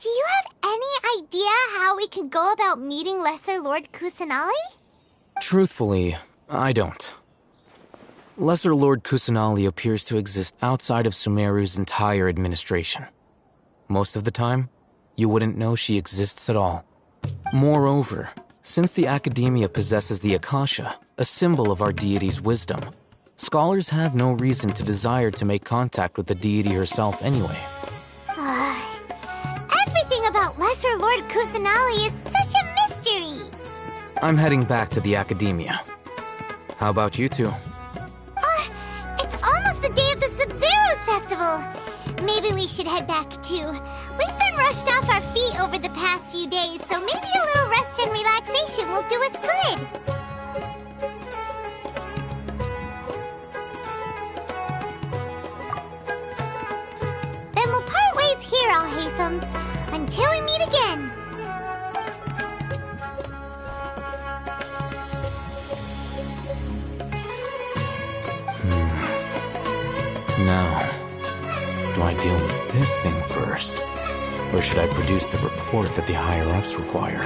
do you have any idea how we can go about meeting Lesser Lord Kusanali? Truthfully, I don't. Lesser Lord Kusanali appears to exist outside of Sumeru's entire administration. Most of the time, you wouldn't know she exists at all. Moreover, since the Academia possesses the Akasha, a symbol of our deity's wisdom, scholars have no reason to desire to make contact with the deity herself anyway. Everything about Lesser Lord Kusanali is such a mystery! I'm heading back to the Academia. How about you two? It's almost the day of the Sub-Zero's festival! Maybe we should head back too. We've been rushed off our feet over the past few days, so maybe a little rest and relaxation will do us good. Then we'll part ways here, Al-Haytham, until we meet again. Now, do I deal with this thing first? Or should I produce the report that the higher-ups require?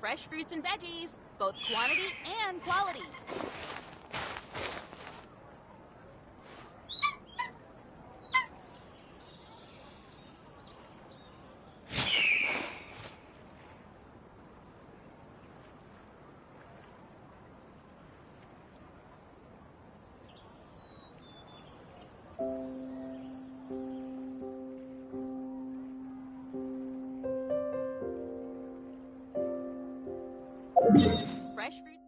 Fresh fruits and veggies, both quantity and quality. Fresh fruit.